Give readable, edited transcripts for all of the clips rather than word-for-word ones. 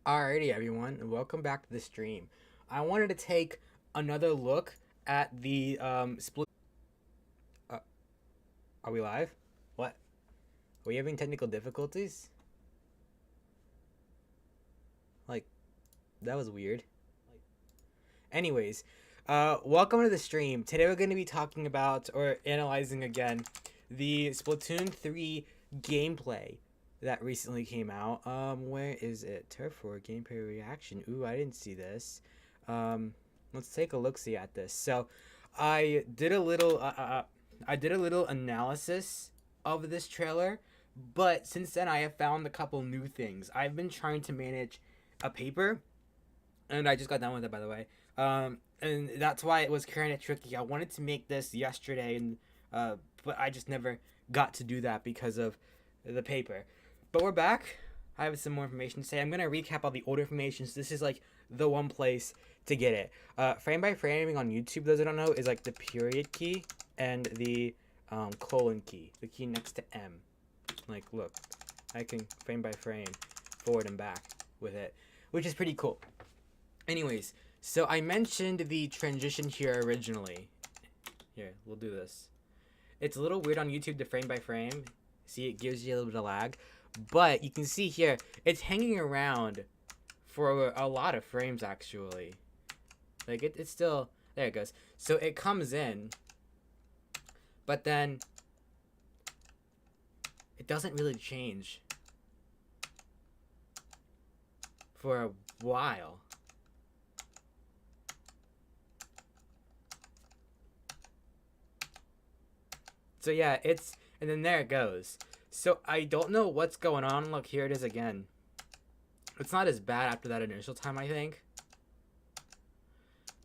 Alrighty, everyone, welcome back to the stream. I wanted to take another look at the split. Uh, are we live? What? Are we having technical difficulties? Like, that was weird. Anyways, welcome to the stream. Today we're going to be talking about or analyzing again the Splatoon 3 gameplay that recently came out. Where is it? Turf 4 gameplay reaction. Ooh, I didn't see this. Um, let's take a look see at this. So, I did a little analysis of this trailer, but since then I have found a couple new things. I've been trying to manage a paper, and I just got done with it, by the way. And that's why it was kind of tricky. I wanted to make this yesterday, and but I just never got to do that because of the paper. But we're back. I have some more information to say. I'm gonna recap all the old information. So this is like the one place to get it. Frame by framing on YouTube, those I don't know, is like the period key and the colon key, the key next to M. Like, look, I can frame by frame, forward and back with it, which is pretty cool. Anyways, so I mentioned the transition here originally. Here, we'll do this. It's a little weird on YouTube to frame by frame. See, it gives you a little bit of lag. But you can see here, it's hanging around for a lot of frames, actually. Like, it's still... There it goes. So it comes in, but then it doesn't really change for a while. So yeah, it's... And then there it goes. So I don't know what's going on. Look, here it is again. It's not as bad after that initial time, I think.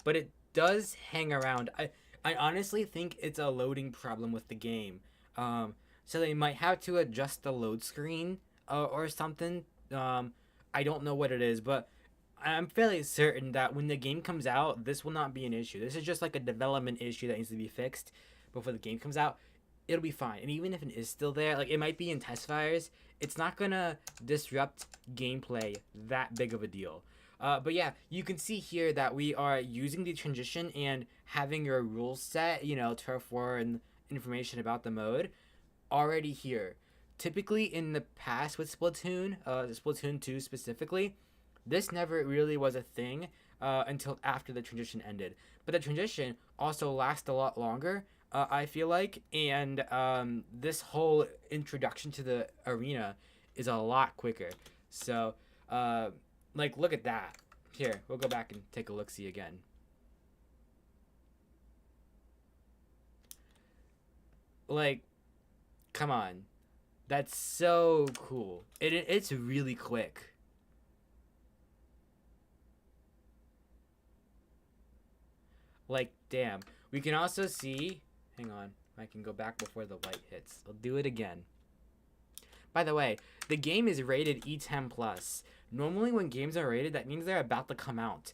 But it does hang around. I honestly think it's a loading problem with the game. So they might have to adjust the load screen or something. I don't know what it is, but I'm fairly certain that when the game comes out, this will not be an issue. This is just like a development issue that needs to be fixed before the game comes out. It'll be fine. And even if it is still there, like it might be in test fires, it's not gonna disrupt gameplay that big of a deal. But yeah, you can see here that we are using the transition and having your rules set, you know, turf war and information about the mode already here. Typically in the past with Splatoon, Splatoon 2 specifically, this never really was a thing until after the transition ended. But the transition also lasts a lot longer, I feel like, and this whole introduction to the arena is a lot quicker. So, like, look at that. Here, we'll go back and take a look-see again. Like, come on. That's so cool. It's really quick. Like, damn. We can also see... Hang on. I can go back before the light hits. I'll do it again. By the way, the game is rated E10+. Normally when games are rated, that means they're about to come out.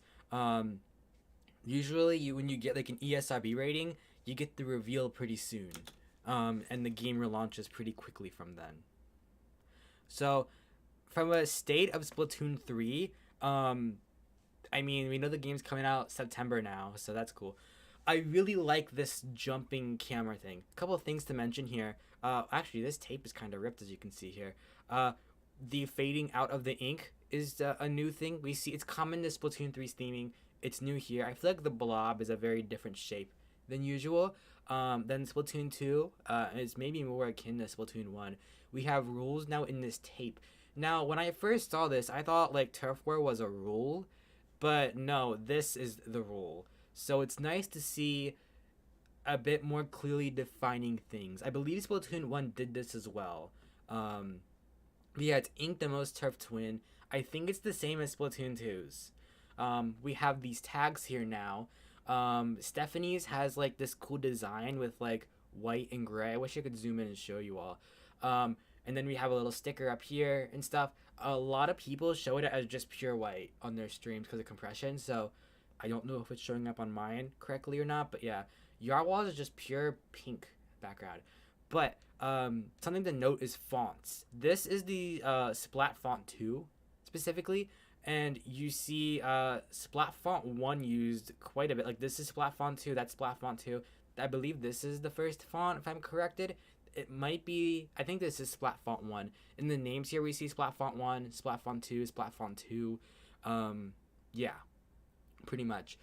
Usually when you get like an ESRB rating, you get the reveal pretty soon. And the game relaunches pretty quickly from then. So, from a state of Splatoon 3, I mean, we know the game's coming out September now, so that's cool. I really like this jumping camera thing. A couple of things to mention here. Actually, this tape is kind of ripped, as you can see here. The fading out of the ink is a new thing. We see it's common to Splatoon 3's theming. It's new here. I feel like the blob is a very different shape than usual. Then Splatoon 2 is maybe more akin to Splatoon 1. We have rules now in this tape. Now, when I first saw this, I thought like turf war was a rule, but no, this is the rule. So it's nice to see a bit more clearly defining things. I believe Splatoon 1 did this as well. Yeah, it's Ink the most turf twin. I think it's the same as Splatoon 2's. We have these tags here now. Stephanie's has like this cool design with like white and gray. I wish I could zoom in and show you all. And then we have a little sticker up here and stuff. A lot of people show it as just pure white on their streams because of compression. So I don't know if it's showing up on mine correctly or not. But yeah, Yarwal's is just pure pink background. But something to note is fonts. This is the Splat font 2. specifically, and you see Splat Font 1 used quite a bit. Like this is Splat Font 2, that's Splat Font 2. I believe this is the first font, if I'm corrected. It might be, I think this is Splat Font 1. In the names here, we see Splat Font 1, Splat Font 2, Splat Font 2. Yeah, pretty much.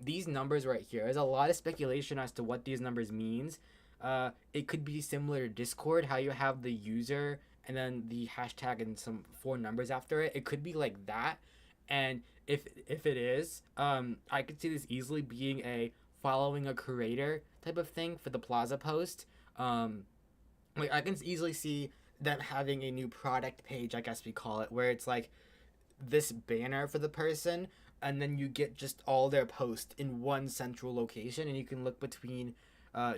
These numbers right here, there's a lot of speculation as to what these numbers means. It could be similar to Discord, how you have the user and then the hashtag and some four numbers after it. It could be like that. And if it is, I could see this easily being a following a creator type of thing for the Plaza post. Like I can easily see them having a new product page, I guess we call it, where it's like this banner for the person, and then you get just all their posts in one central location, and you can look between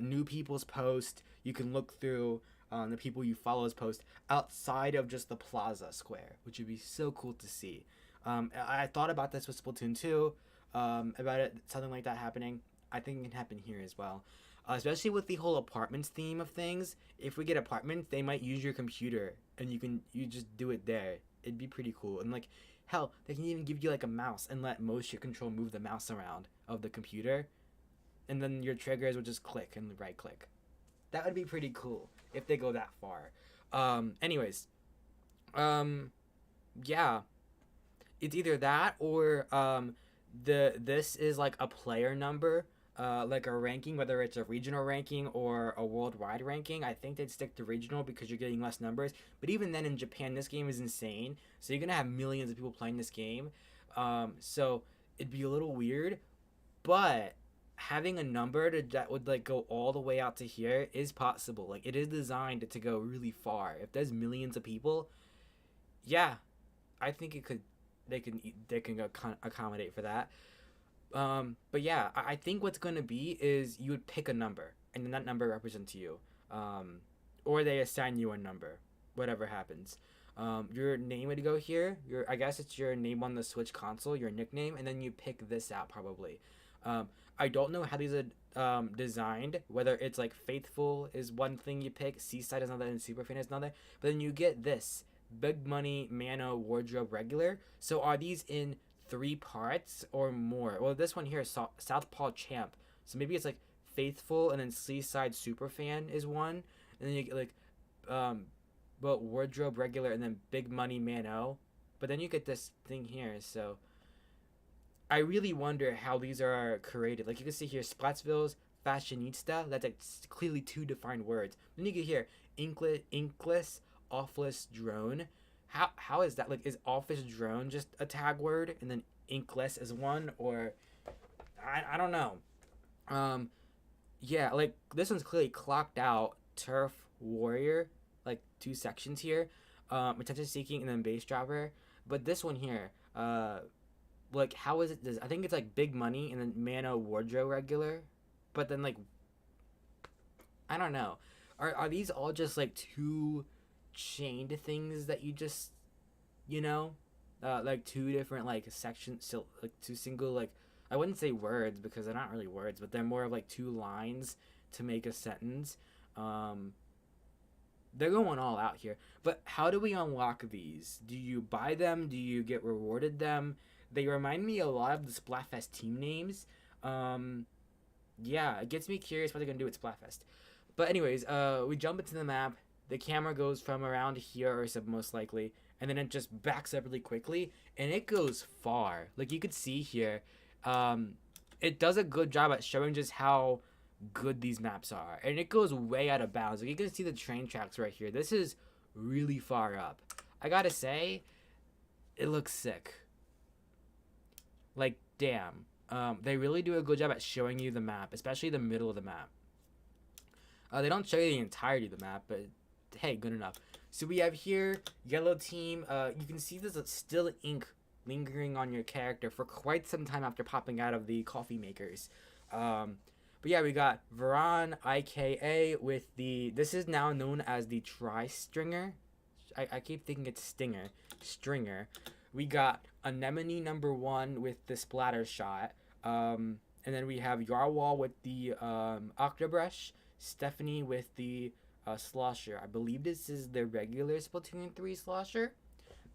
new people's posts. You can look through the people you follow's post outside of just the Plaza Square, which would be so cool to see. I thought about this with Splatoon 2, about it, something like that happening. I think it can happen here as well. Especially with the whole apartments theme of things. If we get apartments, they might use your computer, and you just do it there. It'd be pretty cool. And like, hell, they can even give you like a mouse and let motion control move the mouse around of the computer, and then your triggers would just click and right click. That would be pretty cool if they go that far. Anyways, yeah, it's either that or this is like a player number, like a ranking, whether it's a regional ranking or a worldwide ranking. I think they'd stick to regional because you're getting less numbers. But even then, in Japan, this game is insane. So you're gonna have millions of people playing this game. So it'd be a little weird, but having a number that would like go all the way out to here is possible. Like it is designed to go really far. If there's millions of people, yeah, I think it could. They can accommodate for that. But yeah, I think what's gonna be is you would pick a number, and then that number represents you, or they assign you a number, whatever happens. Your name would go here. I guess it's your name on the Switch console, your nickname, and then you pick this out probably. I don't know how these are designed. Whether it's like Faithful is one thing you pick, Seaside is another, and Superfan is another. But then you get this Big Money Mano Wardrobe Regular. So are these in 3 parts or more? Well, this one here is Southpaw Champ. So maybe it's like Faithful and then Seaside Superfan is one. And then you get like but Wardrobe Regular and then Big Money Mano. But then you get this thing here. So I really wonder how these are created. Like you can see here, Splatsville's Fashionista. That's like clearly 2 defined words. Then you get here, Inkless Office Drone. How is that? Like, is Office Drone just a tag word and then Inkless is one? Or I don't know. Yeah, like this one's clearly clocked out. Turf Warrior, like 2 sections here. Attention Seeking and then Bass Driver. But this one here, like how is it this? I think it's like Big Money and then Mano Wardrobe Regular. But then like I don't know. Are these all just like 2 chained things that you just, like 2 different like sections, so like 2 single, like I wouldn't say words because they're not really words, but they're more of like 2 lines to make a sentence. They're going all out here. But how do we unlock these? Do you buy them? Do you get rewarded them? They remind me a lot of the Splatfest team names. Yeah, it gets me curious what they're gonna do with Splatfest. But anyways, we jump into the map. The camera goes from around here, or most likely, and then it just backs up really quickly, and it goes far. Like you could see here, it does a good job at showing just how good these maps are, and it goes way out of bounds. Like you can see the train tracks right here. This is really far up. I gotta say, it looks sick. Like damn, they really do a good job at showing you the map, especially the middle of the map. They don't show you the entirety of the map, but hey, good enough. So we have here yellow team. You can see there's still ink lingering on your character for quite some time after popping out of the coffee makers. But yeah, we got Varan IKA with this is now known as the Tri-Stringer. I keep thinking it's Stringer. We got Anemone #1 with the splatter shot. And then we have Yarwall with the Octobrush. Stephanie with the Slosher. I believe this is the regular Splatoon 3 Slosher.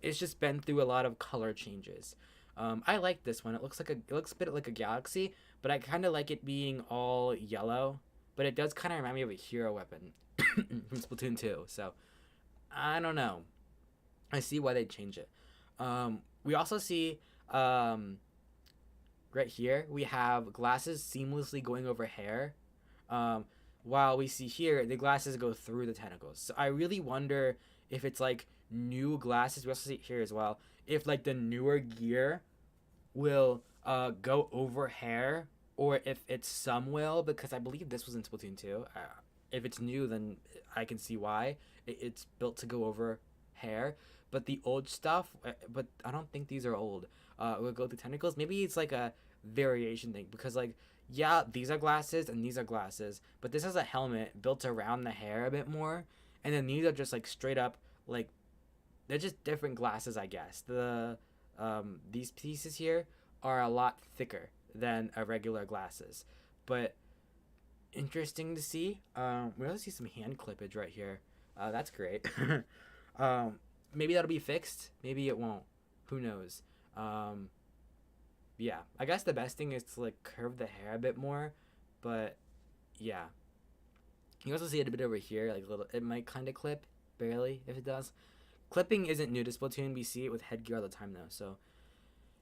it's just been through a lot of color changes. I like this one. It looks a bit like a galaxy, but I kind of like it being all yellow. But it does kind of remind me of a hero weapon from Splatoon 2. So I don't know. I see why they change it. We also see right here we have glasses seamlessly going over hair. Um, while we see here the glasses go through the tentacles. So I really wonder if it's like new glasses. We also see it here as well. If like the newer gear will go over hair, or if it's some will, because I believe this was in Splatoon 2. If it's new, then I can see why it's built to go over hair. But the old stuff, but I don't think these are old. Will go through tentacles. Maybe it's like a variation thing, because like yeah, these are glasses and these are glasses, but this has a helmet built around the hair a bit more, and then these are just like straight up like they're just different glasses, I guess. These pieces here are a lot thicker than a regular glasses, but interesting to see. We also see some hand clippage right here. That's great. um, Maybe that'll be fixed. Maybe it won't. Who knows? Yeah, I guess the best thing is to like curve the hair a bit more, but yeah. You also see it a bit over here, like a little. It might kind of clip, barely, if it does. Clipping isn't new to Splatoon. We see it with headgear all the time though. So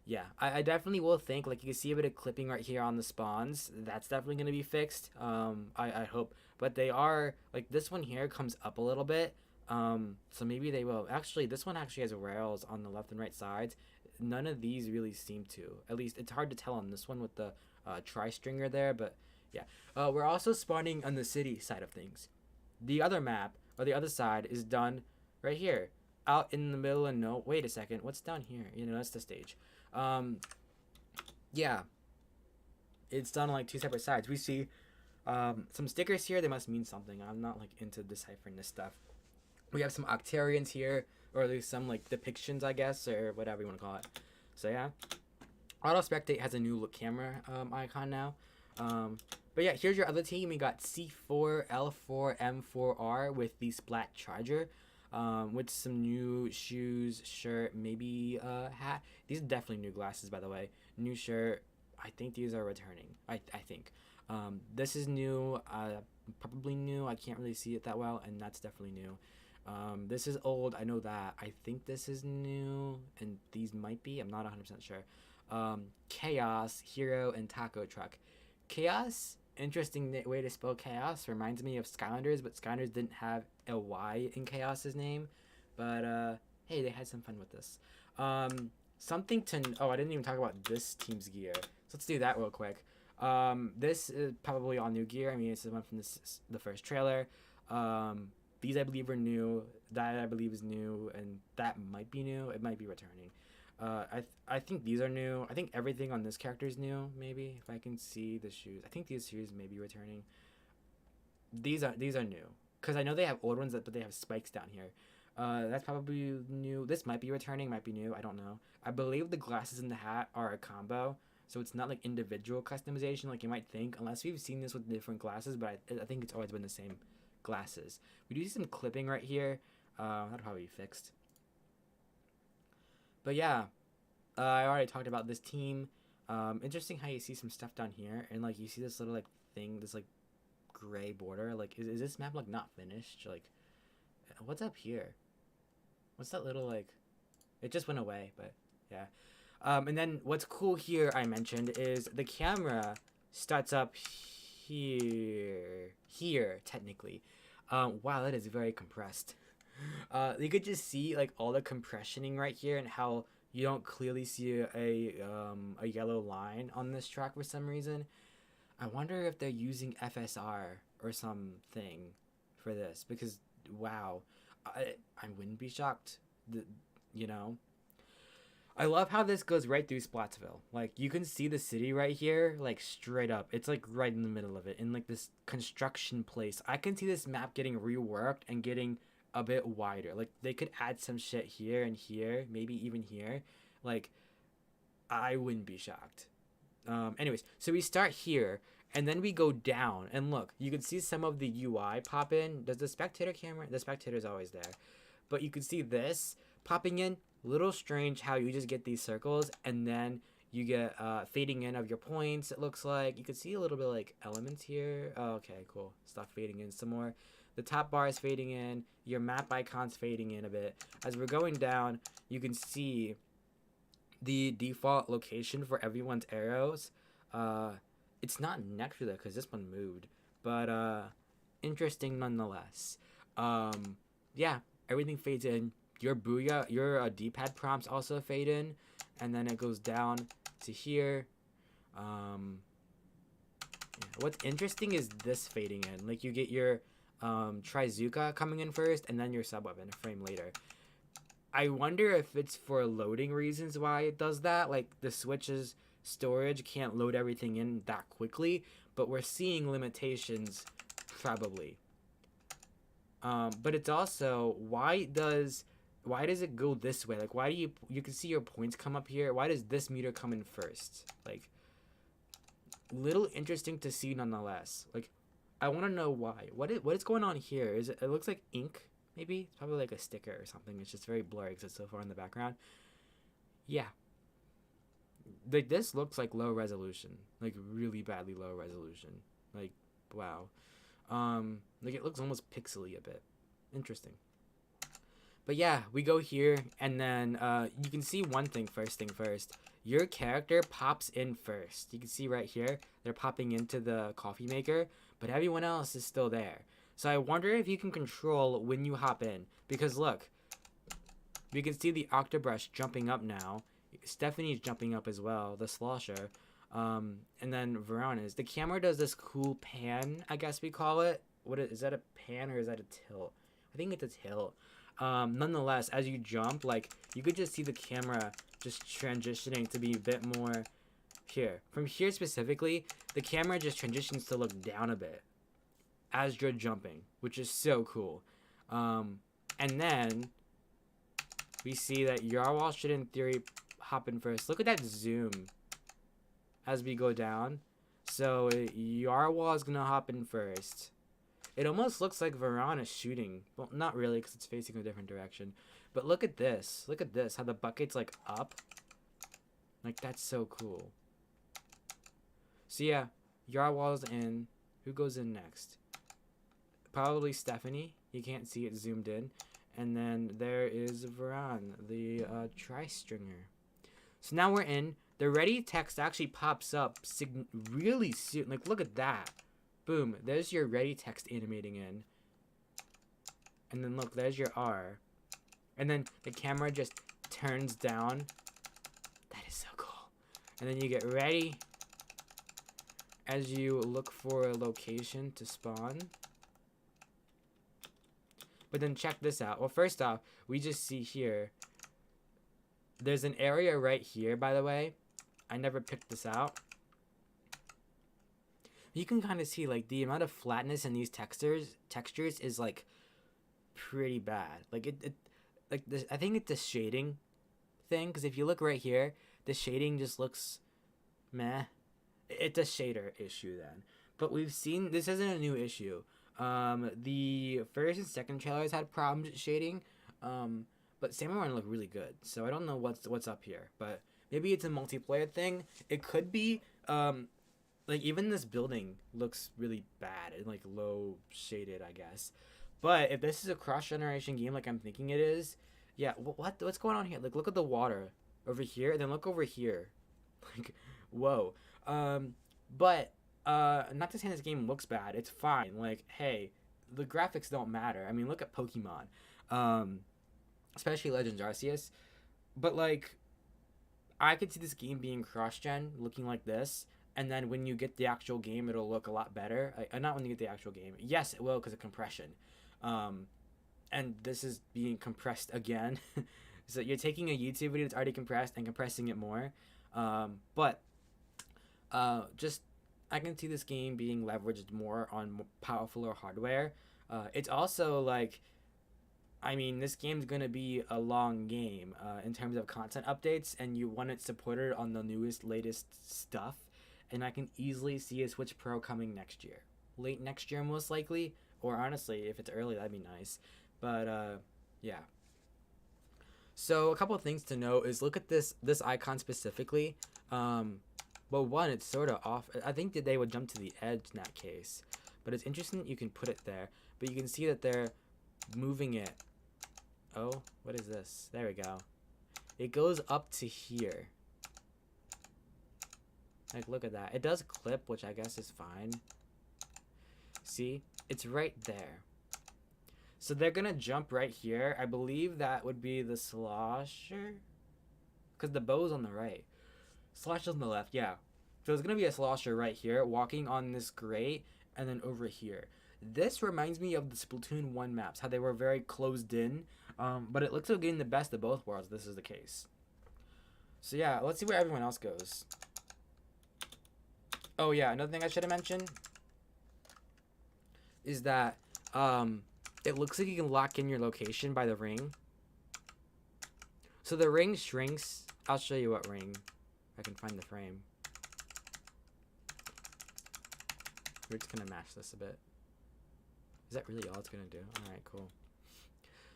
yeah, I definitely will think like you can see a bit of clipping right here on the spawns. That's definitely gonna be fixed. I hope, but they are like this one here comes up a little bit. So maybe they will. Actually, this one actually has rails on the left and right sides. None of these really seem to. At least it's hard to tell on this one with the tri-stringer there, but yeah. We're also spawning on the city side of things. The other map, or the other side, is done right here. Out in the middle of no. Wait a second. What's down here? You know, that's the stage. Yeah. It's done on like two separate sides. We see some stickers here. They must mean something. I'm not like into deciphering this stuff. We have some Octarians here, or at least some like depictions, I guess, or whatever you want to call it. So yeah. Auto Spectate has a new look camera icon now. But yeah, here's your other team. We got C4, L4, M4R with the Splat Charger. With some new shoes, shirt, maybe hat. These are definitely new glasses, by the way. New shirt. I think these are returning. I think. This is new. Probably new. I can't really see it that well, and that's definitely new. This is old. I know that. I think this is new, and these might be. I'm not 100% sure. Chaos, Hero, and Taco Truck. Chaos, interesting way to spell Chaos. Reminds me of Skylanders, but Skylanders didn't have a Y in Chaos's name. But hey, they had some fun with this. Something to. Oh, I didn't even talk about this team's gear. So let's do that real quick. This is probably all new gear. I mean, it's the one from the first trailer. These I believe are new. That I believe is new, and that might be new. It might be returning. I think these are new. I think everything on this character is new. Maybe if I can see the shoes. I think these shoes may be returning. These are new because I know they have old ones, but they have spikes down here. That's probably new. This might be returning. Might be new. I don't know. I believe the glasses and the hat are a combo. So it's not like individual customization like you might think, unless we've seen this with different glasses, but I think it's always been the same glasses. We do see some clipping right here. That'll probably be fixed. But yeah, I already talked about this team. Interesting how you see some stuff down here, and like you see this little like thing, this like gray border. Like, is this map like not finished? Like, what's up here? What's that little like? It just went away, but yeah. And then what's cool here I mentioned is the camera starts up here technically. Wow, that is very compressed. You could just see like all the compressioning right here, and how you don't clearly see a yellow line on this track for some reason. I wonder if they're using FSR or something for this, because wow, I wouldn't be shocked. You know, I love how this goes right through Splatsville. Like, you can see the city right here, like straight up. It's like right in the middle of it, in like this construction place. I can see this map getting reworked and getting a bit wider. Like, they could add some shit here and here, maybe even here. Like, I wouldn't be shocked. Anyways, so we start here, and then we go down, and look, you can see some of the UI pop in. Does the spectator camera? The spectator's always there, but you can see this popping in. Little strange how you just get these circles and then you get fading in of your points. It looks like you can see a little bit like elements here. Oh, okay, cool. Stop fading in some more. The top bar is fading in. Your map icon's fading in a bit. As we're going down, you can see the default location for everyone's arrows. It's not next to that because this one moved, but interesting nonetheless. Yeah, everything fades in. Your booyah, your D-pad prompts also fade in, and then it goes down to here. Yeah. What's interesting is this fading in. Like you get your Trizuka coming in first, and then your sub weapon a frame later. I wonder if it's for loading reasons why it does that. Like the Switch's storage can't load everything in that quickly, but we're seeing limitations probably. But it's also why does it go this way? Like why do you can see your points come up here? Why does this meter come in first? Like little interesting to see nonetheless. Like I want to know why. What is going on here? It looks like ink. Maybe it's probably like a sticker or something. It's just very blurry because it's so far in the background. Yeah, like this looks like low resolution, like really badly low resolution. Like wow, like it looks almost pixely a bit. Interesting. But yeah, we go here and then you can see one thing first. Your character pops in first. You can see right here they're popping into the coffee maker, but everyone else is still there. So I wonder if you can control when you hop in. Because look, we can see the Octobrush jumping up now. Stephanie's jumping up as well, the Slosher. And then Veroni's. The camera does this cool pan, I guess we call it. Is that a pan or is that a tilt? I think it's a tilt. Nonetheless, as you jump, like, you could just see the camera just transitioning to be a bit more here. From here specifically, the camera just transitions to look down a bit as you're jumping, which is so cool. And then we see that Yarwhal should in theory hop in first. Look at that zoom as we go down. So Yarwhal is gonna hop in first. It almost looks like Veron is shooting. Well, not really because it's facing a different direction. But look at this. Look at this. How the bucket's like up. Like that's so cool. So yeah, Yarwhal's in. Who goes in next? Probably Stephanie. You can't see it zoomed in. And then there is Veron, the tri-stringer. So now we're in. The ready text actually pops up really soon. Like, look at that. Boom. There's your ready text animating in. And then look, there's your R. And then the camera just turns down. That is so cool. And then you get ready as you look for a location to spawn. But then check this out. Well, first off, we just see here. There's an area right here, by the way. I never picked this out. You can kind of see, like, the amount of flatness in these textures is, like, pretty bad. Like, I think it's the shading thing. Because if you look right here, the shading just looks meh. It's a shader issue then. But we've seen, this isn't a new issue. The first and second trailers had problems with shading, but Samurai looked really good. So I don't know what's up here, but maybe it's a multiplayer thing. It could be. Like even this building looks really bad and like low shaded, I guess. But if this is a cross generation game, like I'm thinking it is, yeah. What's going on here? Like look at the water over here, and then look over here. Like, whoa. But. Not to say this game looks bad. It's fine. Like, hey, the graphics don't matter. I mean, look at Pokemon, especially Legends Arceus. But like, I could see this game being cross-gen, looking like this, and then when you get the actual game, it'll look a lot better. Not when you get the actual game. Yes, it will because of compression. And this is being compressed again. So you're taking a YouTube video that's already compressed and compressing it more. Just. I can see this game being leveraged more on more powerful hardware. It's also like, I mean, this game's gonna be a long game in terms of content updates, and you want it supported on the newest, latest stuff. And I can easily see a Switch Pro coming next year, late next year most likely, or honestly, if it's early, that'd be nice. But yeah. So a couple of things to know is look at this icon specifically. Well, one, it's sort of off. I think that they would jump to the edge in that case, but it's interesting that you can put it there. But you can see that they're moving it. Oh, what is this? There we go. It goes up to here. Like, look at that. It does clip, which I guess is fine. See? It's right there. So they're gonna jump right here. I believe that would be the slosher. Because the bow's on the right. Slosher's on the left, yeah. So there's gonna be a slosher right here, walking on this grate, and then over here. This reminds me of the Splatoon 1 maps, how they were very closed in. But it looks like getting the best of both worlds, this is the case. So yeah, let's see where everyone else goes. Oh yeah, another thing I should have mentioned is that it looks like you can lock in your location by the ring. So the ring shrinks. I'll show you what ring. If I can find the frame. We're just gonna match this a bit. Is that really all it's gonna do? Alright, cool.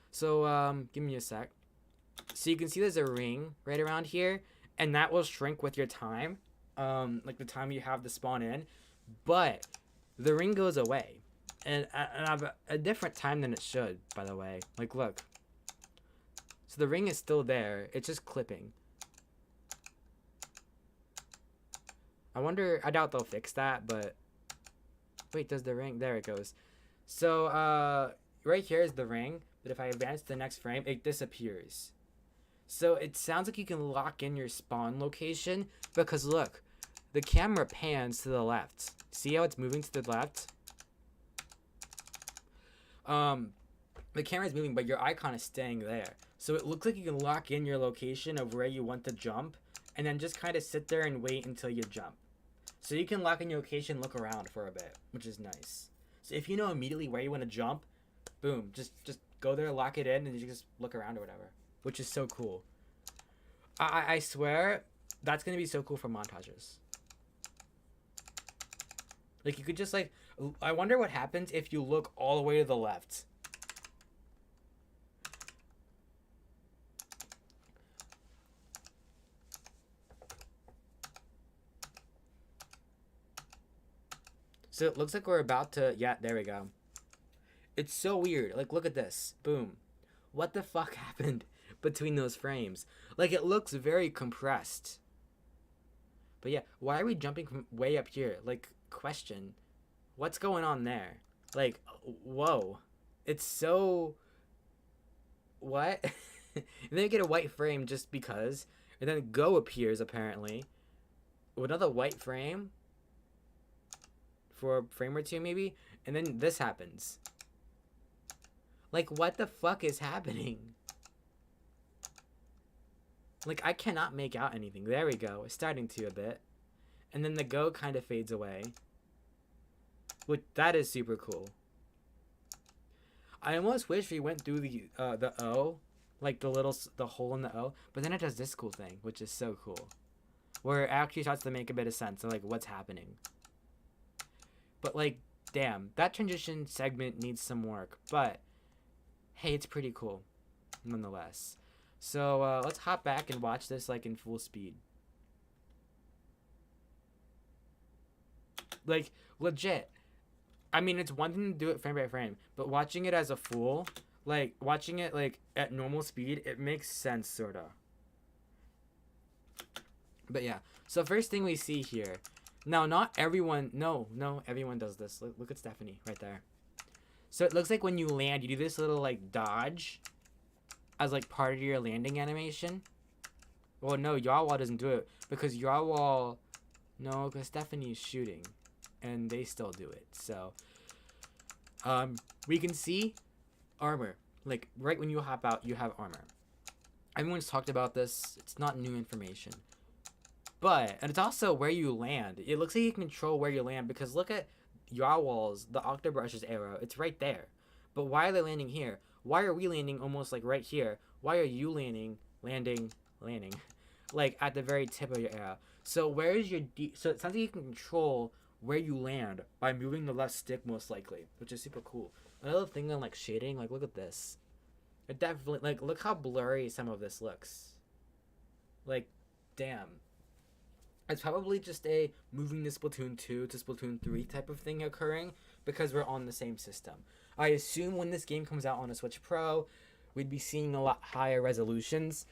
So give me a sec. So you can see there's a ring right around here, and that will shrink with your time. Like the time you have to spawn in. But the ring goes away. And at a different time than it should, by the way. Like, look. So the ring is still there. It's just clipping. I wonder, I doubt they'll fix that, but... Wait, does the ring... There it goes. So, right here is the ring. But if I advance to the next frame, it disappears. So it sounds like you can lock in your spawn location. Because look, the camera pans to the left. See how it's moving to the left? The camera is moving, but your icon is staying there. So it looks like you can lock in your location of where you want to jump, and then just kind of sit there and wait until you jump. So you can lock in your location, look around for a bit, which is nice. So if you know immediately where you want to jump, boom, just go there, lock it in, and you just look around or whatever, which is so cool. I swear, that's gonna be so cool for montages. Like, you could just, like... I wonder what happens if you look all the way to the left. So it looks like we're about to... Yeah, there we go. It's so weird. Like, look at this. Boom. What the fuck happened between those frames? Like, it looks very compressed. But yeah, why are we jumping from way up here? Like, question. What's going on there? Like, whoa. It's so... What? And then you get a white frame just because. And then Go appears, apparently. With another white frame. For a frame or two, maybe. And then this happens. Like, what the fuck is happening? Like, I cannot make out anything. There we go. It's starting to a bit. And then the Go kind of fades away. Which, that is super cool. I almost wish we went through the O, like the hole in the O, but then it does this cool thing, which is so cool, where it actually starts to make a bit of sense of like what's happening. But like, damn, that transition segment needs some work, but hey, it's pretty cool, nonetheless. So let's hop back and watch this like in full speed. Like, legit. I mean, it's one thing to do it frame by frame, but watching it as a fool, like, watching it, like, at normal speed, it makes sense, sort of. But, yeah. So, first thing we see here. Now, not everyone... No, everyone does this. Look at Stephanie right there. So, it looks like when you land, you do this little, like, dodge as, like, part of your landing animation. Well, no, Yarwall doesn't do it, because Yarwall... No, because Stephanie's shooting. And they still do it. So we can see armor. Like, right when you hop out, you have armor. Everyone's talked about this. It's not new information. But, and it's also where you land. It looks like you can control where you land, because look at Yarwall's, the Octobrush's arrow. It's right there. But why are they landing here? Why are we landing almost like right here? Why are you landing, like at the very tip of your arrow? So where is your so it sounds like you can control where you land by moving the left stick most likely, which is super cool. Another thing on like shading, like look at this. It definitely, like, look how blurry some of this looks. Like, damn. It's probably just a moving the Splatoon 2 to Splatoon 3 type of thing occurring because we're on the same system. I assume when this game comes out on a Switch Pro, we'd be seeing a lot higher resolutions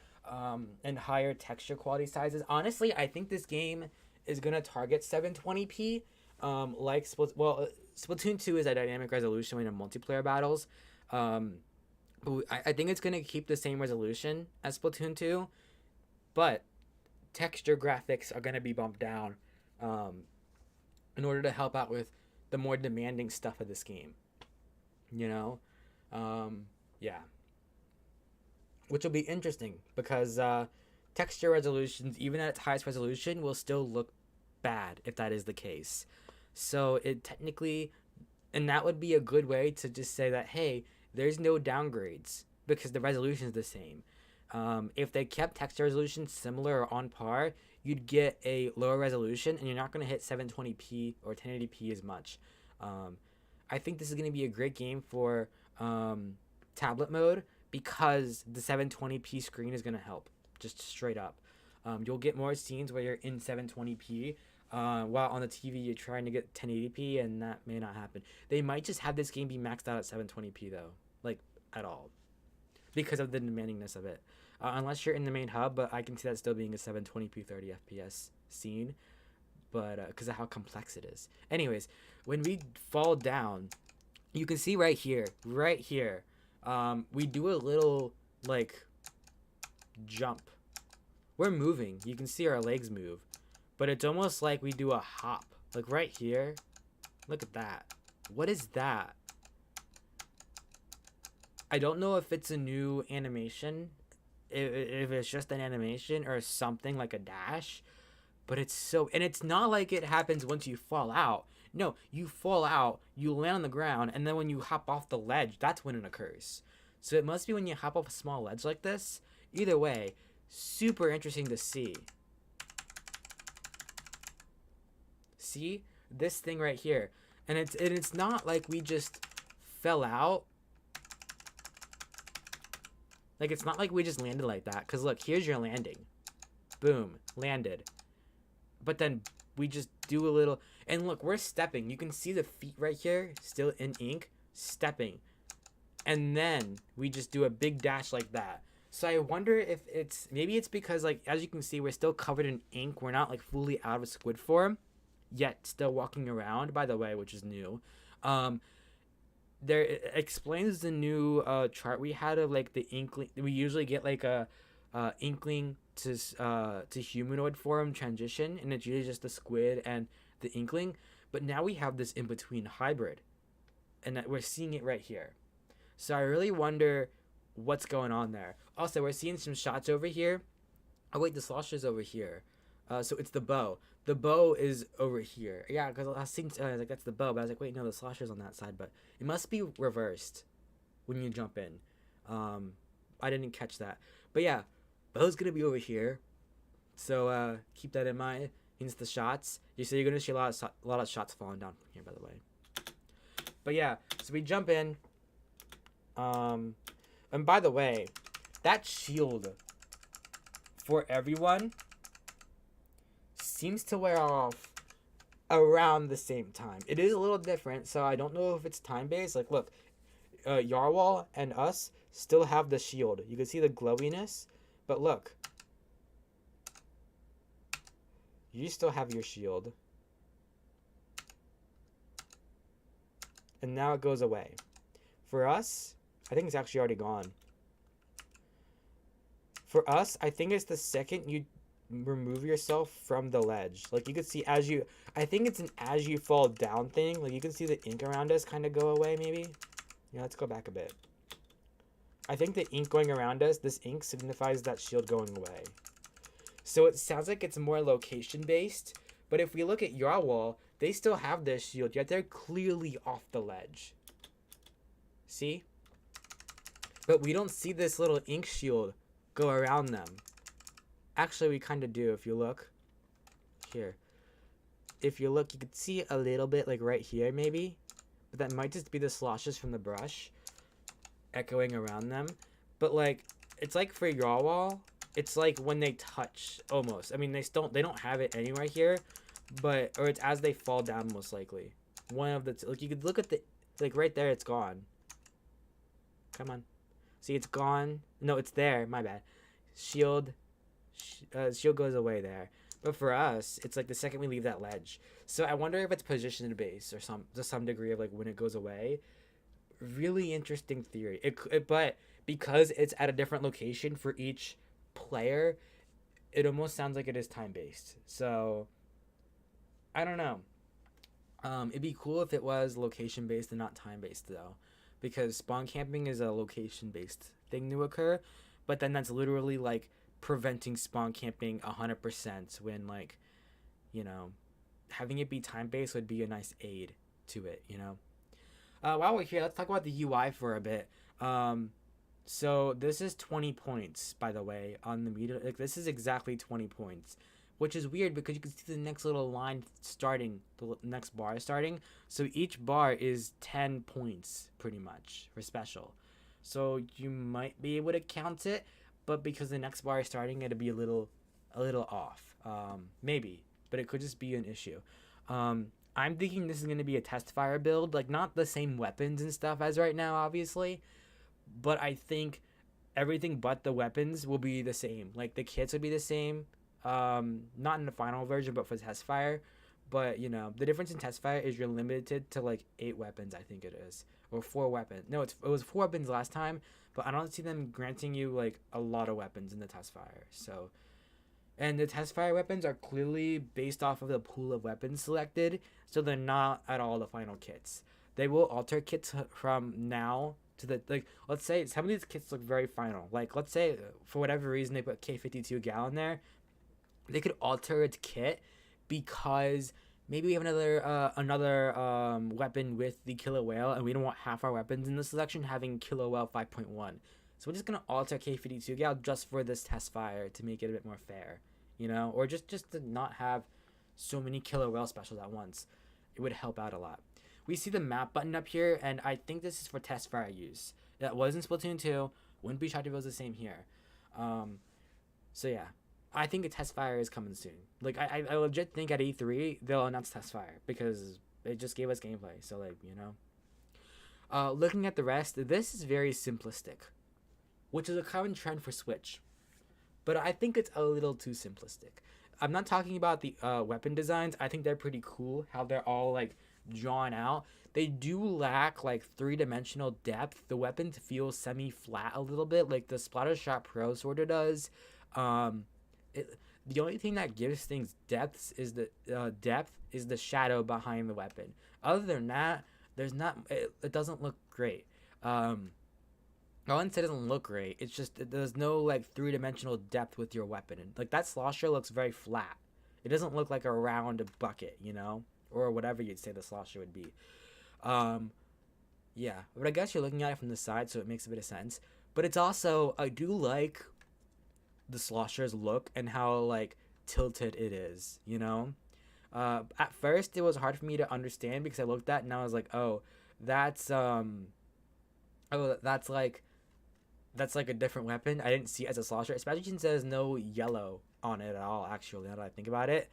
and higher texture quality sizes. Honestly, I think this game is going to target 720p. Splatoon 2 is a dynamic resolution in multiplayer battles. I think it's going to keep the same resolution as Splatoon 2, but texture graphics are going to be bumped down in order to help out with the more demanding stuff of this game. You know? Yeah. Which will be interesting because texture resolutions, even at its highest resolution, will still look bad if that is the case. So it technically, and that would be a good way to just say that, hey, there's no downgrades because the resolution is the same. If they kept texture resolution similar or on par, you'd get a lower resolution and you're not going to hit 720p or 1080p as much. I think this is going to be a great game for tablet mode because the 720p screen is going to help, just straight up. You'll get more scenes where you're in 720p while on the TV you're trying to get 1080p, and that may not happen. They might just have this game be maxed out at 720p though, like at all, because of the demandingness of it. Unless you're in the main hub, but I can see that still being a 720p 30 FPS scene, but because of how complex it is. Anyways, when we fall down, you can see right here, we do a little like jump. We're moving. You can see our legs move, but it's almost like we do a hop. Like right here, look at that. What is that? I don't know if it's a new animation, if it's just an animation or something like a dash, but it's so, and it's not like it happens once you fall out. No, you fall out, you land on the ground, and then when you hop off the ledge, that's when it occurs. So it must be when you hop off a small ledge like this. Either way, super interesting to see. See this thing right here, and it's not like we just fell out. Like, it's not like we just landed like that. Because, look, here's your landing. Boom. Landed. But then we just do a little... And, look, we're stepping. You can see the feet right here, still in ink. Stepping. And then we just do a big dash like that. So I wonder if it's... Maybe it's because, like, as you can see, we're still covered in ink. We're not, like, fully out of squid form. Yet still walking around, by the way, which is new. There it explains the new chart we had of like the inkling. We usually get like a inkling to humanoid form transition, and it's usually just the squid and the inkling. But now we have this in between hybrid, and that we're seeing it right here. So I really wonder what's going on there. Also, we're seeing some shots over here. Oh wait, the slosher's over here. So it's the bow. The bow is over here. Yeah, because I was thinking, I was like, that's the bow. But I was like, wait, no, the slosher's on that side. But it must be reversed when you jump in. I didn't catch that. But yeah, bow's going to be over here. So keep that in mind. Hence the shots. So you're going to see a lot of shots falling down from here, by the way. But yeah, so we jump in. And by the way, that shield for everyone seems to wear off around the same time. It is a little different, so I don't know if it's time-based. Like, look, Yarwhal and us still have the shield. You can see the glowiness, but look. You still have your shield. And now it goes away. For us, I think it's actually already gone. For us, I think it's the second you remove yourself from the ledge. Like, you can see as you... I think it's an as you fall down thing. Like, you can see the ink around us kind of go away, maybe. Yeah, let's go back a bit. I think the ink going around us, this ink signifies that shield going away. So it sounds like it's more location-based. But if we look at Yarwhal, they still have their shield, yet they're clearly off the ledge. See? But we don't see this little ink shield go around them. Actually, we kind of do if you look. Here. If you look, you could see a little bit, like right here maybe. But that might just be the sloshes from the brush echoing around them. but like it's like for your wall, it's like when they touch almost. I mean, they don't have it anywhere here, but or it's as they fall down most likely. One of the like you could look at the like right there, it's gone. Come on, see it's gone. No, it's there. My bad. Shield, shield goes away there. But for us, it's like the second we leave that ledge. So I wonder if it's position based or to some degree of like when it goes away. Really interesting theory. But because it's at a different location for each player, it almost sounds like it is time based. So I don't know. It'd be cool if it was location based and not time based though, because spawn camping is a location based thing to occur, but then that's literally like preventing spawn camping 100% when like, you know, having it be time based would be a nice aid to it. You know. While we're here, let's talk about the UI for a bit. So this is 20 points, by the way, on the meter. Like this is exactly 20 points, which is weird because you can see the next little line starting, the next bar starting. So each bar is 10 points pretty much for special. So you might be able to count it, but because the next bar is starting, it'll be a little off. Maybe, but it could just be an issue. I'm thinking this is going to be a test fire build, like not the same weapons and stuff as right now, obviously, but I think everything but the weapons will be the same. Like the kits would be the same, not in the final version, but for test fire. But you know, the difference in test fire is you're limited to like 8 weapons, I think it is, or 4 weapons. No, it was 4 weapons last time, but I don't see them granting you like a lot of weapons in the test fire. So. And the test fire weapons are clearly based off of the pool of weapons selected, so they're not at all the final kits. They will alter kits from now to the, like, let's say some of these kits look very final. Like, let's say for whatever reason they put K52 Gal in there, they could alter its kit because maybe we have another weapon with the Killer Whale, and we don't want half our weapons in the selection having Killer Whale 5.1. So we're just gonna alter K52 Gal just for this test fire to make it a bit more fair, you know, or just to not have so many Killer Whale specials at once. It would help out a lot. We see the map button up here, and I think this is for test fire use. That was in Splatoon 2. Wouldn't be shocked if it was the same here. So yeah, I think a test fire is coming soon. Like I legit think at E3 they'll announce test fire because they just gave us gameplay. So like, you know, looking at the rest, this is very simplistic, which is a common trend for Switch. But I think it's a little too simplistic. I'm not talking about the weapon designs. I think they're pretty cool, how they're all like drawn out. They do lack like 3-dimensional depth. The weapons feel semi-flat a little bit, like the Splattershot Pro sort of does. The only thing that gives things depth is the shadow behind the weapon. Other than that, there's not. It doesn't look great. I wouldn't say it doesn't look great. It's just there's no like 3-dimensional depth with your weapon. And, like that slosher looks very flat. It doesn't look like a round bucket, you know, or whatever you'd say the slosher would be. Yeah, but I guess you're looking at it from the side, so it makes a bit of sense. But it's also, I do like the slosher's look and how like tilted it is, you know. At first it was hard for me to understand because I looked at it and I was like, that's that's like a different weapon. I didn't see it as a slosher, especially since there's no yellow on it at all, actually, now that I think about it.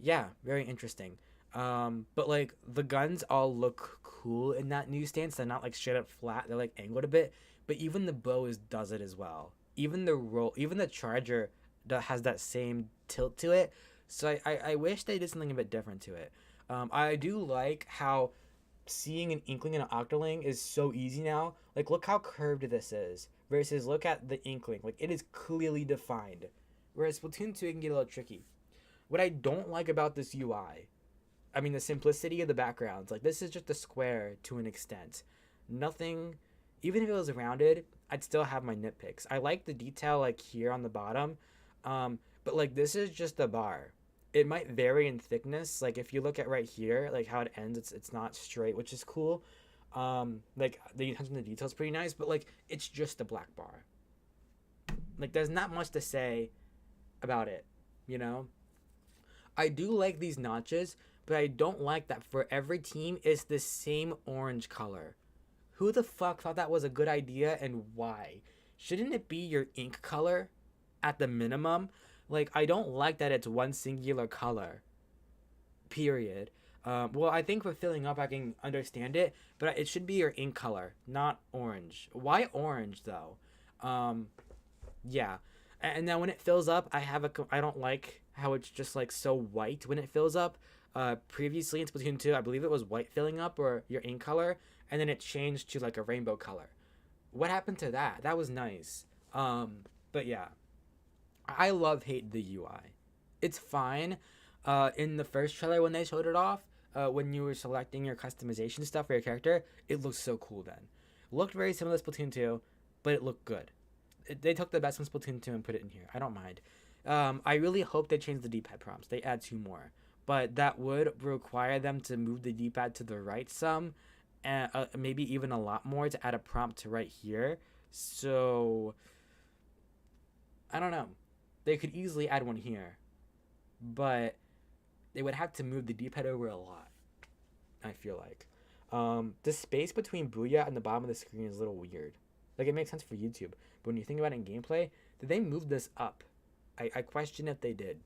Yeah, very interesting. But like the guns all look cool in that new stance. They're not like straight up flat, they're like angled a bit. But even the bow does it as well. Even the charger that has that same tilt to it. So I wish they did something a bit different to it. I do like how seeing an Inkling and an Octoling is so easy now. Like, look how curved this is versus look at the Inkling. Like, it is clearly defined. Whereas Splatoon 2, it can get a little tricky. What I don't like about this UI, I mean, the simplicity of the backgrounds. Like, this is just a square to an extent. Nothing, even if it was rounded, I'd still have my nitpicks. I like the detail, like, here on the bottom. But, like, this is just a bar. It might vary in thickness. Like if you look at right here, like how it ends, it's not straight, which is cool. Like the attention to detail is pretty nice, but like it's just a black bar. Like there's not much to say about it, you know. I do like these notches, but I don't like that for every team it's the same orange color. Who the fuck thought that was a good idea and why? Shouldn't it be your ink color at the minimum? Like, I don't like that it's one singular color. Period. Well, I think for filling up, I can understand it, but it should be your ink color, not orange. Why orange though? Um, yeah. And now when it fills up, I don't like how it's just like so white when it fills up. Previously in Splatoon 2, I believe it was white filling up or your ink color, and then it changed to like a rainbow color. What happened to that? That was nice. But yeah, I love hate the UI. It's fine. In the first trailer when they showed it off, when you were selecting your customization stuff for your character, it looked so cool then. Looked very similar to Splatoon 2, but it looked good. They took the best from Splatoon 2 and put it in here. I don't mind. I really hope they change the D-pad prompts. They add two more. But that would require them to move the D-pad to the right some, and maybe even a lot more to add a prompt to right here. So, I don't know. They could easily add one here. But they would have to move the D-pad over a lot, I feel like. The space between Booyah and the bottom of the screen is a little weird. Like, it makes sense for YouTube. But when you think about it in gameplay, did they move this up? I question if they did.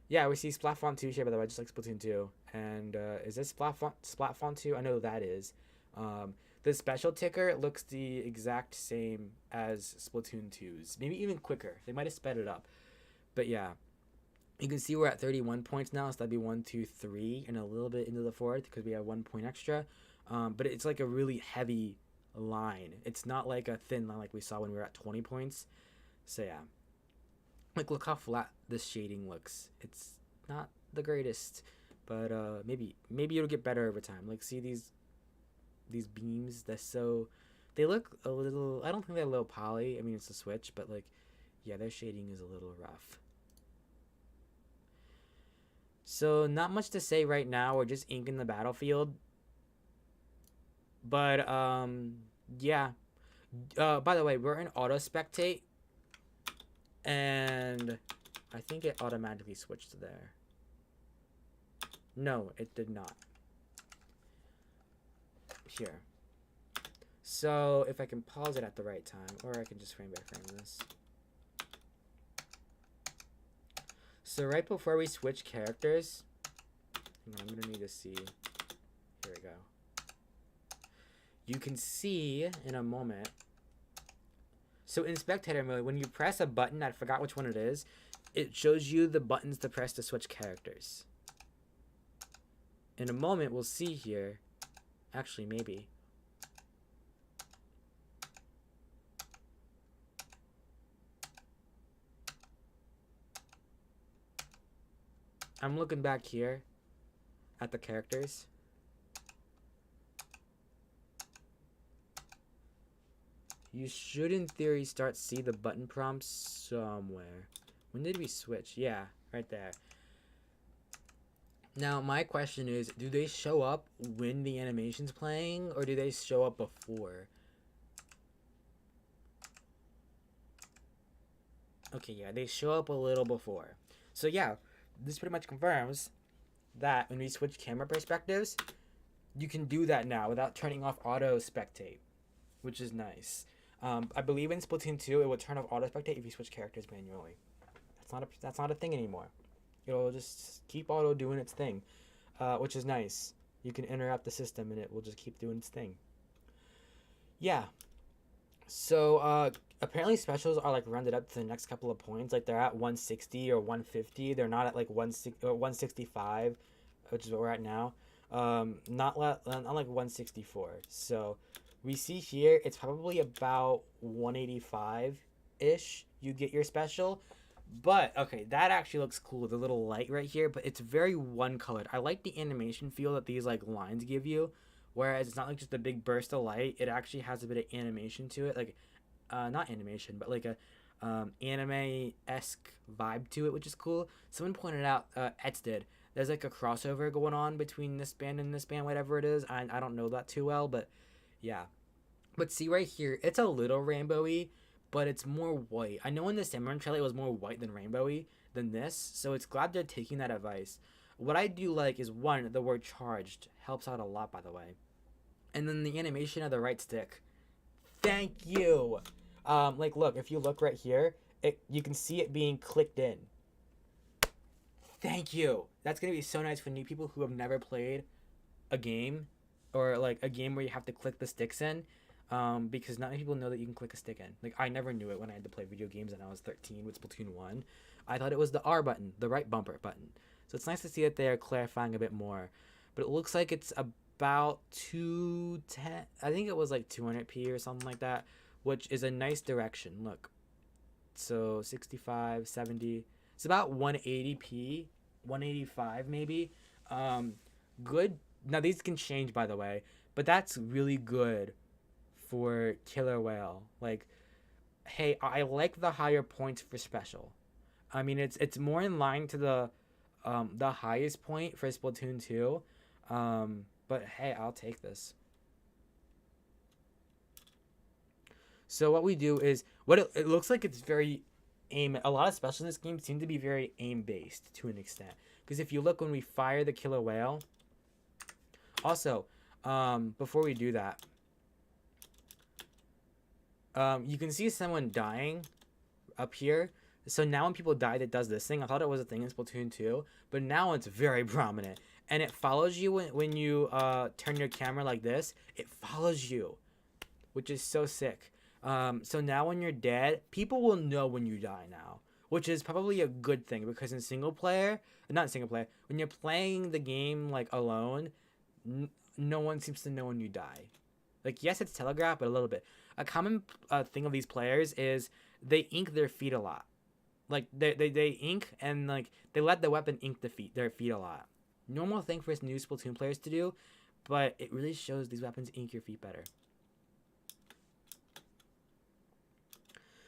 Yeah, we see Splat 2 here, by the way, just like Splatoon 2. And is this Splat 2? I know that is. The special ticker looks the exact same as Splatoon 2's. Maybe even quicker. They might have sped it up. But yeah. You can see we're at 31 points now, so that'd be 1, 2, 3, and a little bit into the fourth because we have 1 point extra. But it's like a really heavy line. It's not like a thin line like we saw when we were at 20 points. So yeah. Like, look how flat this shading looks. It's not the greatest, but maybe it'll get better over time. Like, see these beams? They look a little. I don't think they're low poly. I mean, it's a Switch, but like, yeah, their shading is a little rough. So not much to say right now. We're just inking the battlefield. But yeah. By the way, we're in auto spectate, and I think it automatically switched to there. No, it did not. Here. So if I can pause it at the right time, or I can just frame by frame this. So right before we switch characters, I'm gonna need to see. Here we go. You can see in a moment. So in spectator mode, when you press a button, I forgot which one it is, it shows you the buttons to press to switch characters. In a moment, we'll see here. Actually, maybe. I'm looking back here at the characters. You should, in theory, start to see the button prompts somewhere. When did we switch? Yeah, right there. Now, my question is, do they show up when the animation's playing, or do they show up before? Okay, yeah, they show up a little before. So yeah, this pretty much confirms that when we switch camera perspectives, you can do that now without turning off auto spectate, which is nice. I believe in Splatoon 2, it would turn off auto spectate if you switch characters manually. That's not a thing anymore. It'll just keep auto doing its thing, which is nice. You can interrupt the system and it will just keep doing its thing. Yeah. So apparently specials are like rounded up to the next couple of points. Like they're at 160 or 150. They're not at like 165, which is what we're at now. Not like 164. So we see here it's probably about 185 ish. You get your special. But okay, that actually looks cool, the little light right here, but it's very one colored. I like the animation feel that these like lines give you, whereas it's not like just a big burst of light. It actually has a bit of animation to it, like not animation, but like a anime-esque vibe to it, which is cool. Someone pointed out, Ets did, there's like a crossover going on between this band and this band, whatever it is. I don't know that too well, but yeah. But see right here, it's a little rainbowy, but it's more white. I know in the Simran trailer it was more white than rainbowy than this, so it's glad they're taking that advice. What I do like is, one, the word charged helps out a lot, by the way. And then the animation of the right stick. Thank you. Like, look, if you look right here, you can see it being clicked in. Thank you. That's gonna be so nice for new people who have never played a game, or like a game where you have to click the sticks in, because not many people know that you can click a stick in. Like, I never knew it when I had to play video games when I was 13 with Splatoon 1. I thought it was the R button, the right bumper button. So it's nice to see that they are clarifying a bit more. But it looks like it's about 210. I think it was like 200p or something like that, which is a nice direction. Look. So 65, 70. It's about 180p, 185 maybe. Good. Now these can change, by the way, but that's really good for Killer Whale. Like, hey, I like the higher points for special. I mean, it's more in line to the highest point for Splatoon 2. But hey, I'll take this. So what we do is, what it looks like it's very aim. A lot of specials in this game seem to be very aim based to an extent. Because if you look when we fire the killer whale. Also, before we do that, you can see someone dying up here. So now when people die, it does this thing. I thought it was a thing in Splatoon 2, but now it's very prominent. And it follows you when you turn your camera like this. It follows you, which is so sick. So now when you're dead, people will know when you die now, which is probably a good thing, because in single player, not single player, when you're playing the game like alone, no one seems to know when you die. Like, yes, it's telegraphed, but a little bit. A common thing of these players is they ink their feet a lot. Like, they ink, and like they let the weapon ink their feet a lot. Normal thing for new Splatoon players to do, but it really shows these weapons ink your feet better.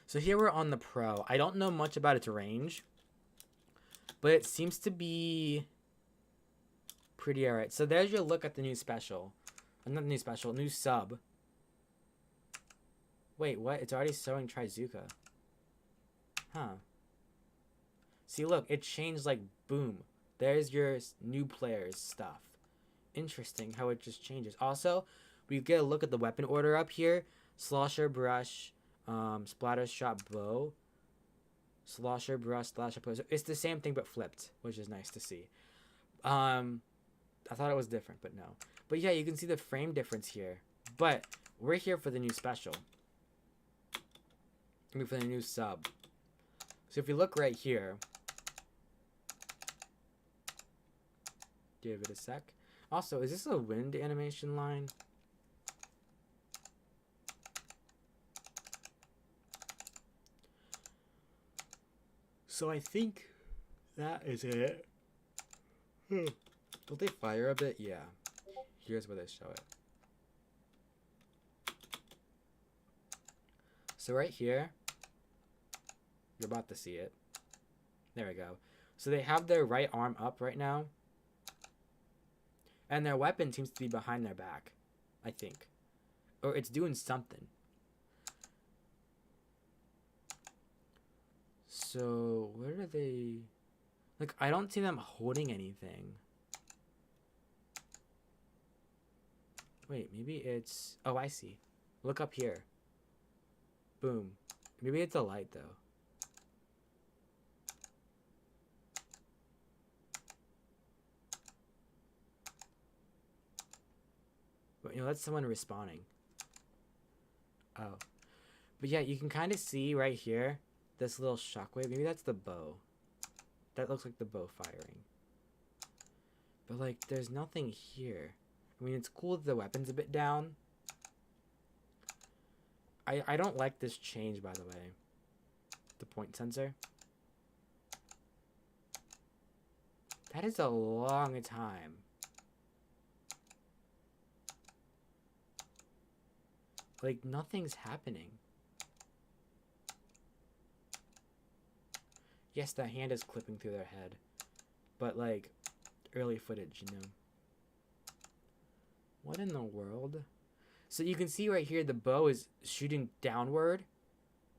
So here we're on the Pro. I don't know much about its range, but it seems to be pretty alright. So there's your look at the new special. Not the new special, new sub. Wait, what? It's already showing Trizuka. Huh. See, look, it changed, like, boom. There's your new player's stuff. Interesting how it just changes. Also, we get a look at the weapon order up here. Slosher, brush, splatter shot, bow. Slosher, brush, slasher, poser. It's the same thing but flipped, which is nice to see. I thought it was different, but no. But yeah, you can see the frame difference here. But we're here for the new special. I mean, for the new sub. So if you look right here, give it a sec. Also, is this a wind animation line? So I think that is it. Don't they fire a bit? Yeah. Here's where they show it. So right here, you're about to see it. There we go. So they have their right arm up right now. And their weapon seems to be behind their back, I think. Or it's doing something. So, where are they? Like, I don't see them holding anything. Wait, maybe it's... Oh, I see. Look up here. Boom. Maybe it's a light, though. But, you know, that's someone respawning. Oh. But yeah, you can kind of see right here this little shockwave. Maybe that's the bow. That looks like the bow firing. But, like, there's nothing here. I mean, it's cool that the weapon's a bit down. I don't like this change, by the way. The point sensor. That is a long time. Like, nothing's happening. Yes, that hand is clipping through their head. But, like, early footage, you know. What in the world? So you can see right here the bow is shooting downward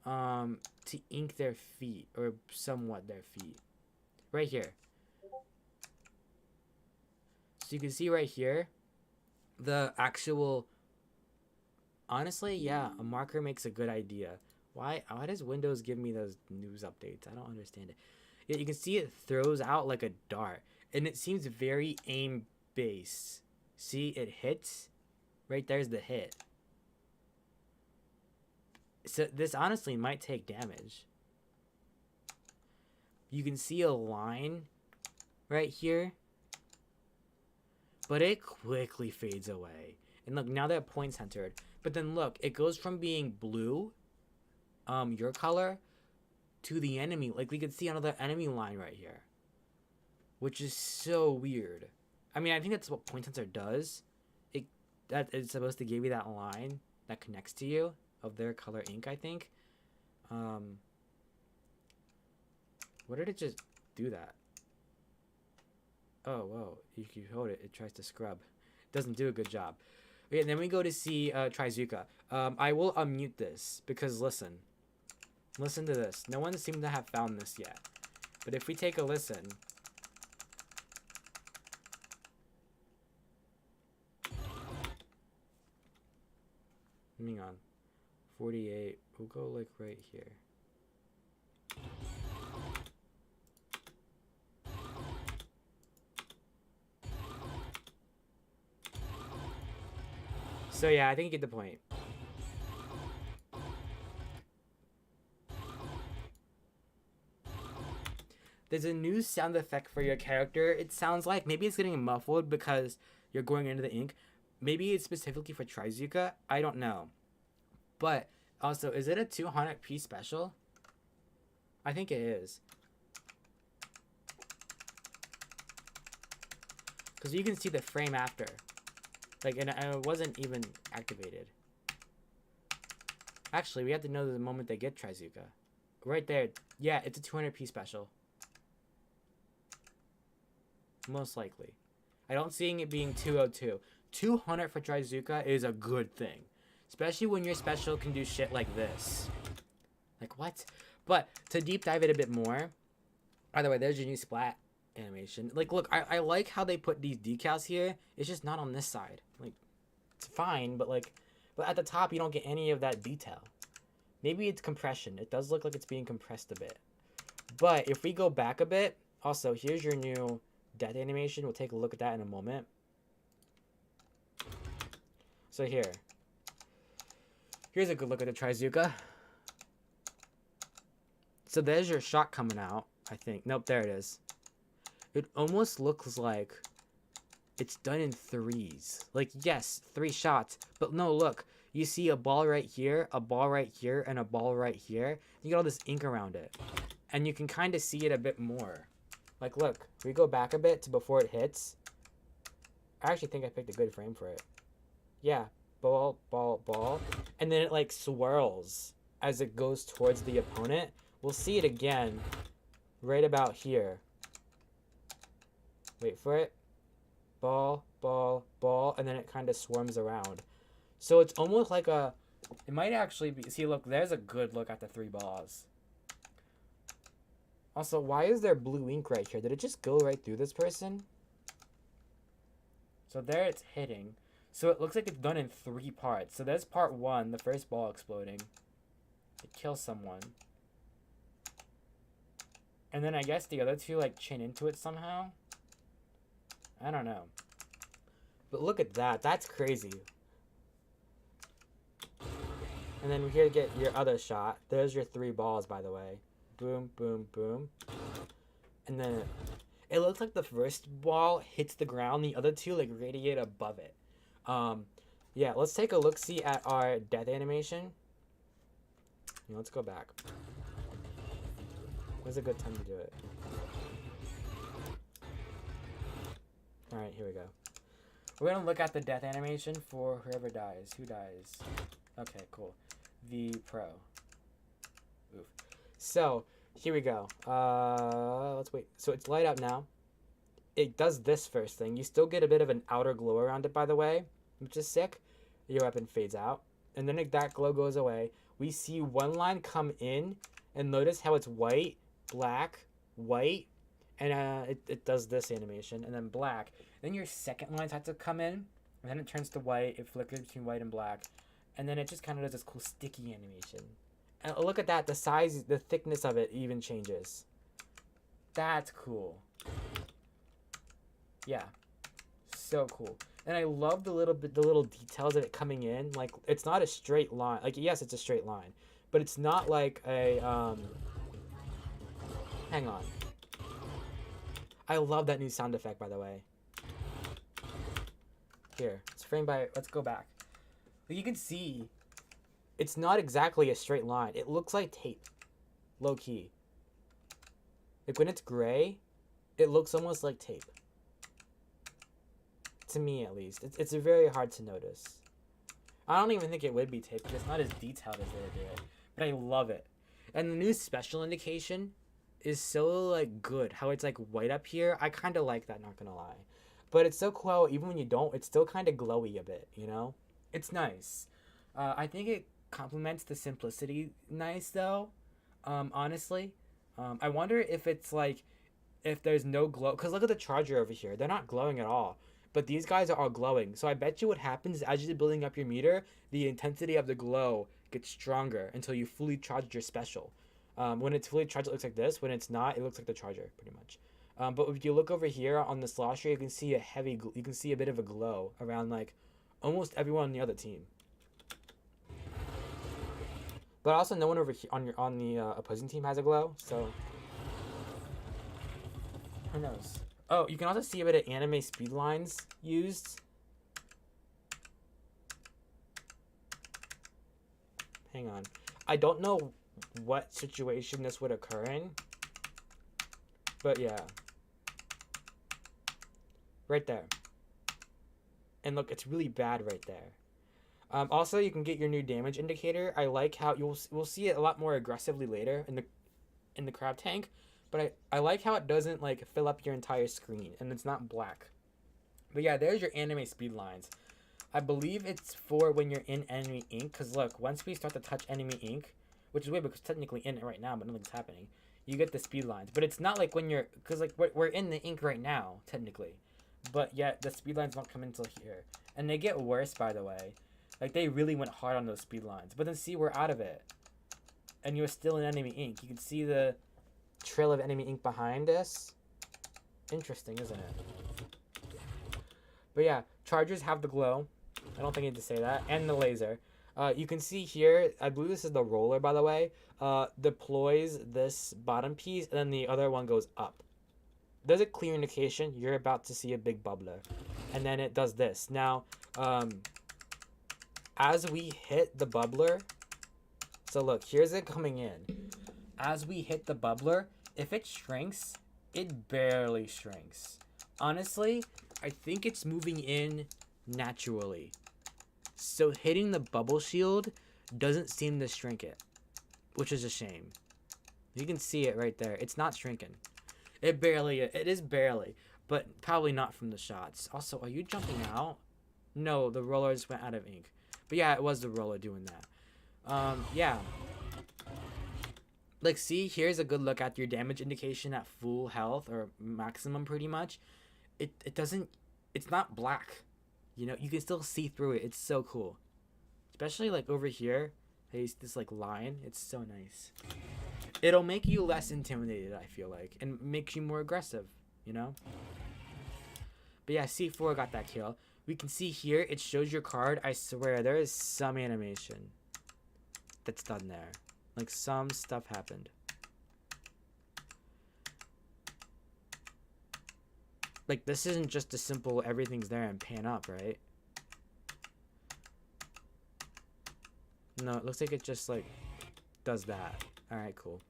to ink their feet, or somewhat their feet. Right here. So you can see right here the actual Honestly, yeah, a marker makes a good idea. Why does Windows give me those news updates? I don't understand it. Yeah, you can see it throws out like a dart, and it seems very aim based. See, it hits. Right there's the hit. So this honestly might take damage. You can see a line right here, but it quickly fades away. And look, now that point's centered. But then look, it goes from being blue, your color, to the enemy. Like we could see another enemy line right here, which is so weird. I mean, I think that's what point sensor does. That it's supposed to give you that line that connects to you of their color ink, I think. What did it just do that? Oh, whoa. You hold it. It tries to scrub. It doesn't do a good job. Okay, then we go to see Trizuka. I will unmute this because listen. Listen to this. No one seems to have found this yet. But if we take a listen. Hang on. 48. We'll go like right here. So yeah, I think you get the point. There's a new sound effect for your character. It sounds like maybe it's getting muffled because you're going into the ink. Maybe it's specifically for Trizuka. I don't know. But also, is it a 200p special? I think it is. Because you can see the frame after. Like, and it wasn't even activated. Actually, we have to know the moment they get Trizuka. Right there. Yeah, it's a 200p special. Most likely. I don't see it being 202. 200 for Trizuka is a good thing. Especially when your special can do shit like this. Like, what? But, to deep dive it a bit more. By the way, there's your new splat animation. Like, look, I like how they put these decals here. It's just not on this side. Like, it's fine, but like, but at the top, you don't get any of that detail. Maybe it's compression. It does look like it's being compressed a bit. But, if we go back a bit, also, here's your new death animation. We'll take a look at that in a moment. So here. Here's a good look at the Trizuka. So there's your shot coming out, I think. Nope, there it is. It almost looks like it's done in threes. Like, yes, 3 shots. But no, look. You see a ball right here, a ball right here, and a ball right here. You get all this ink around it. And you can kind of see it a bit more. Like, look. If we go back a bit to before it hits. I actually think I picked a good frame for it. Yeah. Ball, ball, ball. And then it, like, swirls as it goes towards the opponent. We'll see it again right about here. Wait for it. Ball, ball, ball. And then it kind of swarms around. So it's almost like a... It might actually be... See, look. There's a good look at the 3 balls. Also, why is there blue ink right here? Did it just go right through this person? So there it's hitting. So it looks like it's done in 3 parts. So there's part 1, the first ball exploding. It kills someone. And then I guess the other 2 like chin into it somehow. I don't know. But look at that. That's crazy. And then here to get your other shot. There's your 3 balls, by the way. Boom, boom, boom. And then it looks like the first ball hits the ground. The other 2 like radiate above it. Yeah, let's take a look-see at our death animation. Yeah, let's go back. When's a good time to do it? Alright, here we go. We're gonna look at the death animation for whoever dies. Who dies? Okay, cool. The Pro. Oof. So, here we go. Let's wait. So it's light up now. It does this first thing. You still get a bit of an outer glow around it, by the way, which is sick. Your weapon fades out. And then that glow goes away. We see one line come in, and notice how it's white, black, white, and it does this animation, and then black. Then your second line starts to come in, and then it turns to white. It flickers between white and black. and then it just kind of does this cool sticky animation. And look at that, the size, the thickness of it even changes. That's cool. Yeah, so cool. And I love the little details of it coming in. Like, it's not a straight line. Like, yes, it's a straight line, but it's not like a hang on. I love that new sound effect, by the way. Here, it's framed by. Let's go back. Like, you can see, it's not exactly a straight line. It looks like tape, low key. Like, when it's gray, it looks almost like tape. To me, at least. It's very hard to notice. I don't even think it would be tape, because it's not as detailed as they do it. But I love it. And the new special indication is so, like, good. How it's, like, white up here. I kind of like that, not gonna lie. But it's so cool how even when you don't, it's still kind of glowy a bit, you know? It's nice. I think it complements the simplicity nice, though. Honestly. I wonder if it's, like, if there's no glow. Because look at the charger over here. They're not glowing at all. But these guys are all glowing. So I bet you what happens is as you're building up your meter, the intensity of the glow gets stronger until you fully charge your special. When it's fully charged, it looks like this. When it's not, it looks like the charger, pretty much. But if you look over here on the slosher, you can see you can see a bit of a glow around like almost everyone on the other team. But also, no one over here on the opposing team has a glow. So who knows? Oh, you can also see a bit of anime speed lines used. Hang on. I don't know what situation this would occur in. But yeah. Right there. And look, it's really bad right there. Also, you can get your new damage indicator. I like how we'll see it a lot more aggressively later in the crab tank. But I like how it doesn't, like, fill up your entire screen, and it's not black. But yeah, there's your anime speed lines. I believe it's for when you're in enemy ink, because look, once we start to touch enemy ink, which is weird because technically in it right now, but nothing's happening, you get the speed lines. But it's not like when you're, because, like, we're in the ink right now, technically. But yet, the speed lines won't come until here. And they get worse, by the way. Like, they really went hard on those speed lines. But then see, we're out of it. And you're still in enemy ink. You can see the trail of enemy ink behind us. Interesting, isn't it? But yeah, chargers have the glow. I don't think I need to say that. And the laser. You can see here, I believe this is the roller, by the way, deploys this bottom piece, and then the other one goes up. There's a clear indication you're about to see a big bubbler. And then it does this. Now, as we hit the bubbler, so look, here's it coming in. As we hit the bubbler, if it shrinks, it barely shrinks. Honestly, I think it's moving in naturally. So hitting the bubble shield doesn't seem to shrink it, which is a shame. You can see it right there. It's not shrinking. It is barely, but probably not from the shots. Also, are you jumping out? No, the roller just went out of ink. But yeah, it was the roller doing that. Yeah. Like, see, here's a good look at your damage indication at full health, or maximum pretty much. It's not black. You know, you can still see through it. It's so cool. Especially, like, over here, there's this, like, line. It's so nice. It'll make you less intimidated, I feel like, and makes you more aggressive, you know? But yeah, C4 got that kill. We can see here, it shows your card. I swear, there is some animation that's done there. Like, some stuff happened. Like, this isn't just a simple everything's there and pan up, right? No, it looks like it just, like, does that. Alright, cool.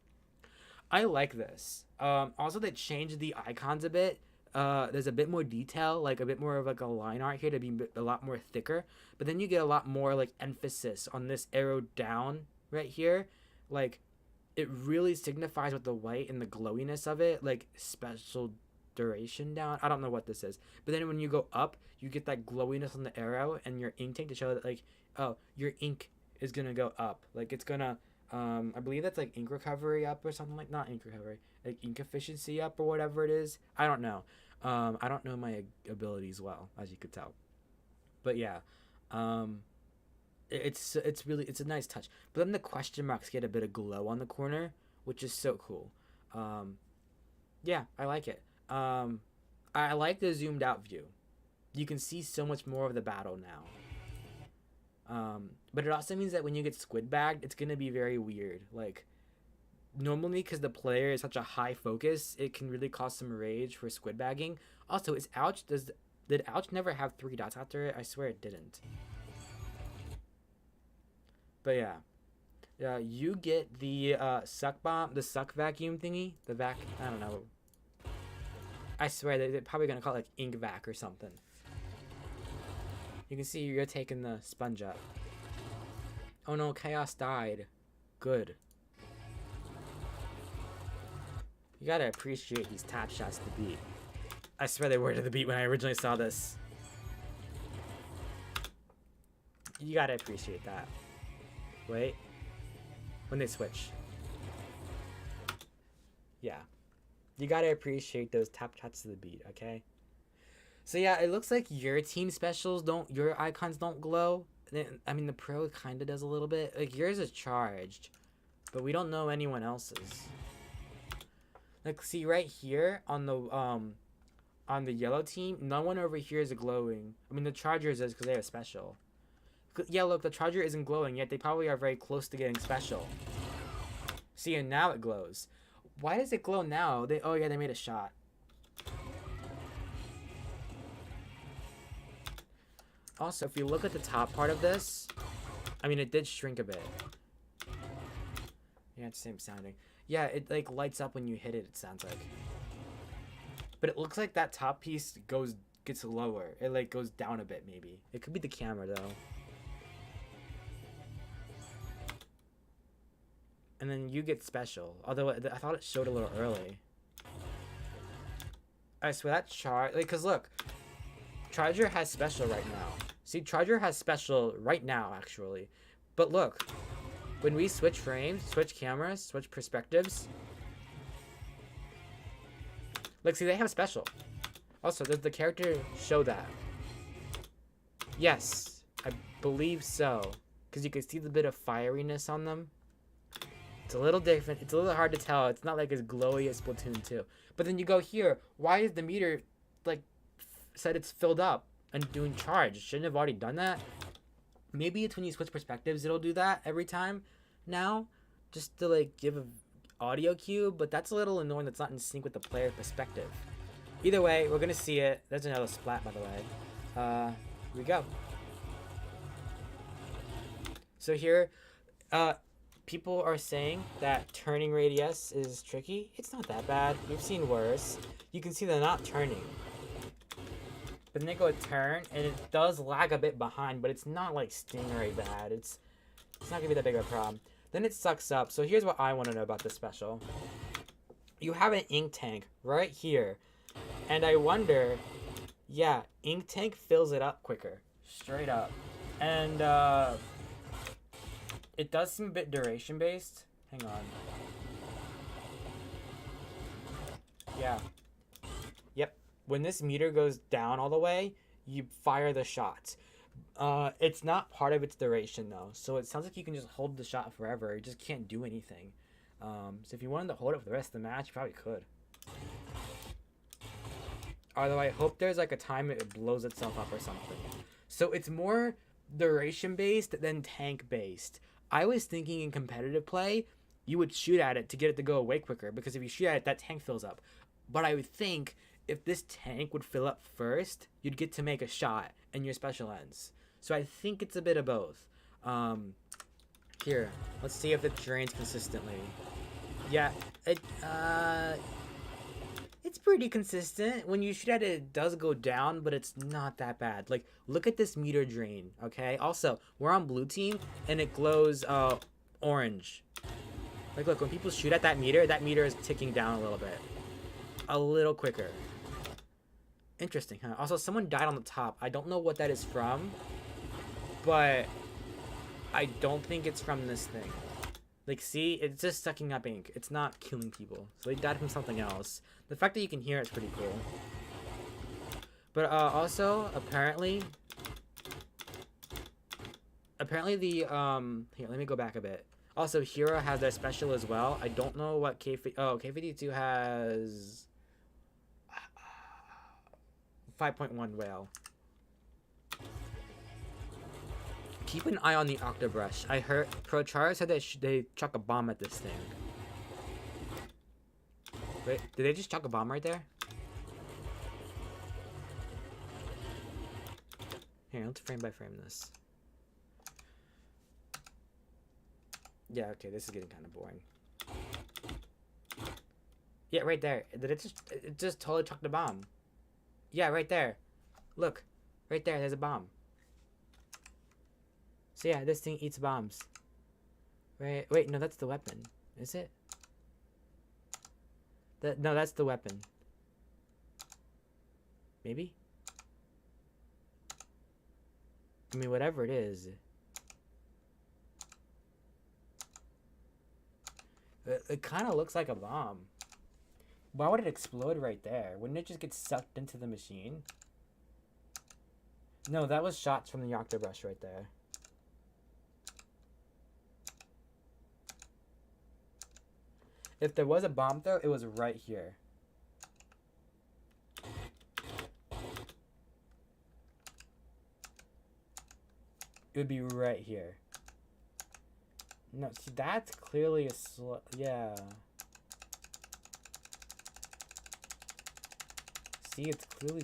I like this. Also, they changed the icons a bit. There's a bit more detail, like a bit more of like a line art here to be a lot more thicker. But then you get a lot more like emphasis on this arrow down right here. Like, it really signifies with the white and the glowiness of it, like special duration down. I don't know what this is. But then when you go up, you get that glowiness on the arrow and your ink tank to show that, like, oh, your ink is gonna go up. Like, it's gonna, I believe that's like ink recovery up or something, like, not ink recovery, like ink efficiency up or whatever it is. I don't know. I don't know my abilities well, as you could tell. But yeah, It's really, it's a nice touch. But then the question marks get a bit of glow on the corner, which is so cool. Um, yeah, I like it. I like the zoomed out view. You can see so much more of the battle now. But it also means that when you get squid bagged, it's gonna be very weird. Like normally, because the player is such a high focus, it can really cause some rage for squid bagging. Also, is Ouch did Ouch never have 3 dots after it? I swear it didn't. But yeah. You get the suck bomb, the suck vacuum thingy, the vac. I don't know. I swear they're probably gonna call it like ink vac or something. You can see you're taking the sponge up. Oh no, Chaos died. Good. You gotta appreciate these tap shots to the beat. I swear they were to the beat when I originally saw this. You gotta appreciate that. Wait. When they switch. Yeah. You gotta appreciate those tap shots to the beat, okay? So yeah, it looks like your team specials your icons don't glow. I mean, the pro kind of does a little bit. Like, yours is charged, but we don't know anyone else's. Like, see right here on the yellow team, no one over here is glowing. I mean, the Chargers is because they have special. Yeah, look, the Charger isn't glowing yet. They probably are very close to getting special. See, and now it glows. Why does it glow now? Oh yeah, they made a shot. Also, if you look at the top part of this, I mean, it did shrink a bit. Yeah, it's the same sounding. Yeah, it like lights up when you hit it, it sounds like. But it looks like that top piece gets lower. It like goes down a bit, maybe. It could be the camera though. And then you get special. Although I thought it showed a little early. I swear that like, cause look, Charger has special right now. See, Charger has special right now, actually. But look, when we switch frames, switch cameras, switch perspectives. Look, see, they have special. Also, does the character show that? Yes, I believe so. Because you can see the bit of fieriness on them. It's a little different. It's a little hard to tell. It's not like as glowy as Splatoon 2. But then you go here. Why is the meter, like, said it's filled up and doing charge? Shouldn't have already done that? Maybe it's when you switch perspectives it'll do that every time now. Just to, like, give a audio cue. But that's a little annoying. That's not in sync with the player perspective. Either way, we're going to see it. There's another splat, by the way. Here we go. So here, people are saying that turning radius is tricky. It's not that bad. We've seen worse. You can see they're not turning. But then they go turn, and it does lag a bit behind, but it's not like Stingray bad. It's not going to be that big of a problem. Then it sucks up. So here's what I want to know about this special. You have an ink tank right here. And I wonder, yeah, ink tank fills it up quicker. Straight up. And, it does seem a bit duration based. Hang on. Yeah. Yep. When this meter goes down all the way, you fire the shots. It's not part of its duration though. So it sounds like you can just hold the shot forever. You just can't do anything. So if you wanted to hold it for the rest of the match, you probably could. Although I hope there's like a time it blows itself up or something. So it's more duration based than tank based. I was thinking in competitive play, you would shoot at it to get it to go away quicker, because if you shoot at it, that tank fills up. But I would think if this tank would fill up first, you'd get to make a shot and your special ends. So I think it's a bit of both. Here, let's see if it drains consistently. Yeah, it's pretty consistent. When you shoot at it, it does go down, but it's not that bad. Like, look at this meter drain, okay? Also, we're on blue team, and it glows orange. Like, look, when people shoot at that meter is ticking down a little bit. A little quicker. Interesting, huh? Also, someone died on the top. I don't know what that is from, but I don't think it's from this thing. Like, see? It's just sucking up ink. It's not killing people. So they died from something else. The fact that you can hear it's pretty cool. But also, apparently apparently the here, let me go back a bit. Also, Hero has their special as well. I don't know what K52 has 5.1 whale. Keep an eye on the Octobrush. I heard ProChar said that they chuck a bomb at this thing. Wait, did they just chuck a bomb right there? Here, let's frame by frame this. Yeah, okay, this is getting kind of boring. Yeah, right there. Did it just totally chucked a bomb. Yeah, right there. Look. Right there, there's a bomb. So yeah, this thing eats bombs. Right? Wait, no, that's the weapon. Is it? No, that's the weapon. Maybe? I mean, whatever it is. It kind of looks like a bomb. Why would it explode right there? Wouldn't it just get sucked into the machine? No, that was shots from the Octobrush right there. If there was a bomb though, it was right here. It would be right here. No, see, that's clearly a yeah. See, it's clearly...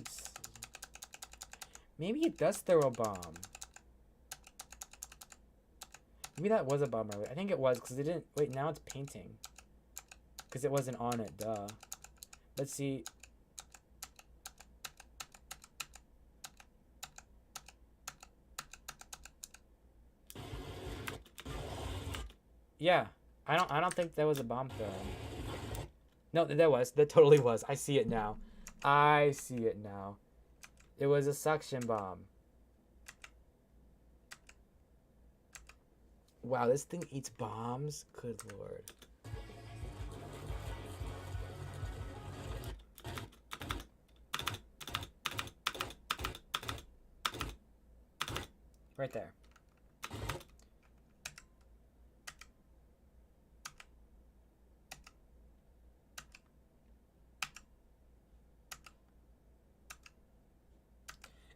Maybe it does throw a bomb. Maybe that was a bomb earlier. I think it was, because it didn't... Wait, now it's painting. Because it wasn't on it, duh. Let's see. Yeah. I don't think there was a bomb thrown. No, there was. There totally was. I see it now. I see it now. It was a suction bomb. Wow, this thing eats bombs? Good lord. Right there.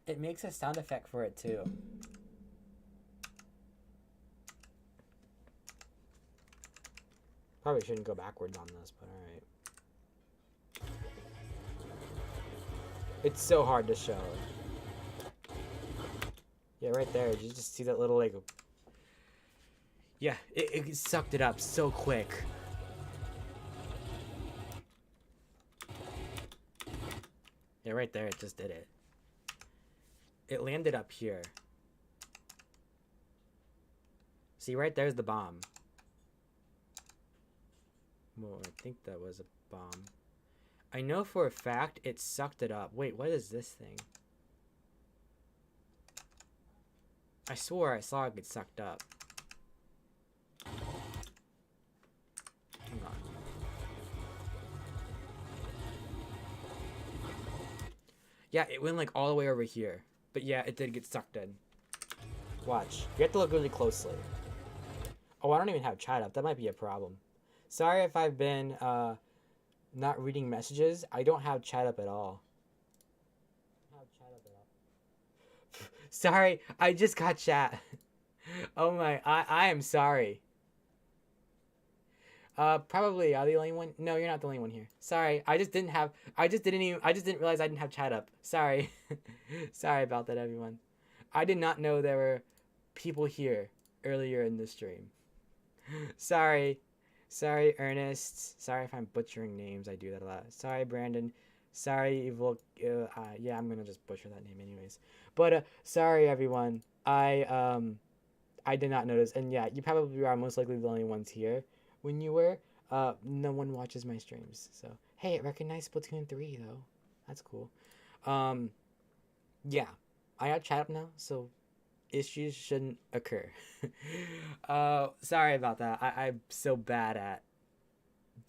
It makes a sound effect for it too. Probably shouldn't go backwards on this, but alright. It's so hard to show. Yeah, right there. You just see that little, like... Yeah, it sucked it up so quick. Yeah, right there. It just did it. It landed up here. See, right there's the bomb. Well, I think that was a bomb. I know for a fact it sucked it up. Wait, what is this thing? I swore I saw it get sucked up. Hang on. Yeah, it went like all the way over here. But yeah, it did get sucked in. Watch. You have to look really closely. Oh, I don't even have chat up. That might be a problem. Sorry if I've been not reading messages. I don't have chat up at all. Sorry, I just got chat. Oh my, I am sorry. Probably are the only one. No, you're not the only one here. Sorry, I just didn't realize I didn't have chat up. Sorry. Sorry about that, everyone. I did not know there were people here earlier in the stream. Sorry. Sorry, Ernest. Sorry if I'm butchering names. I do that a lot. Sorry, Brandon. Sorry, Evil. Yeah, I'm gonna just butcher that name anyways. But sorry, everyone. I did not notice. And yeah, you probably are most likely the only ones here. When you were, no one watches my streams. So hey, it recognized Splatoon 3 though. That's cool. Yeah, I have chat up now, so issues shouldn't occur. Sorry about that. I'm so bad at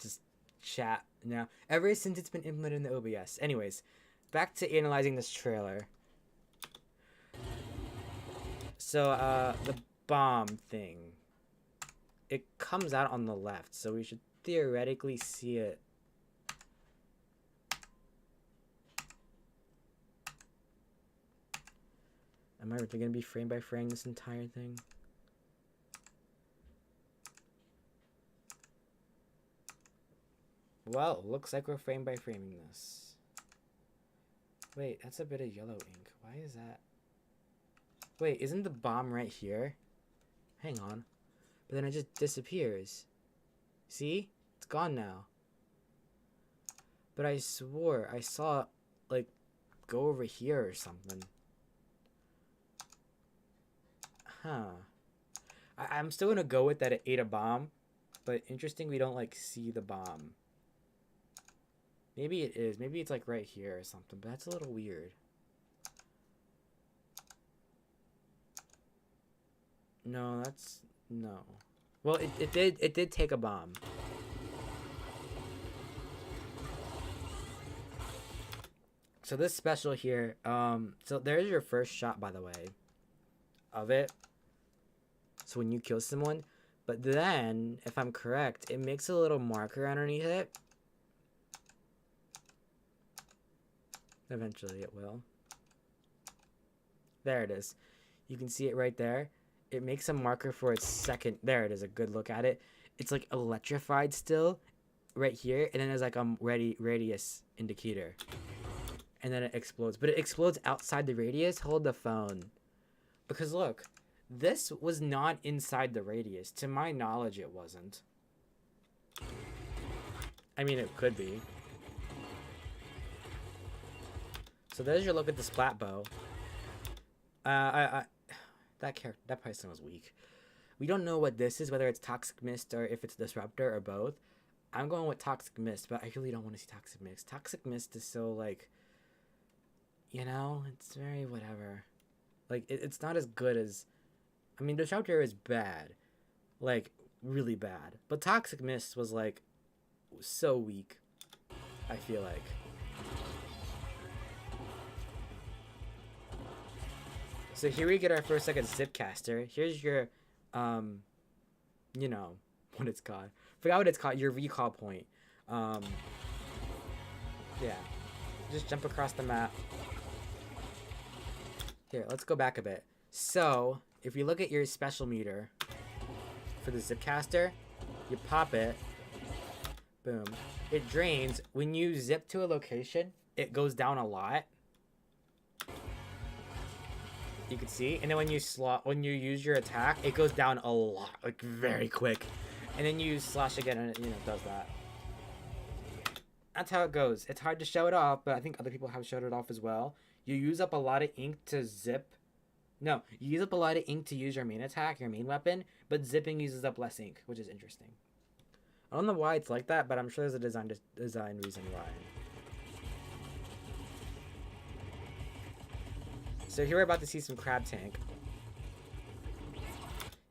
just chat now. Ever since it's been implemented in the OBS. Anyways, back to analyzing this trailer. So bomb thing. It comes out on the left, so we should theoretically see it. Am I really going to be frame by frame this entire thing? Well, looks like we're frame by framing this. Wait, that's a bit of yellow ink. Why is that? Wait, isn't the bomb right here? Hang on. But then it just disappears. See? It's gone now. But I swore I saw it, like, go over here or something. Huh. I'm still gonna go with that it ate a bomb. But interesting we don't, like, see the bomb. Maybe it is. Maybe it's, like, right here or something. But that's a little weird. No, that's... No. Well, it did take a bomb. So this special here, so there's your first shot, by the way, of it. So when you kill someone, but then, if I'm correct, it makes a little marker underneath it. Eventually it will. There it is. You can see it right there. It makes a marker for its second. There it is, a good look at it. It's like electrified still, right here, and then there's like a radius indicator. And then it explodes. But it explodes outside the radius. Hold the phone. Because look, this was not inside the radius. To my knowledge, it wasn't. I mean, it could be. So there's your look at the splat bow. That person was weak. We don't know what this is, whether it's Toxic Mist or if it's Disruptor or both. I'm going with Toxic Mist, but I really don't want to see Toxic Mist. Toxic Mist is so, like... You know, it's very whatever. Like, it's not as good as... I mean, Disruptor is bad. Like, really bad. But Toxic Mist was, like, so weak. I feel like. So here we get our first, like, a Zipcaster. Here's your, you know, what it's called. Forgot what it's called. Your recall point. Yeah. Just jump across the map. Here, let's go back a bit. So, if you look at your special meter for the Zipcaster, you pop it. Boom. It drains. When you zip to a location, it goes down a lot. You can see. And then when you use your attack, it goes down a lot. Like, very quick. And then you slash again and it, you know, does that. That's how it goes. It's hard to show it off, but I think other people have showed it off as well. You use up a lot of ink to zip. No, you use up a lot of ink to use your main attack, your main weapon, but zipping uses up less ink, which is interesting. I don't know why it's like that, but I'm sure there's a design reason why. So here we're about to see some Crab Tank.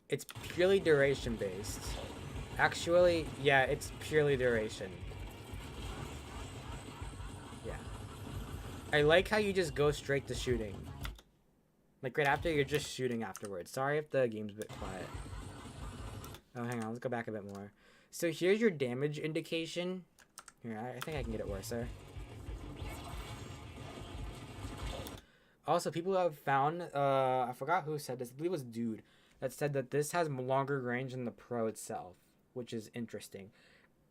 It's purely duration based. Actually, yeah, it's purely duration. Yeah. I like how you just go straight to shooting. Like right after, you're just shooting afterwards. Sorry if the game's a bit quiet. Oh, hang on, let's go back a bit more. So here's your damage indication. Here, I think I can get it worse there. Also, people have found, I forgot who said this, I believe it was Dude, that said that this has longer range than the Pro itself, which is interesting.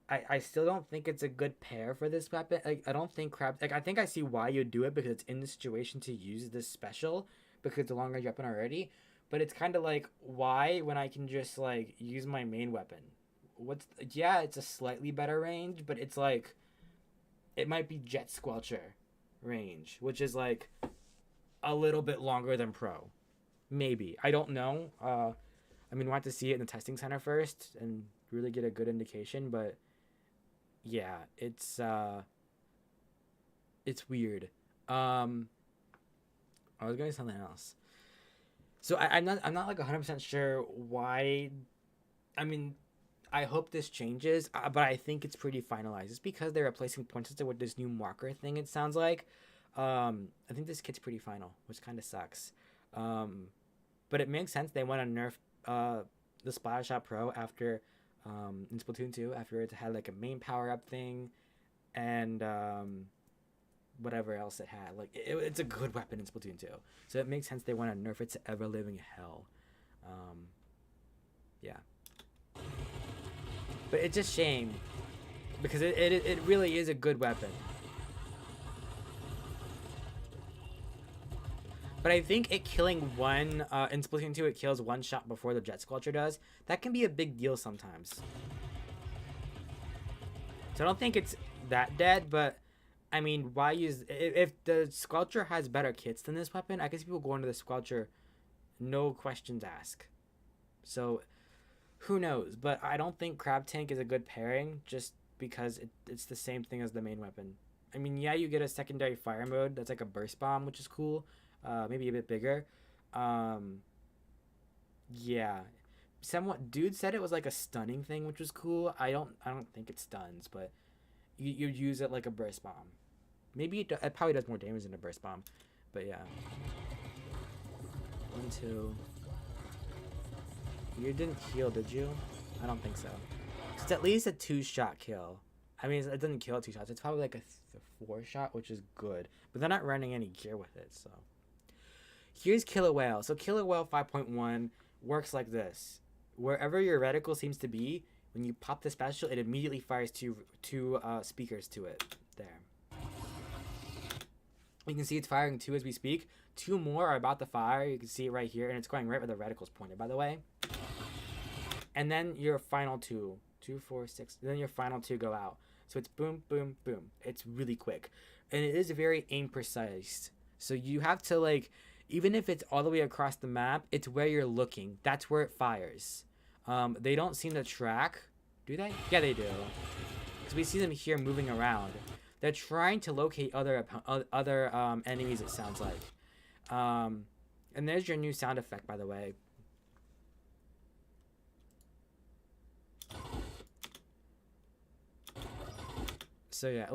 I still don't think it's a good pair for this weapon. Like, I don't think I think I see why you do it, because it's in the situation to use this special, because it's a long range weapon already. But it's kind of like, why when I can just, like, use my main weapon? Yeah, it's a slightly better range, but it's like, it might be Jet Squelcher range, which is like a little bit longer than Pro. Maybe. I don't know. I mean, we'll have to see it in the testing center first and really get a good indication, but yeah, it's weird. I was going to say something else. So I'm not like 100% sure why. I mean, I hope this changes, but I think it's pretty finalized. It's because they're replacing point system with this new marker thing, it sounds like. I think this kit's pretty final, which kind of sucks. But it makes sense. They want to nerf the Splash Shot Pro after in Splatoon 2 after it had like a main power up thing and whatever else it had. Like it's a good weapon in Splatoon 2, so it makes sense they want to nerf it to ever living hell. Yeah, but it's a shame because it really is a good weapon. But I think it killing one in Splatoon 2, it kills one shot before the Jet Squelcher does. That can be a big deal sometimes. So I don't think it's that dead, but I mean, why use if the Squelcher has better kits than this weapon? I guess people go into the Squelcher, no questions asked. So who knows? But I don't think Crab Tank is a good pairing just because it's the same thing as the main weapon. I mean, yeah, you get a secondary fire mode that's like a burst bomb, which is cool. Maybe a bit bigger. Yeah, somewhat. Dude said it was like a stunning thing, which was cool. I don't think it stuns, but you use it like a burst bomb. Maybe it probably does more damage than a burst bomb, but yeah. 1, 2. You didn't heal, did you? I don't think so. It's at least a 2-shot kill. I mean, it doesn't kill at 2 shots. It's probably like a 4-shot, which is good. But they're not running any gear with it, so. Here's Killer Whale. So Killer Whale 5.1 works like this. Wherever your reticle seems to be, when you pop the special, it immediately fires two speakers to it. There. You can see it's firing 2 as we speak. 2 more are about to fire. You can see it right here, and it's going right where the reticle's pointed, by the way. And then your final 2. 2, 4, 6. Then your final 2 go out. So it's boom, boom, boom. It's really quick. And it is very aim precise. So you have to, like, even if it's all the way across the map, it's where you're looking. That's where it fires. They don't seem to track. Do they? Yeah, they do. Because we see them here moving around. They're trying to locate other enemies, it sounds like. And there's your new sound effect, by the way. So yeah,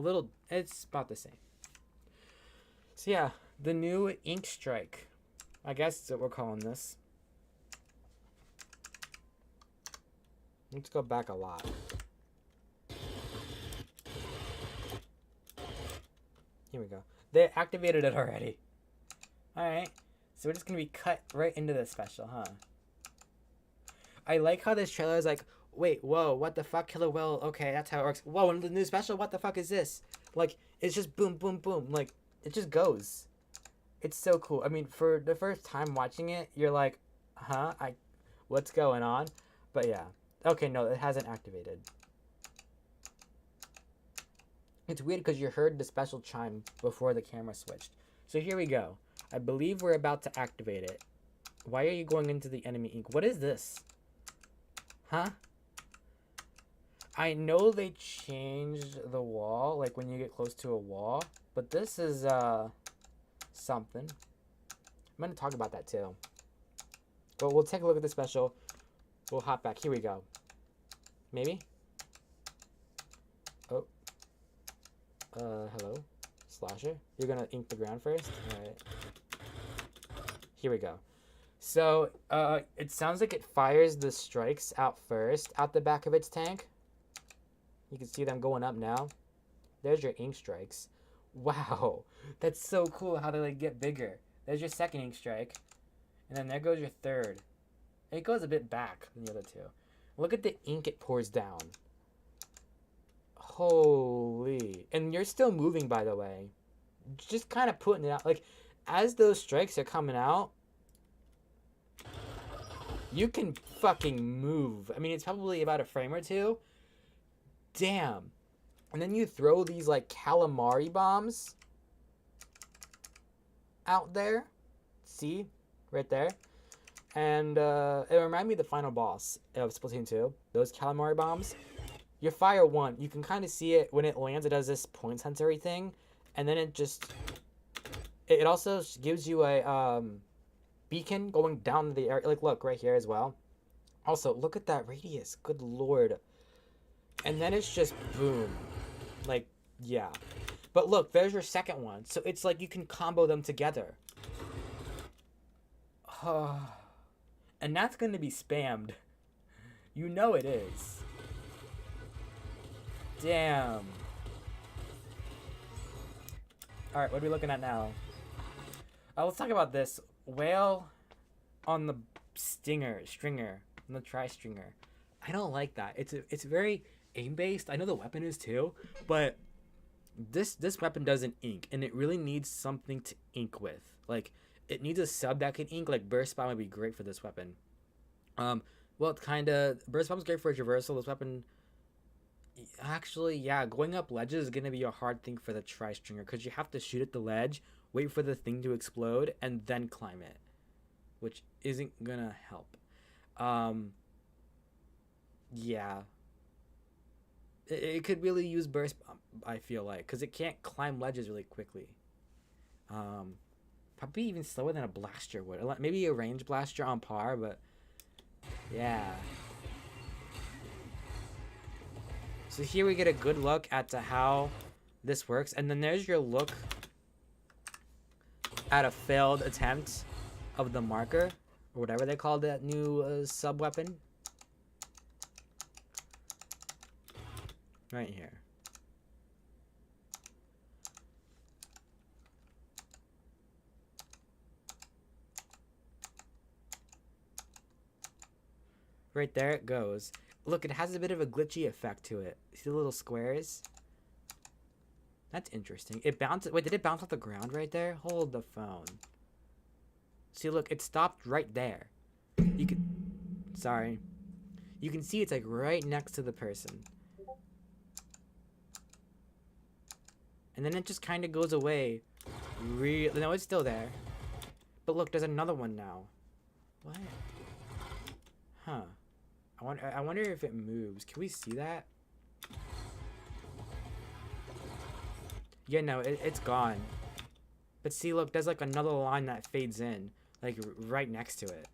it's about the same. So yeah, the new Ink Strike. I guess that's what we're calling this. Let's go back a lot. Here we go. They activated it already. Alright. So we're just going to be cut right into this special, huh? I like how this trailer is like, wait, whoa, what the fuck, Killer Whale? Okay, that's how it works. Whoa, and the new special, what the fuck is this? Like, it's just boom, boom, boom. Like, it just goes. It's so cool. I mean, for the first time watching it, you're like, huh? What's going on? But yeah. Okay, no, it hasn't activated. It's weird because you heard the special chime before the camera switched. So here we go. I believe we're about to activate it. Why are you going into the enemy ink? What is this? Huh? I know they changed the wall, like when you get close to a wall, but this is something. I'm going to talk about that too. But we'll take a look at the special. We'll hop back. Here we go. Maybe? Oh. Hello? Slasher? You're going to ink the ground first? Alright. Here we go. So, it sounds like it fires the strikes out first, out the back of its tank. You can see them going up now. There's your ink strikes. Wow. That's so cool how they like get bigger. There's your second ink strike. And then there goes your third. It goes a bit back than the other two. Look at the ink it pours down. Holy. And you're still moving, by the way. Just kind of putting it out. Like, as those strikes are coming out, you can fucking move. I mean, it's probably about a frame or two. Damn. And then you throw these, like, calamari bombs out there. See? Right there. And it reminded me of the final boss of Splatoon 2. Those calamari bombs. You fire one. You can kind of see it when it lands. It does this point sensory thing. And then it just... It also gives you a beacon going down the air. Like, look, right here as well. Also, look at that radius. Good lord. And then it's just boom. Like, yeah. But look, there's your second one. So it's like you can combo them together. And And that's going to be spammed. You know it is. Damn. Alright, what are we looking at now? Let's talk about this. Whale on the stringer, on the tri-stringer. I don't like that. It's very aim-based. I know the weapon is too, but this weapon doesn't ink, and it really needs something to ink with. Like, it needs a sub that can ink. Like, Burst Bomb would be great for this weapon. Well, it kind of... Burst Bomb's great for a traversal. This weapon... Actually, yeah, going up ledges is going to be a hard thing for the tri-stringer, because you have to shoot at the ledge, wait for the thing to explode, and then climb it, which isn't going to help. Yeah. It could really use Burst Bomb, I feel like, because it can't climb ledges really quickly. Probably even slower than a blaster would. Maybe a range blaster on par, but yeah. So here we get a good look at how this works, and then there's your look at a failed attempt of the marker, or whatever they call that new sub weapon. Right here. Right there it goes. Look, it has a bit of a glitchy effect to it. See the little squares? That's interesting. It bounced. Wait, did it bounce off the ground right there? Hold the phone. See, look, it stopped right there. You can... Sorry. You can see it's like right next to the person. And then it just kind of goes away. No, it's still there. But look, there's another one now. What? Huh. I wonder if it moves. Can we see that? Yeah, no, it's gone. But see, look, there's like another line that fades in. Like, right next to it.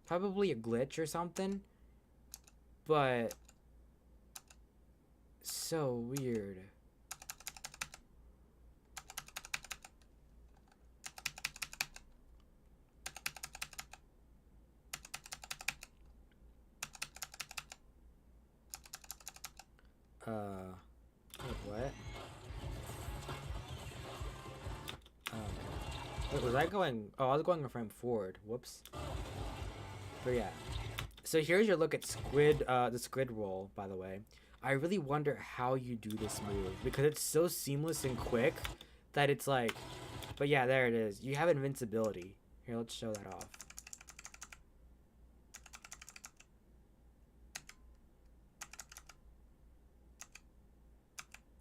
Probably a glitch or something. But... so weird. What? Wait, was I going... Oh, I was going a frame forward. Whoops. But yeah. So here's your look at the squid roll, by the way. I really wonder how you do this move, because it's so seamless and quick that it's like... But yeah, there it is. You have invincibility. Here, let's show that off.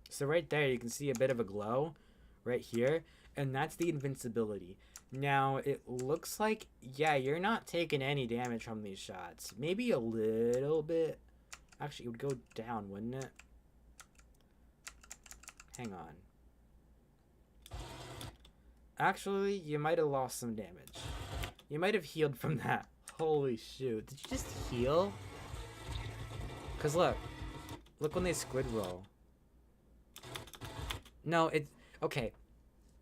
So right there, you can see a bit of a glow right here, and that's the invincibility. Now, it looks like, yeah, you're not taking any damage from these shots. Maybe a little bit. Actually, it would go down, wouldn't it? Hang on. Actually, you might have lost some damage. You might have healed from that. Holy shoot. Did you just heal? Because look. Look when they squid roll. No, okay.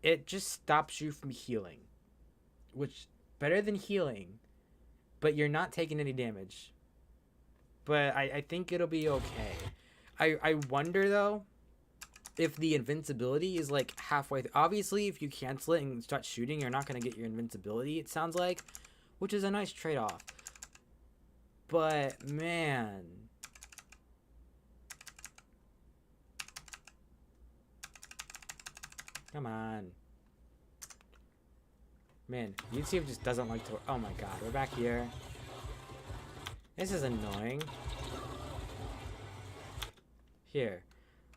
It just stops you from healing. Which, better than healing. But you're not taking any damage. But I think it'll be okay. I wonder, though, if the invincibility is, like, halfway through. Obviously, if you cancel it and start shooting, you're not going to get your invincibility, it sounds like. Which is a nice trade-off. But, man... Come on. Man, YouTube just doesn't like to... Oh my god, we're back here. This is annoying. Here.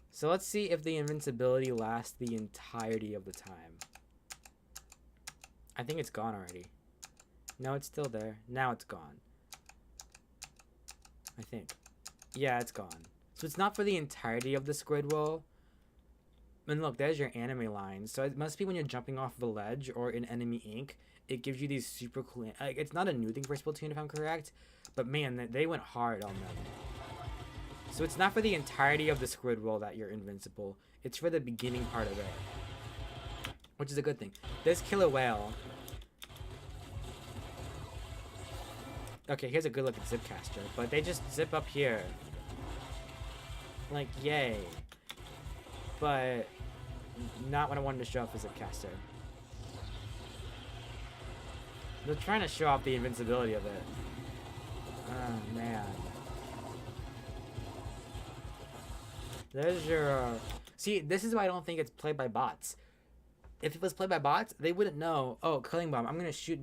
So let's see if the invincibility lasts the entirety of the time. I think it's gone already. No, it's still there. Now it's gone. I think. Yeah, it's gone. So it's not for the entirety of the squid roll. And look, there's your anime line. So it must be when you're jumping off of a ledge or in enemy ink, it gives you these super cool... Like, it's not a new thing for Splatoon, if I'm correct. But man, they went hard on them. So it's not for the entirety of the squid roll that you're invincible. It's for the beginning part of it. Which is a good thing. This killer whale... Okay, here's a good looking zip caster, but they just zip up here. Like, yay. But not what I wanted to show off as a caster. They're trying to show off the invincibility of it. Oh, man. There's your... See, this is why I don't think it's played by bots. If it was played by bots, they wouldn't know, oh, Curling Bomb, I'm going to shoot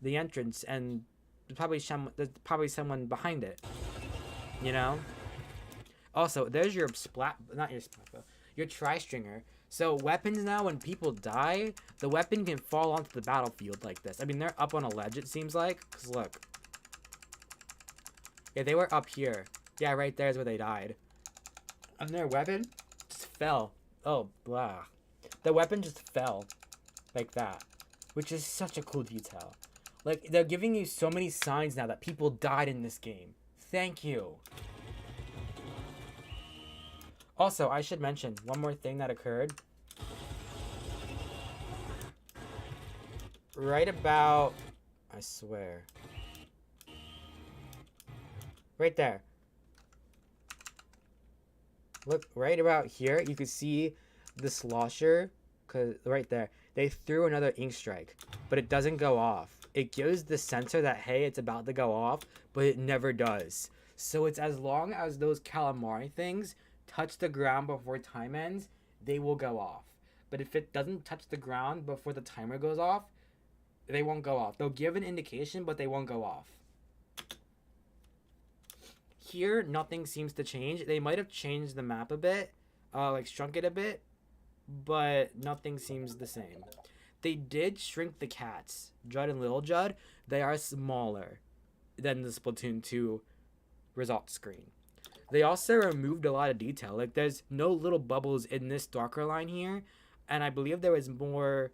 the entrance, and there's probably someone behind it. You know? Also, there's your your tri-stringer. So weapons now, when people die, the weapon can fall onto the battlefield like this. I mean, they're up on a ledge, it seems like. Because look. Yeah, they were up here. Yeah, right there is where they died. And their weapon just fell. Oh, blah. The weapon just fell. Like that. Which is such a cool detail. Like, they're giving you so many signs now that people died in this game. Thank you. Also, I should mention one more thing that occurred. Right about... I swear. Right there. Look, right about here, you can see the slosher. Cause right there. They threw another ink strike. But it doesn't go off. It gives the sensor that, hey, it's about to go off. But it never does. So it's as long as those calamari things touch the ground before time ends, they will go off. But if it doesn't touch the ground before the timer goes off, they won't go off. They'll give an indication, but they won't go off. Here, nothing seems to change. They might have changed the map a bit, like shrunk it a bit, but nothing seems the same. They did shrink the cats, Judd and Little Judd. They are smaller than the Splatoon 2 results screen. They also removed a lot of detail. Like, there's no little bubbles in this darker line here. And I believe there was more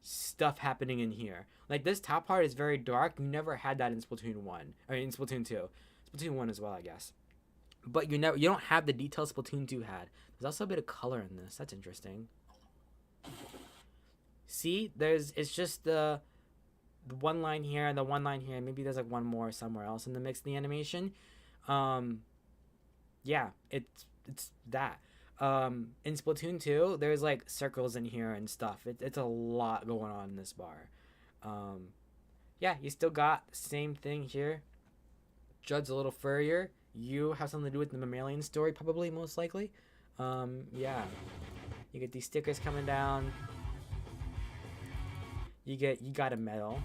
stuff happening in here. Like, this top part is very dark. You never had that in Splatoon 1. I mean, in Splatoon 2. Splatoon 1 as well, I guess. But you don't have the detail Splatoon 2 had. There's also a bit of color in this. That's interesting. See? It's just the one line here and the one line here. Maybe there's like one more somewhere else in the mix of the animation. Yeah, it's that. In Splatoon 2, there's like circles in here and stuff. It's a lot going on in this bar. Yeah, you still got the same thing here. Judd's a little furrier. You have something to do with the mammalian story, probably, most likely. Yeah. You get these stickers coming down. You got a medal.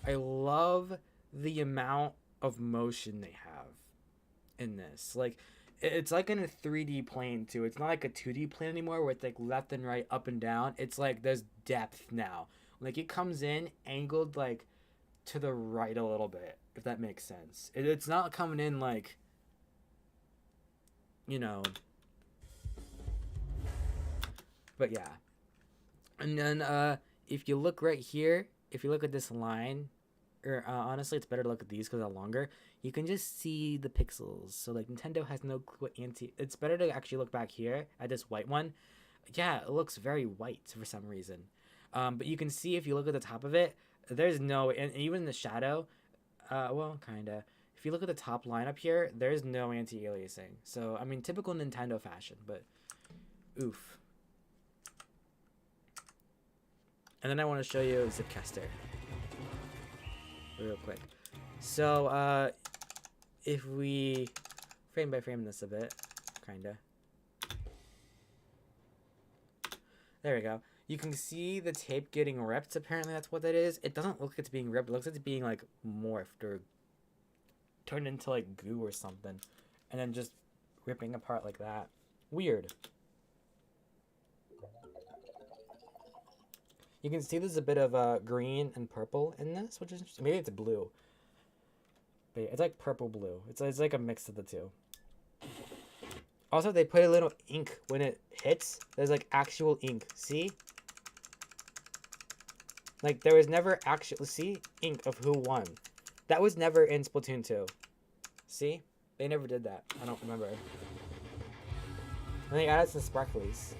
I love the amount of motion they have in this. Like, it's like in a 3D plane too. It's not like a 2D plane anymore where it's like left and right, up and down. It's like there's depth now. Like, it comes in angled like to the right a little bit, if that makes sense. It's not coming in like, you know. But yeah. And then if you look right here, if you look at this line, or honestly, it's better to look at these because they're longer. You can just see the pixels. So like Nintendo has no clue. It's better to actually look back here at this white one. Yeah, it looks very white for some reason. But you can see if you look at the top of it, there's no, and even the shadow. Well, kinda. If you look at the top line up here, there's no anti-aliasing. So I mean, typical Nintendo fashion, but oof. And then I want to show you Zipcaster real quick. So if we frame by frame this a bit, kinda. There we go. You can see the tape getting ripped. Apparently that's what that is. It doesn't look like it's being ripped. It looks like it's being like morphed or turned into like goo or something, and then just ripping apart like that. Weird. You can see there's a bit of green and purple in this, which is interesting. Maybe it's blue. But yeah, it's like purple-blue. It's like a mix of the two. Also, they put a little ink when it hits. There's like actual ink. See? Like, there was never actual... See? Ink of who won. That was never in Splatoon 2. See? They never did that. I don't remember. And they added some sparklies.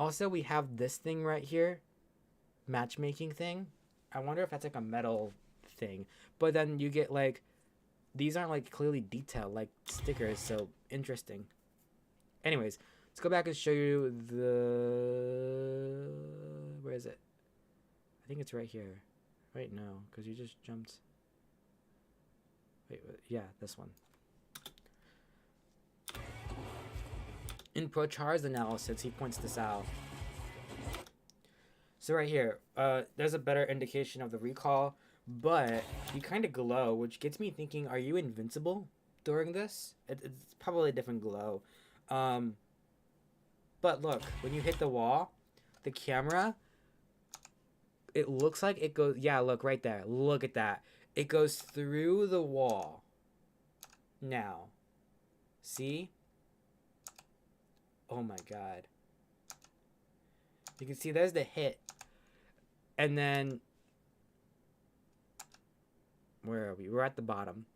Also, we have this thing right here, matchmaking thing. I wonder if that's like a metal thing. But then you get like, these aren't like clearly detailed like stickers, so interesting. Anyways, let's go back and show you the, where is it? I think it's right here. Wait, no, because you just jumped. Wait, yeah, this one. In ProChar's analysis, he points this out. So right here, there's a better indication of the recall, but you kind of glow, which gets me thinking, are you invincible during this? It's probably a different glow. But look, when you hit the wall, the camera, it looks like it goes, yeah, look right there. Look at that. It goes through the wall. Now, see? Oh my god. You can see there's the hit. And then, where are we? We're at the bottom.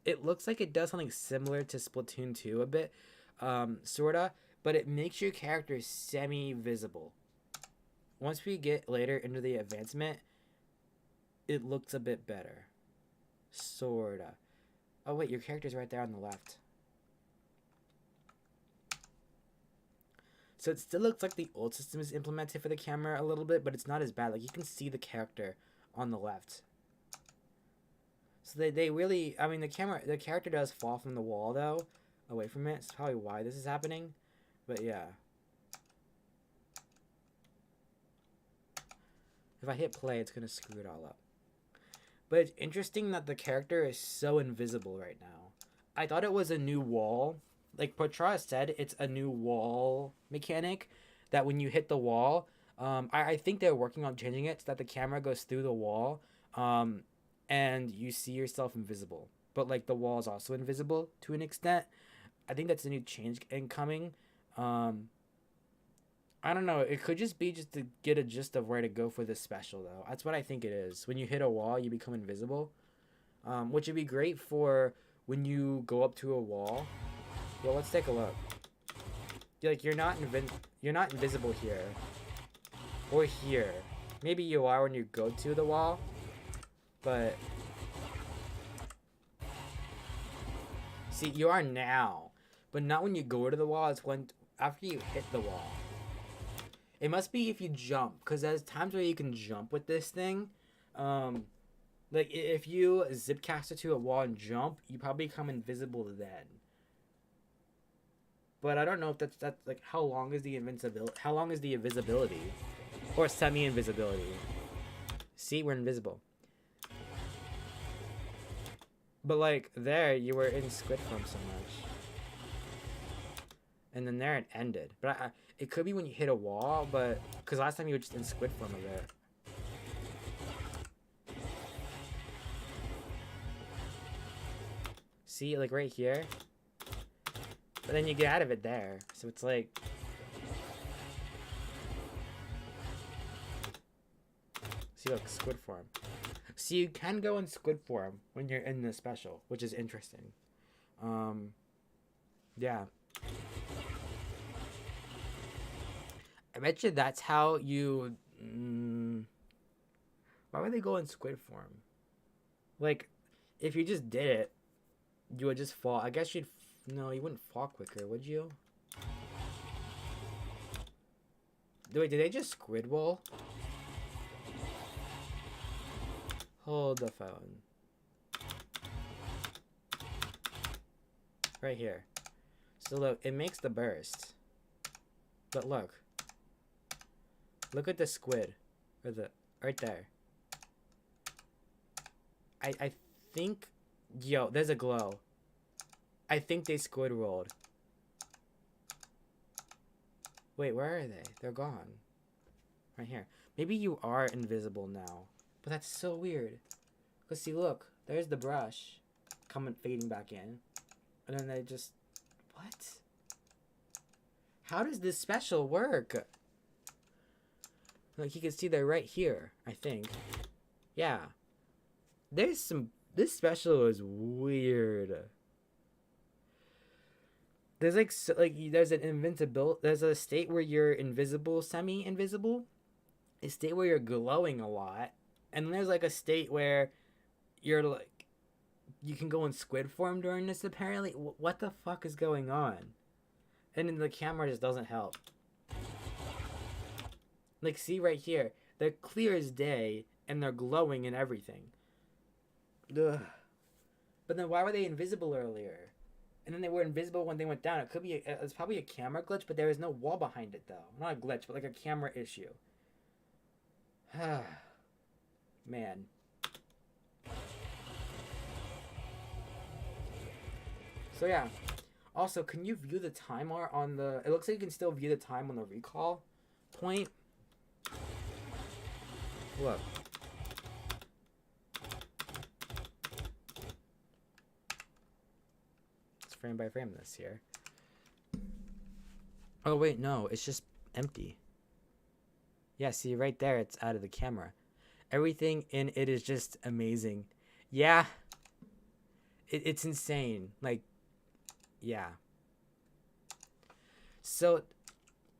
It looks like it does something similar to Splatoon 2 a bit, sorta, but it makes your character semi-visible. Once we get later into the advancement, it looks a bit better. Sorta. Oh wait, your character's right there on the left. So it still looks like the old system is implemented for the camera a little bit, but it's not as bad. Like, you can see the character on the left. So they really, I mean, the character does fall from the wall, though, away from it. It's probably why this is happening. But yeah. If I hit play, it's going to screw it all up. But it's interesting that the character is so invisible right now. I thought it was a new wall. Like Potra said, it's a new wall mechanic that when you hit the wall, I think they're working on changing it so that the camera goes through the wall, and you see yourself invisible. But like the wall is also invisible to an extent. I think that's a new change incoming. I don't know. It could just be just to get a gist of where to go for this special, though. That's what I think it is. When you hit a wall, you become invisible, which would be great for when you go up to a wall. Well, let's take a look. Like, you're not invisible here or here. Maybe you are when you go to the wall, but see, you are now, but not when you go to the wall. It's when after you hit the wall. It must be if you jump, because there's times where you can jump with this thing. Like if you zip cast it to a wall and jump, you probably become invisible then. But I don't know if that's like how long is the invisibility? How long is the invisibility, or semi-invisibility? See, we're invisible. But like there, you were in squid form so much, and then there it ended. But it could be when you hit a wall, but because last time you were just in squid form a bit. See, like right here. But then you get out of it there. So it's like... See, look, squid form. So you can go in squid form when you're in the special, which is interesting. Yeah. I bet you that's how you... why would they go in squid form? Like, if you just did it, you would just fall. I guess you'd... No, you wouldn't fall quicker, would you? Wait, did they just squid roll? Hold the phone. Right here. So look, it makes the burst. But look. Look at the squid. Or the... Right there. I think... Yo, there's a glow. I think they squid rolled. Wait, where are they? They're gone. Right here. Maybe you are invisible now. But that's so weird. Because see, look. There's the brush. Fading back in. And then they just... What? How does this special work? Like, you can see they're right here, I think. Yeah. There's some... This special is weird. There's like there's an invincible. There's a state where you're invisible, semi-invisible. A state where you're glowing a lot, and then there's like a state where you're like you can go in squid form during this. Apparently, what the fuck is going on? And then the camera just doesn't help. Like, see right here, they're clear as day, and they're glowing and everything. Ugh. But then why were they invisible earlier? And then they were invisible when they went down. It could be it's probably a camera glitch, but there is no wall behind it though. Not a glitch, but like a camera issue. Man. So yeah. Also, can you view the timer on the... It looks like you can still view the time on the recall point. Look. Let's frame by frame this here. Oh, wait, no. It's just empty. Yeah, see, right there, it's out of the camera. Everything in it is just amazing. Yeah. It's insane. Like, yeah. So,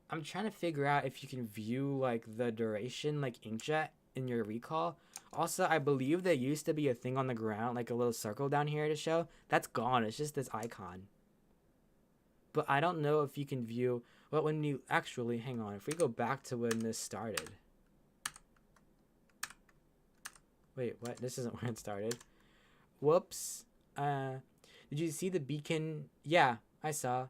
I'm trying to figure out if you can view, like, the duration, like, inkjet in your recall. Also, I believe there used to be a thing on the ground, like a little circle down here to show. That's gone. It's just this icon. But I don't know if you can view... Well, when you... Actually, hang on. If we go back to when this started... Wait, what? This isn't where it started. Whoops. Did you see the beacon? Yeah, I saw.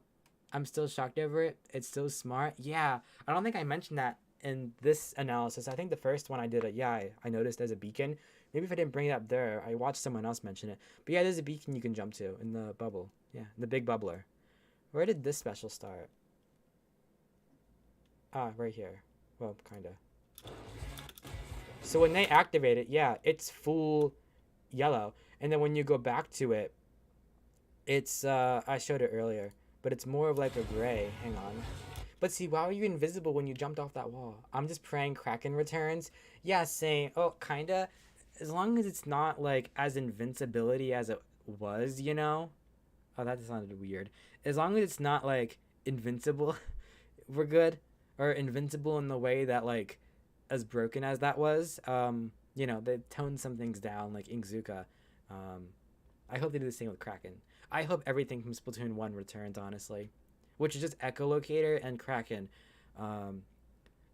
I'm still shocked over it. It's so smart. Yeah, I don't think I mentioned that in this analysis. I think the first one I did, I noticed there's a beacon. Maybe if I didn't bring it up there, I watched someone else mention it. But yeah, there's a beacon you can jump to in the bubble. Yeah, the big bubbler. Where did this special start? Ah, right here. Well, kinda. So when they activate it, yeah, it's full yellow. And then when you go back to it, it's, I showed it earlier, but it's more of like a gray. Hang on. But see, why were you invisible when you jumped off that wall? I'm just praying Kraken returns. Yeah, saying, oh, kinda. As long as it's not, like, as invincibility as it was, you know? Oh, that sounded weird. As long as it's not, like, invincible, we're good. Or invincible in the way that, like, as broken as that was, you know, they toned some things down, like Inkzuka. I hope they do the same with Kraken. I hope everything from Splatoon 1 returns, honestly. Which is just Echolocator and Kraken.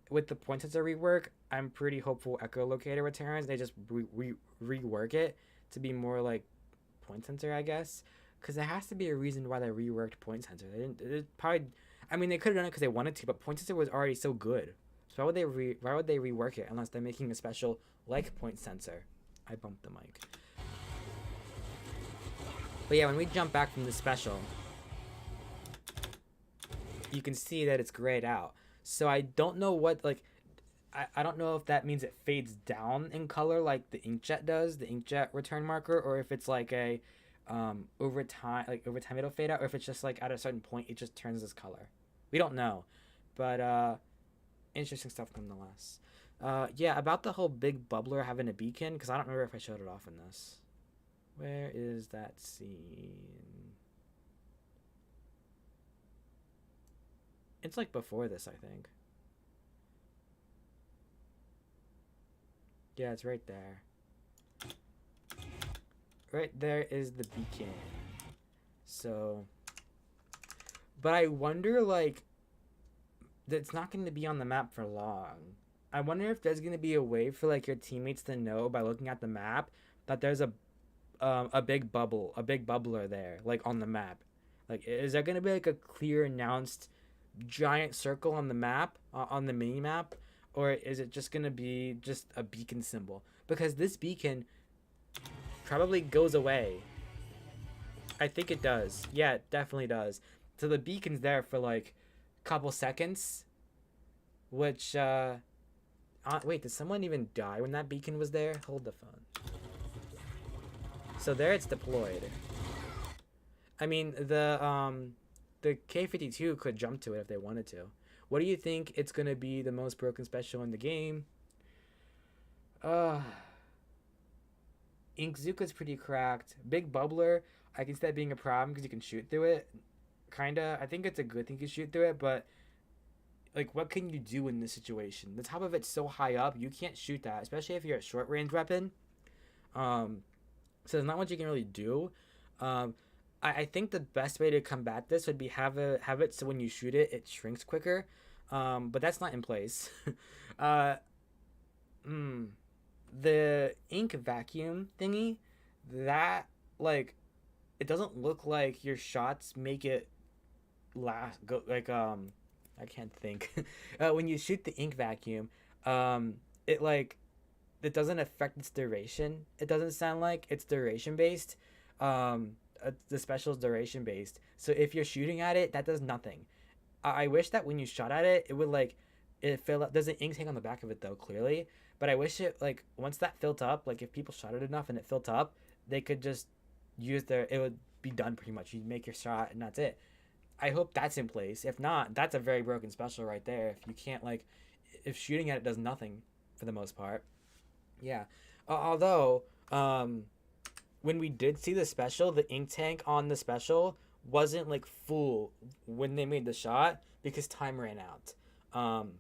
With the point sensor rework, I'm pretty hopeful Echolocator returns. They just rework it to be more like point sensor, I guess. Because there has to be a reason why they reworked point sensor. They didn't. Probably. I mean, they could have done it because they wanted to, but point sensor was already so good. So why would they rework it unless they're making a special like point sensor? I bumped the mic. But yeah, when we jump back from the special, you can see that it's grayed out. So I don't know what, like, I don't know if that means it fades down in color like the inkjet does, the inkjet return marker, or if it's like a over time it'll fade out, or if it's just like at a certain point it just turns this color. We don't know, but interesting stuff nonetheless. Yeah, about the whole big bubbler having a beacon, because I don't remember if I showed it off in this. Where is that scene? It's like before this, I think. Yeah, it's right there. Right there is the beacon. So, but I wonder, like, it's not going to be on the map for long. I wonder if there's going to be a way for, like, your teammates to know by looking at the map that there's a big bubbler there, like, on the map. Like, is there going to be, like, a clear announced giant circle on the map, on the mini map, or is it just going to be just a beacon symbol? Because this beacon probably goes away. I think it does. Yeah, it definitely does. So the beacon's there for, like, a couple seconds, which, wait, did someone even die when that beacon was there? Hold the phone. So there it's deployed. I mean, the K-52 could jump to it if they wanted to. What do you think it's going to be the most broken special in the game? Inkzuka's pretty cracked. Big Bubbler, I can see that being a problem because you can shoot through it. kinda. I think it's a good thing to shoot through it, but like, what can you do in this situation? The top of it's so high up, you can't shoot that, especially if you're a short range weapon. Um, so there's not much you can really do. Um, I think the best way to combat this would be have it so when you shoot it, it shrinks quicker. But that's not in place. uh, mm, the ink vacuum thingy, that like it doesn't look like your shots make it last go like I can't think. When you shoot the ink vacuum, um it like it doesn't affect its duration. It doesn't sound like it's duration based. The special is duration based. So if you're shooting at it, that does nothing. I wish that when you shot at it, it would like it fill up. There's an ink tank on the back of it though, clearly. But I wish it like once that filled up, like if people shot it enough and it filled up, they could just use their. It would be done pretty much. You make your shot and that's it. I hope that's in place. If not, that's a very broken special right there. If you can't like, if shooting at it does nothing for the most part. Yeah. Although, when we did see the special, the ink tank on the special wasn't like full when they made the shot because time ran out. Um,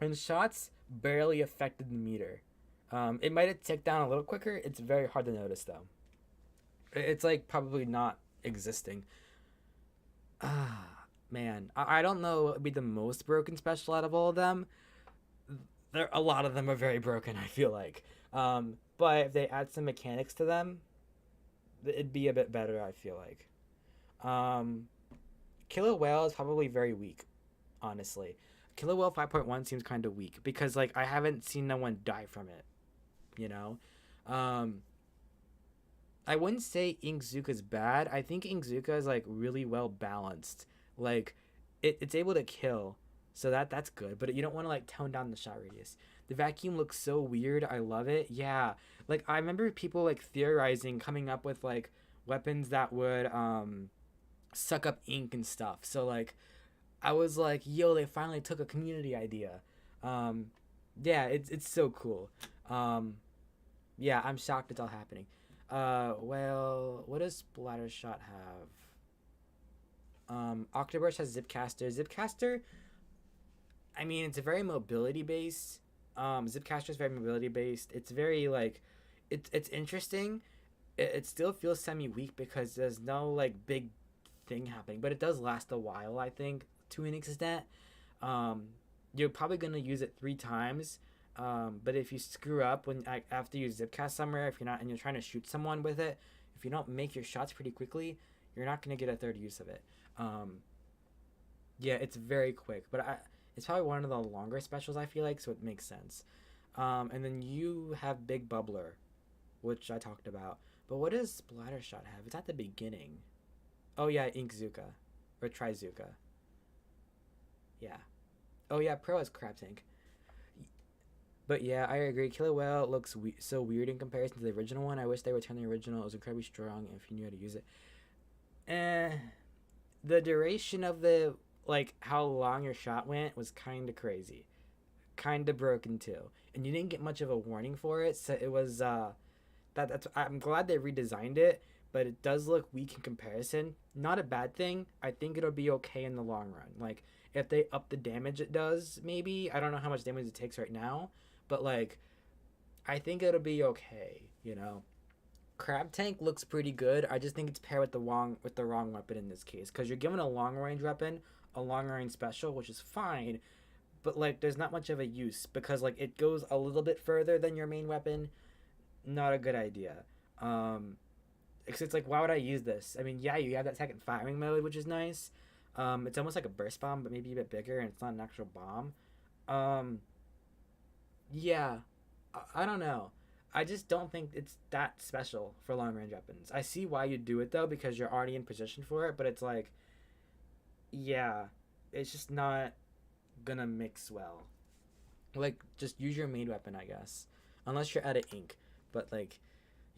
and shots barely affected the meter. It might have ticked down a little quicker. It's very hard to notice though. It's like probably not existing. Ah, man. I don't know what would be the most broken special out of all of them. There, a lot of them are very broken, I feel like. But if they add some mechanics to them, it'd be a bit better, I feel like. Um, Killer Whale is probably very weak, honestly. Killer Whale 5.1 seems kind of weak because like I haven't seen no one die from it, you know. Um, I wouldn't say Inkzuka is bad. I think Inkzuka is like really well balanced. Like it's able to kill, so that's good. But you don't want to like tone down the shot radius. The vacuum looks so weird. I love it. Yeah, like I remember people like theorizing, coming up with like weapons that would suck up ink and stuff. So like I was like, yo, they finally took a community idea. Um, yeah, it's so cool. Um, yeah, I'm shocked it's all happening. Well, what does Splattershot have? Octoburst has Zipcaster. Zipcaster, I mean, it's a very mobility based. Zipcaster is very mobility based. It's very like, it's interesting. It still feels semi weak because there's no like big thing happening, but it does last a while. I think to an extent. Um, you're probably gonna use it 3 times. But if you screw up when after you zipcast somewhere, if you're not and you're trying to shoot someone with it, if you don't make your shots pretty quickly, you're not gonna get a third use of it. Um, yeah, it's very quick, but it's probably one of the longer specials I feel like, so it makes sense. And then you have Big Bubbler, which I talked about. But what does Splattershot have? It's at the beginning. Oh yeah, Inkzuka, or Trizuka. Yeah. Oh yeah, Pro has Crab Tank. But yeah, I agree. Killer Whale looks so weird in comparison to the original one. I wish they returned the original. It was incredibly strong if you knew how to use it. Eh, the duration of the like how long your shot went was kind of crazy, kind of broken too, and you didn't get much of a warning for it. So it was that's I'm glad they redesigned it, but it does look weak in comparison. Not a bad thing. I think it'll be okay in the long run. Like if they up the damage it does, maybe I don't know how much damage it takes right now, but like I think it'll be okay. You know, Crab Tank looks pretty good. I just think it's paired with the wrong weapon in this case because you're given a long range weapon, a long range special, which is fine, but like there's not much of a use because like it goes a little bit further than your main weapon. Not a good idea. Because it's like, why would I use this? I mean, yeah, you have that second firing mode, which is nice. It's almost like a burst bomb, but maybe a bit bigger, and it's not an actual bomb. Um, yeah, I don't know. I just don't think it's that special for long range weapons. I see why you do it though, because you're already in position for it, but it's like, yeah, it's just not gonna mix well. Like, just use your main weapon, I guess, unless you're out of ink. But like,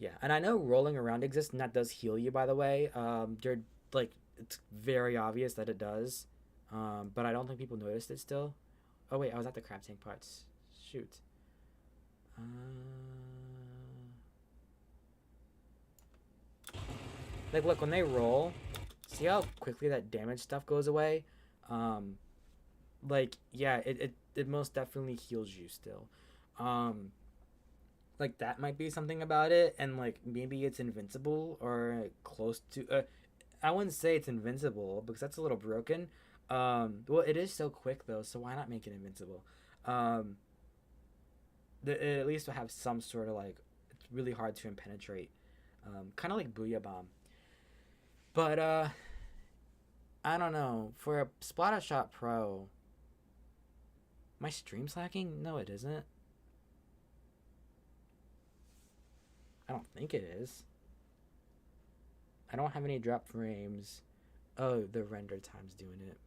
yeah, and I know rolling around exists, and that does heal you, by the way. You're like, it's very obvious that it does, but I don't think people noticed it still. Oh wait, I was at the crab tank parts. Shoot. Uh, like, look, when they roll, See how quickly that damage stuff goes away? Um, like yeah, it most definitely heals you still. Um, like that might be something about it, and like maybe it's invincible or close to. I wouldn't say it's invincible because that's a little broken. Well, it is so quick though, so why not make it invincible? Um, it at least will have some sort of like it's really hard to penetrate, kind of like Booyah Bomb. But I don't know. For a Splatter Shot Pro, my stream's lacking. No, it isn't. I don't think it is. I don't have any drop frames. Oh, the render time's doing it.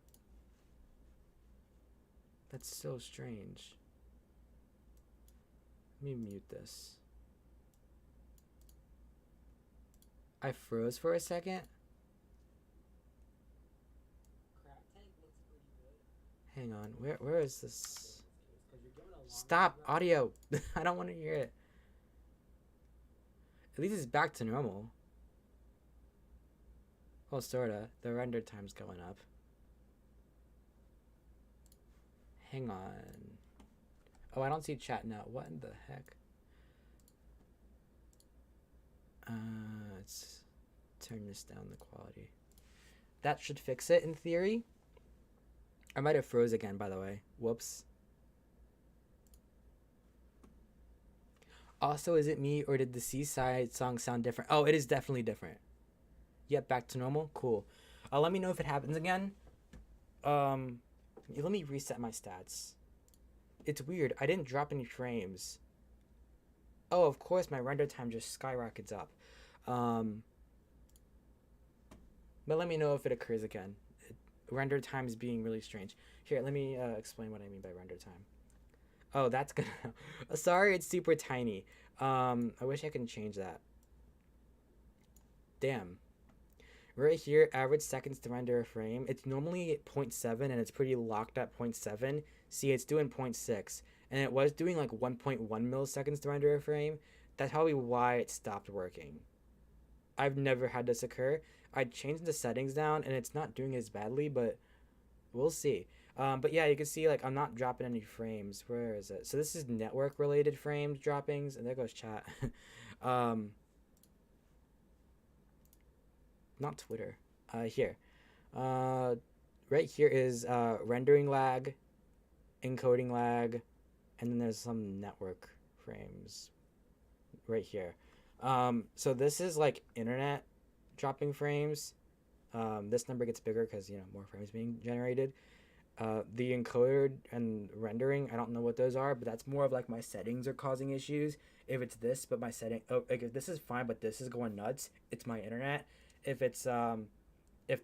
That's so strange. Let me mute this. I froze for a second. Hang on. Where is this? Stop audio. I don't want to hear it. At least it's back to normal. Well, sorta. The render time's going up. Hang on. Oh, I don't see chat now. What in the heck? Let's turn this down the quality. That should fix it in theory. I might have froze again, by the way. Whoops. Also, is it me or did the Seaside song sound different? Oh, it is definitely different. Yep, back to normal. Cool. Let me know if it happens again. Let me reset my stats. It's weird. I didn't drop any frames. Oh, of course, my render time just skyrockets up. But let me know if it occurs again. Render time is being really strange. Here, let me explain what I mean by render time. Oh, that's gonna. Sorry, it's super tiny. I wish I could change that. Damn. Right here, average seconds to render a frame. It's normally 0.7 and it's pretty locked at 0.7. See, it's doing 0.6. And it was doing like 1.1 milliseconds to render a frame. That's probably why it stopped working. I've never had this occur. I changed the settings down and it's not doing as badly, but we'll see. But yeah, you can see like I'm not dropping any frames. Where is it? So this is network related frames droppings, and there goes chat. Not Twitter. Here. Right here is rendering lag, encoding lag, and then there's some network frames right here. So this is like internet dropping frames. This number gets bigger because more frames being generated. The encoder and rendering, I don't know what those are, but that's more of like my settings are causing issues. If it's this, but my setting, like if this is fine, but this is going nuts, it's my internet. If it's if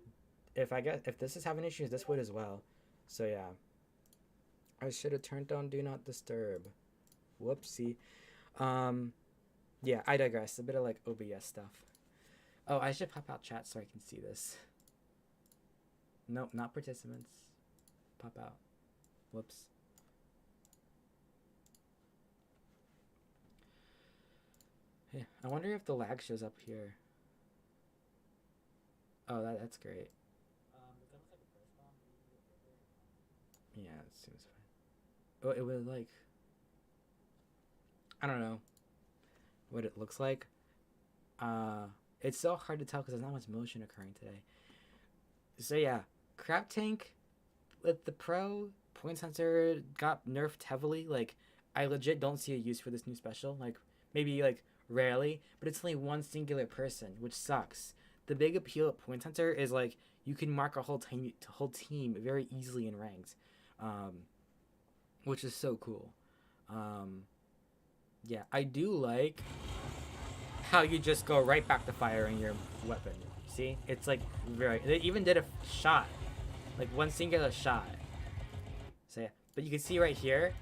this is having issues, this would as well. So yeah, I should have turned on do not disturb. Whoopsie. Yeah, I digress. A bit of like OBS stuff. Oh, I should pop out chat so I can see this. Nope, not participants. Pop out. Whoops. Hey, I wonder if the lag shows up here. Oh, that's great. Yeah, it seems fine. Oh, it was like I don't know what it looks like. It's so hard to tell because there's not much motion occurring today. So yeah, Crab Tank with the Pro point sensor got nerfed heavily. Like I legit don't see a use for this new special. Like maybe like rarely, but it's only one singular person, which sucks. The big appeal of point sensor is like you can mark a whole team very easily in ranks, which is so cool. Yeah, I do like how you just go right back to firing your weapon. See, it's like they even did a shot, like one singular shot. So yeah, but you can see right here,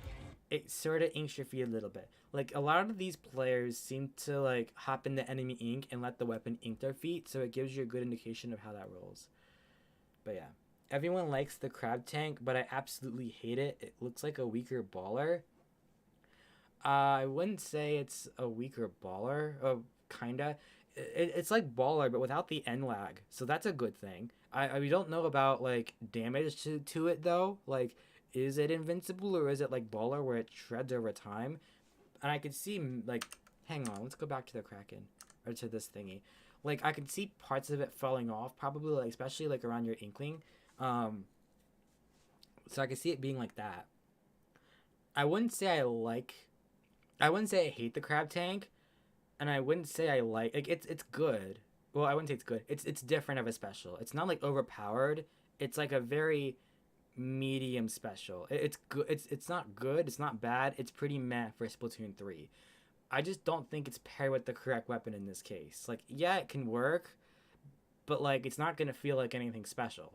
it sort of inks your feet a little bit. Like a lot of these players seem to like hop into enemy ink and let the weapon ink their feet, so it gives you a good indication of how that rolls. But yeah, everyone likes the Crab Tank, but I absolutely hate it. It looks like a weaker baller. I wouldn't say it's a weaker baller. Kinda. It's like baller, but without the end lag, so that's a good thing. We don't know about like damage to it though. Like, is it invincible or is it like baller where it shreds over time? And I could see like, hang on, let's go back to the Kraken or to this thingy. Like I could see parts of it falling off, probably like especially like around your inkling. Um, so I could see it being like that. I wouldn't say I like. I wouldn't say I hate the crab tank, and I wouldn't say I like it's good. Well, I wouldn't say it's good. It's different of a special. It's not like overpowered. It's like a very medium special. It's good. It's not good. It's not bad. It's pretty meh for Splatoon 3. I just don't think it's paired with the correct weapon in this case. Like, yeah, it can work, but like it's not gonna feel like anything special.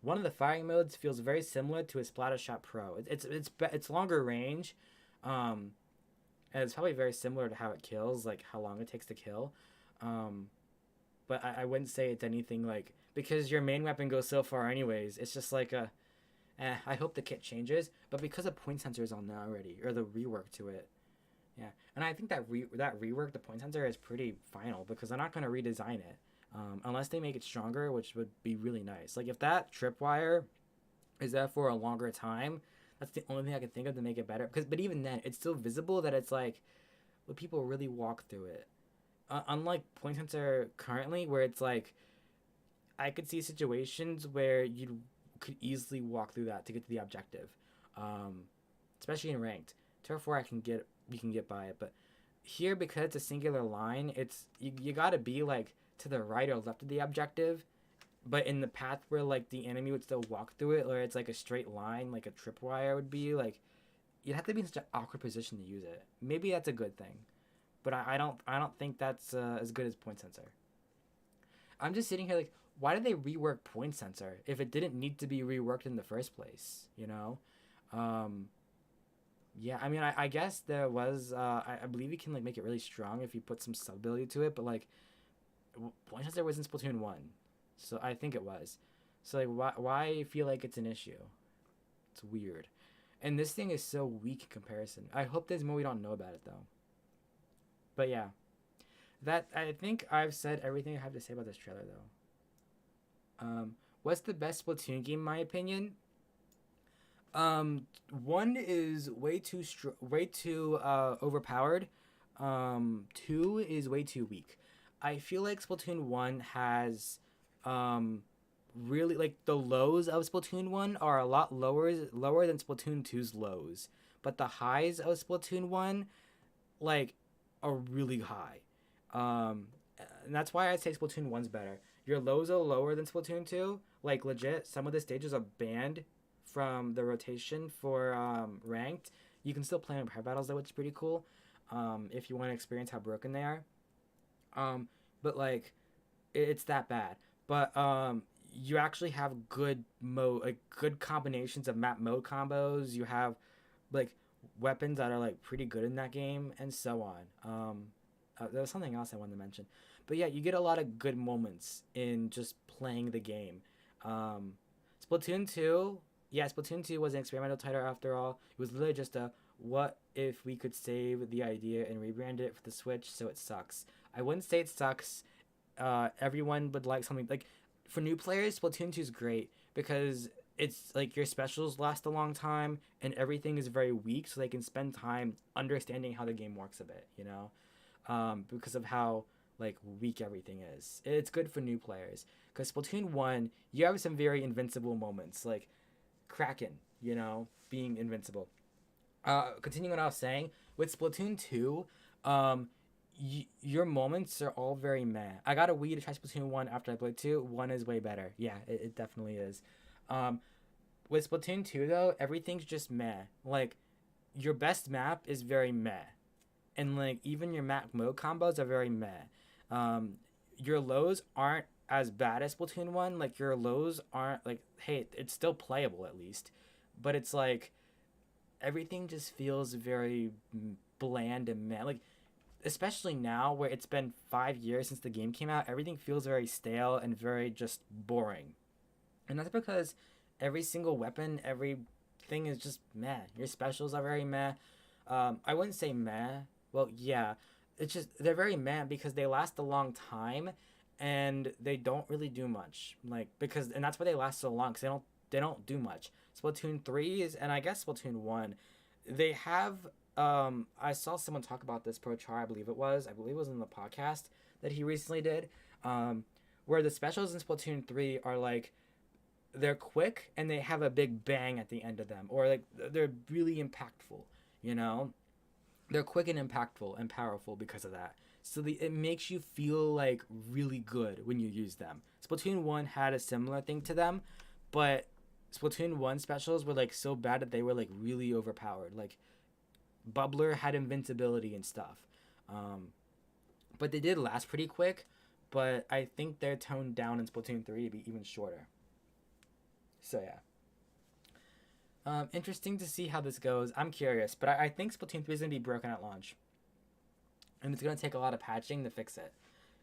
One of the firing modes feels very similar to a Splattershot Pro. It's longer range, um, and it's probably very similar to how it kills, like how long it takes to kill. Um, but I wouldn't say it's anything like because your main weapon goes so far anyways. It's just like a, I hope the kit changes, but because the point sensor is on there already, or the rework to it, yeah. And I think that rework the point sensor is pretty final because they're not gonna redesign it, unless they make it stronger, which would be really nice. Like if that tripwire is there for a longer time, that's the only thing I can think of to make it better. Because but even then, it's still visible that it's like, would people really walk through it? Unlike point sensor currently, where it's like I could see situations where you could easily walk through that to get to the objective, um, especially in ranked. Turf 4 I can get you can get by it, but here because it's a singular line, it's you gotta be like to the right or left of the objective, but in the path where like the enemy would still walk through it, or it's like a straight line, like a tripwire would be like, you'd have to be in such an awkward position to use it. Maybe that's a good thing, but I don't think that's as good as point sensor. I'm just sitting here like, why did they rework point sensor if it didn't need to be reworked in the first place? You know, um, yeah. I mean, I guess there was. I believe you can like make it really strong if you put some sub ability to it, but like point sensor was in Splatoon 1, so I think it was. So like, why feel like it's an issue? It's weird, and this thing is so weak in comparison. I hope there's more we don't know about it though. But yeah, that I think I've said everything I have to say about this trailer though. What's the best Splatoon game in my opinion? One is way too overpowered. Two is way too weak. I feel like Splatoon 1 has um really like the lows of Splatoon 1 are a lot lower than Splatoon two's lows. But the highs of Splatoon 1 like are really high. Um and that's why I say Splatoon 1's better. Your lows are lower than Splatoon 2. Like legit, some of the stages are banned from the rotation for ranked. You can still play in pair battles though, which is pretty cool. If you want to experience how broken they are. But like it's that bad. But you actually have good mode, like good combinations of map mode combos. You have like weapons that are like pretty good in that game, and so on. There was something else I wanted to mention, but yeah, you get a lot of good moments in just playing the game. Um, Splatoon 2, yeah, Splatoon 2 was an experimental title after all. It was literally just a what if we could save the idea and rebrand it for the Switch so it sucks. I wouldn't say it sucks. Everyone would like something like for new players, Splatoon 2 is great because it's like your specials last a long time and everything is very weak, so they can spend time understanding how the game works a bit, you know, because of how like weak everything is. It's good for new players because Splatoon 1, you have some very invincible moments like Kraken, you know, being invincible. Continuing what I was saying with Splatoon 2, your moments are all very meh. I got a Wii to try Splatoon 1 after I played 2. 1 is way better. Yeah, it definitely is. Um, with Splatoon 2 though, everything's just meh. Like your best map is very meh. And like even your map mode combos are very meh. Your lows aren't as bad as Splatoon 1. Like your lows aren't like, hey, it's still playable at least. But it's like everything just feels very bland and meh. Like especially now where it's been 5 years since the game came out, everything feels very stale and very just boring. And that's because every single weapon, everything is just meh. Your specials are very meh. I wouldn't say meh. Well, yeah, it's just they're very meh because they last a long time, and they don't really do much. Like because and that's why they last so long because they don't do much. Splatoon 3 is and I guess Splatoon 1, they have I saw someone talk about this Pro Char, I believe it was in the podcast that he recently did, um, where the specials in Splatoon 3 are like they're quick and they have a big bang at the end of them, or like they're really impactful. You know, they're quick and impactful and powerful because of that. So it makes you feel like really good when you use them. Splatoon 1 had a similar thing to them, but Splatoon 1 specials were like so bad that they were like really overpowered. Like Bubbler had invincibility and stuff. Um, but they did last pretty quick, but I think they're toned down in Splatoon 3 to be even shorter. So yeah. Interesting to see how this goes. I'm curious, but I think Splatoon 3 is going to be broken at launch. And it's going to take a lot of patching to fix it.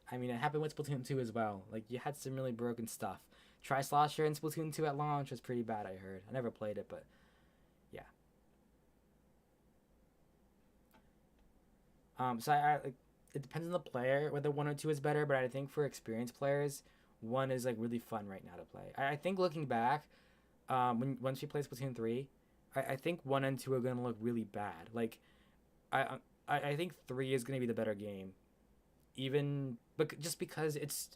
I mean, it happened with Splatoon 2 as well. Like, you had some really broken stuff. Tri-Slosher in Splatoon 2 at launch was pretty bad, I heard. I never played it, but yeah. So like, it depends on the player whether 1 or 2 is better, but I think for experienced players, 1 is like really fun right now to play. I think looking back, once we play Splatoon 3, I think 1 and 2 are gonna look really bad. Like I I think 3 is gonna be the better game, even but just because it's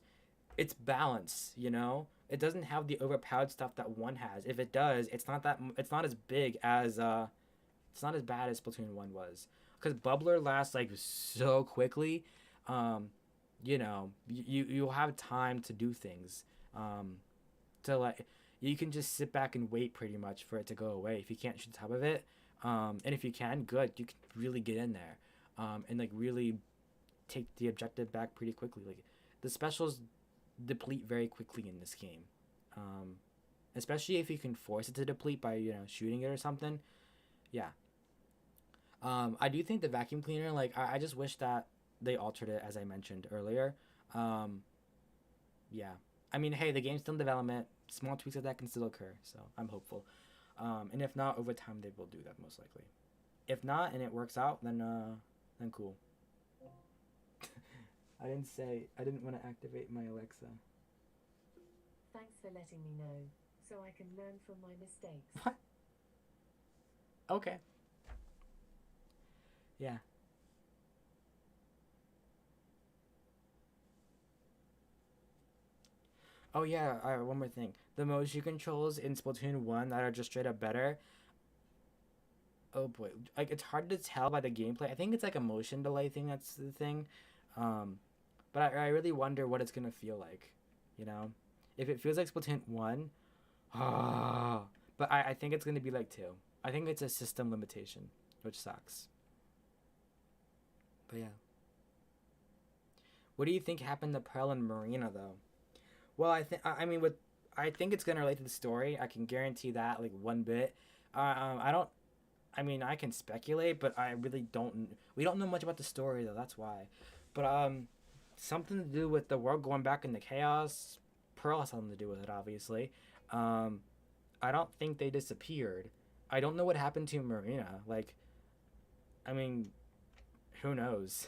balance. You know, it doesn't have the overpowered stuff that 1 has. If it does, it's not as big as it's not as bad as Splatoon 1 was. Because Bubbler lasts like so quickly. Um, you know, you'll have time to do things. To like you can just sit back and wait pretty much for it to go away if you can't shoot the top of it. And if you can, good, you can really get in there, and like really take the objective back pretty quickly. Like the specials deplete very quickly in this game, um, especially if you can force it to deplete by shooting it or something. Yeah. I do think the vacuum cleaner, like I just wish that they altered it as I mentioned earlier. Um, yeah. I mean, hey, the game's still in development. Small tweaks of that can still occur, so I'm hopeful. And if not, over time they will do that most likely. If not, and it works out, then cool. I didn't want to activate my Alexa. Thanks for letting me know, so I can learn from my mistakes. What? Okay. Yeah. Oh yeah. One more thing. The motion controls in Splatoon 1 that are just straight up better. Oh boy, like it's hard to tell by the gameplay. I think it's like a motion delay thing. That's the thing. Um, but I really wonder what it's gonna feel like. You know, if it feels like Splatoon 1, ah. But I think it's gonna be like 2. I think it's a system limitation, which sucks. But yeah. What do you think happened to Pearl and Marina though? Well, I mean with I think it's gonna relate to the story. I can guarantee that like one bit. I don't. I mean, I can speculate, but I really don't. We don't know much about the story though. That's why. But something to do with the world going back into chaos. Pearl has something to do with it, obviously. Um, I don't think they disappeared. I don't know what happened to Marina. Like, I mean, who knows?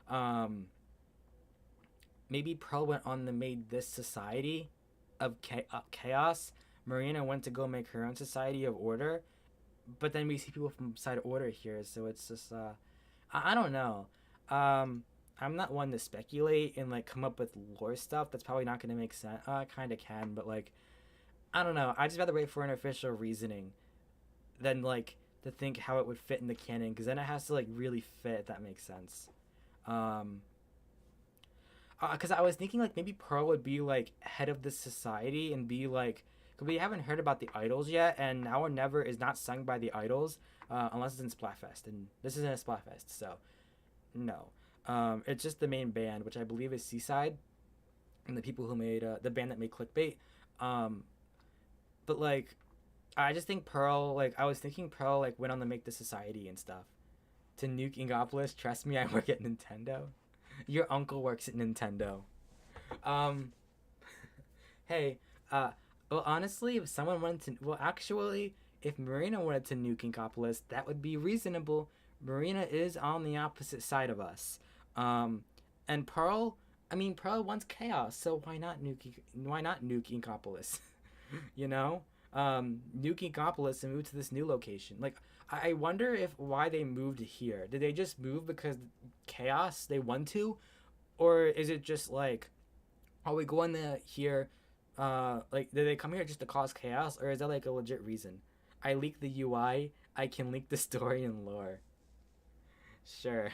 um, maybe Pearl went on to made this society of chaos. Marina went to go make her own society of order, but then we see people from side order here, so it's just I don't know. Um, I'm not one to speculate and like come up with lore stuff that's probably not gonna make sense. I kind of can, but like I don't know. I just rather wait for an official reasoning than like to think how it would fit in the canon, because then it has to like really fit. If that makes sense. Um, because I was thinking like maybe Pearl would be like head of this society and be like, cause we haven't heard about the idols yet, and Now or Never is not sung by the idols, unless it's in Splatfest, and this isn't a Splatfest, so no. It's just the main band, which I believe is Seaside, and the people who made the band that made Clickbait. Um, but like, I just think Pearl, like I was thinking Pearl like went on to make the society and stuff to nuke Ingopolis. Trust me, I work at Nintendo. Your uncle works at Nintendo. Um, hey, well, honestly, if someone wanted to, well, actually, if Marina wanted to nuke Inkopolis, that would be reasonable. Marina is on the opposite side of us. Um, and Pearl, I mean, Pearl wants chaos, so why not nuke? Why not nuke Inkopolis? you know, nuke Inkopolis and move to this new location. Like, I wonder if why they moved here. Did they just move because chaos they want to, or is it just like, are we going to here? Like, did they come here just to cause chaos, or is that like a legit reason? I leak the UI. I can leak the story and lore. Sure.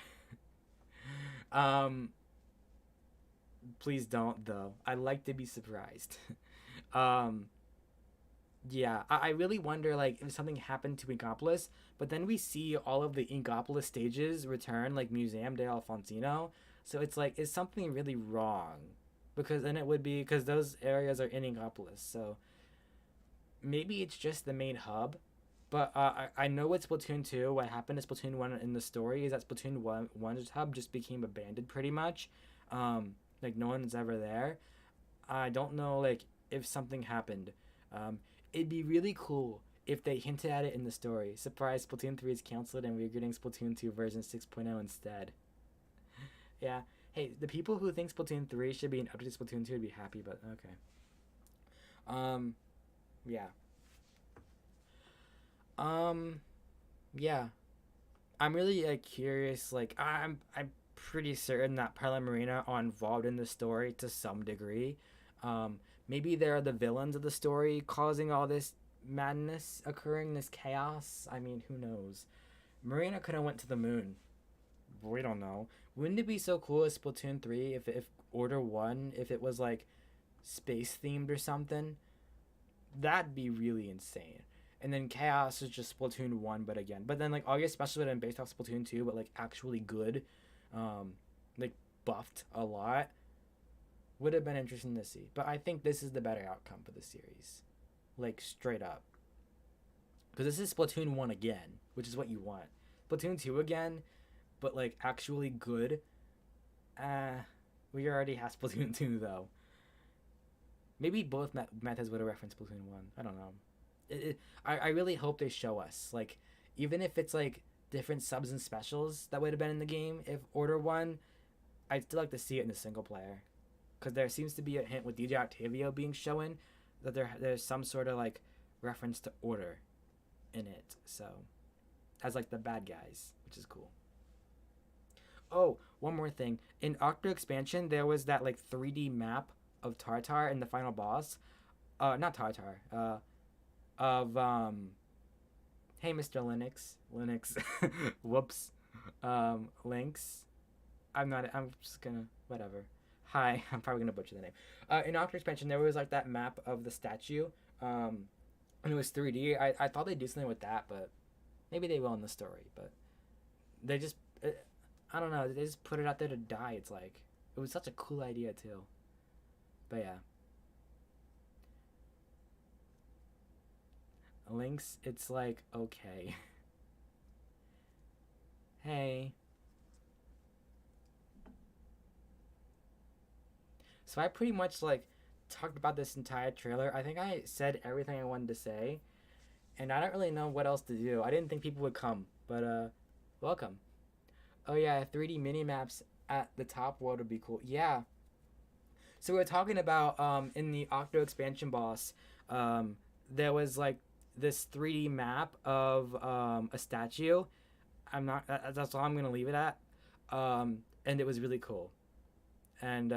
Um, please don't though. I like to be surprised. um, yeah, I really wonder like if something happened to Inkopolis, but then we see all of the Inkopolis stages return, like Museum de Alfonsino. So it's like, is something really wrong? Because then it would be because those areas are in Inkopolis. So maybe it's just the main hub. But I know with Splatoon 2, what happened to Splatoon 1 in the story is that Splatoon 1's hub just became abandoned pretty much. Like, no one's ever there. I don't know, like, if something happened. Um, it'd be really cool if they hinted at it in the story. Surprise, Splatoon 3 is cancelled and we're getting Splatoon 2 version 6.0 instead. Yeah. Hey, the people who think Splatoon 3 should be an update to Splatoon 2 would be happy, but okay. Um, yeah. Um, yeah. I'm really like curious. Like I'm pretty certain that Perla and Marina are involved in the story to some degree. Maybe they're the villains of the story, causing all this madness occurring, this chaos. I mean, who knows? Marina could have went to the moon. We don't know. Wouldn't it be so cool as Splatoon 3 if Order 1 if it was like space themed or something? That'd be really insane. And then Chaos is just Splatoon 1, but again. But then, like, August Special would have been based off Splatoon 2, but, like, actually good. Um, like, buffed a lot. Would have been interesting to see. But I think this is the better outcome for the series. Like, straight up. Because this is Splatoon 1 again, which is what you want. Splatoon 2 again, but, like, actually good. We already have Splatoon 2, though. Maybe both methods would have referenced Splatoon 1. I don't know. I really hope they show us. Like, even if it's, like, different subs and specials that would have been in the game, if Order 1, I'd still like to see it in the single player. Because there seems to be a hint with DJ Octavio being shown that there's some sort of, like, reference to Order in it. So, as, like, the bad guys, which is cool. Oh, one more thing. In Octo Expansion, there was that, like, 3D map of Tartar in the final boss. Not Tartar. Of hey, Mr. Linux. Whoops. Links. I'm just gonna whatever. Hi, I'm probably gonna butcher the name. In Octo Expansion, there was like that map of the statue. And it was 3D. I thought they'd do something with that, but maybe they will in the story. But they just, I don't know. They just put it out there to die. It's like it was such a cool idea too. But yeah. Links, it's like, okay. Hey. So I pretty much like talked about this entire trailer. I think I said everything I wanted to say. And I don't really know what else to do. I didn't think people would come, but welcome. Oh yeah, 3D mini maps at the top world would be cool. Yeah. So we are talking about in the Octo expansion boss, there was like this 3D map of a statue. That's all I'm gonna leave it at. And it was really cool. And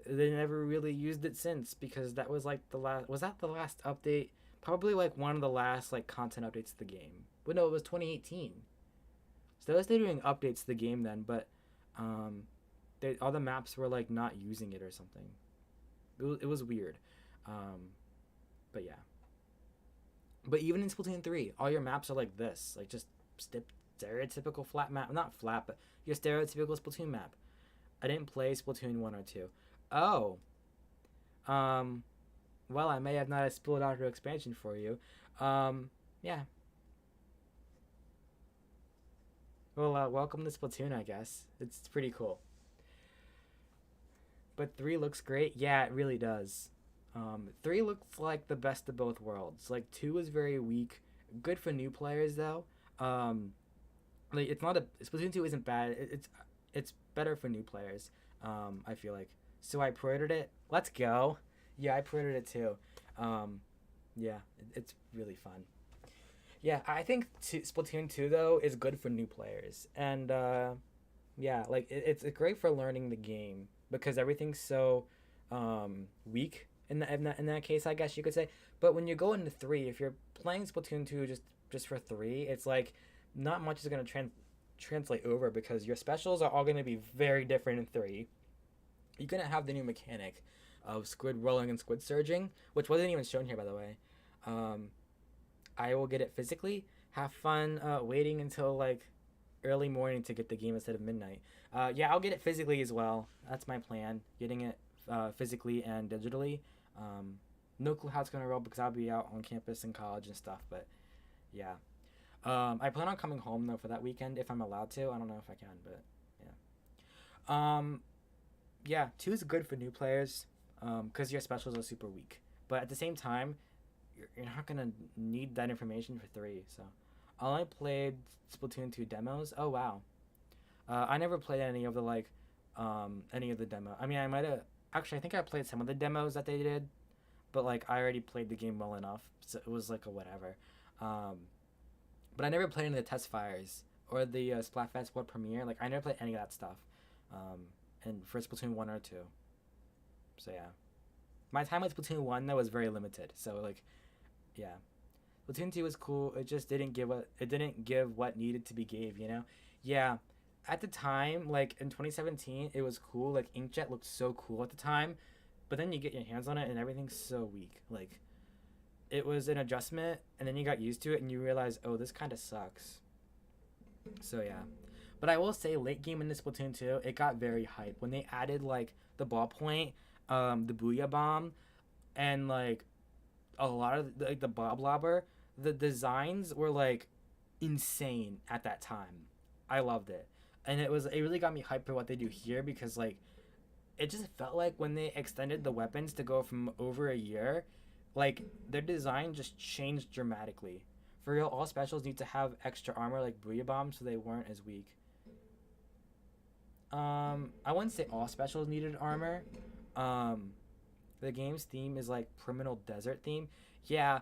they never really used it since because that was like the last. Was that the last update? Probably like one of the last like content updates to the game. But no, it was 2018. So they were still doing updates to the game then, but all the maps were like not using it or something. It was weird. But yeah. But even in Splatoon 3, all your maps are like this, like just stereotypical flat map. Not flat, but your stereotypical Splatoon map. I didn't play Splatoon 1 or 2. Oh. Well, I may have not spoiled out your expansion for you. Yeah. Well, welcome to Splatoon, I guess. It's pretty cool. But 3 looks great. Yeah, it really does. 3 looks like the best of both worlds. Like 2 is very weak. Good for new players though. Like it's not a Splatoon 2 isn't bad. It's better for new players. I feel like. So I pre-ordered it. Let's go. Yeah, I pre-ordered it too. Um, yeah, it's really fun. Yeah, I think Splatoon 2 though is good for new players. And yeah, like it's great for learning the game because everything's so weak in that case, I guess you could say. But when you go into 3, if you're playing Splatoon 2 just for 3, it's like not much is going to translate over because your specials are all going to be very different in 3. You're going to have the new mechanic of squid rolling and squid surging, which wasn't even shown here, by the way. Um, I will get it physically. Have fun waiting until like early morning to get the game instead of midnight. Yeah, I'll get it physically as well. That's my plan. Getting it physically and digitally. Um, no clue how it's gonna roll because I'll be out on campus and college and stuff. But yeah, I plan on coming home though for that weekend if I'm allowed to. I don't know if I can, but yeah. Yeah, 2 is good for new players because your specials are super weak. But at the same time, you're not gonna need that information for 3. So I only played Splatoon 2 demos. Oh wow. I never played any of the demo. I mean, I might have actually. I think I played some of the demos that they did, but like I already played the game well enough, so it was like a whatever. Um, but I never played any of the test fires or the Splatfest World Premiere. Like I never played any of that stuff. Um, and for Splatoon 1 or 2. So yeah, my time with Splatoon 1 though was very limited. So like yeah, Splatoon 2 was cool. It didn't give what needed to be gave. You know, yeah. At the time, like in 2017, it was cool. Like Inkjet looked so cool at the time, but then you get your hands on it and everything's so weak. Like it was an adjustment, and then you got used to it and you realize, oh, this kind of sucks. So yeah, but I will say, late game in the Splatoon 2, it got very hype when they added like the ballpoint, the Booyah Bomb, and like a lot of like the Bob Lobber. The designs were like insane at that time. I loved it, and it really got me hyped for what they do here because like it just felt like when they extended the weapons to go from over a year, like their design just changed dramatically. For real, all specials need to have extra armor like Booyah Bomb so they weren't as weak. I wouldn't say all specials needed armor. Um, the game's theme is like Primal Desert theme. Yeah,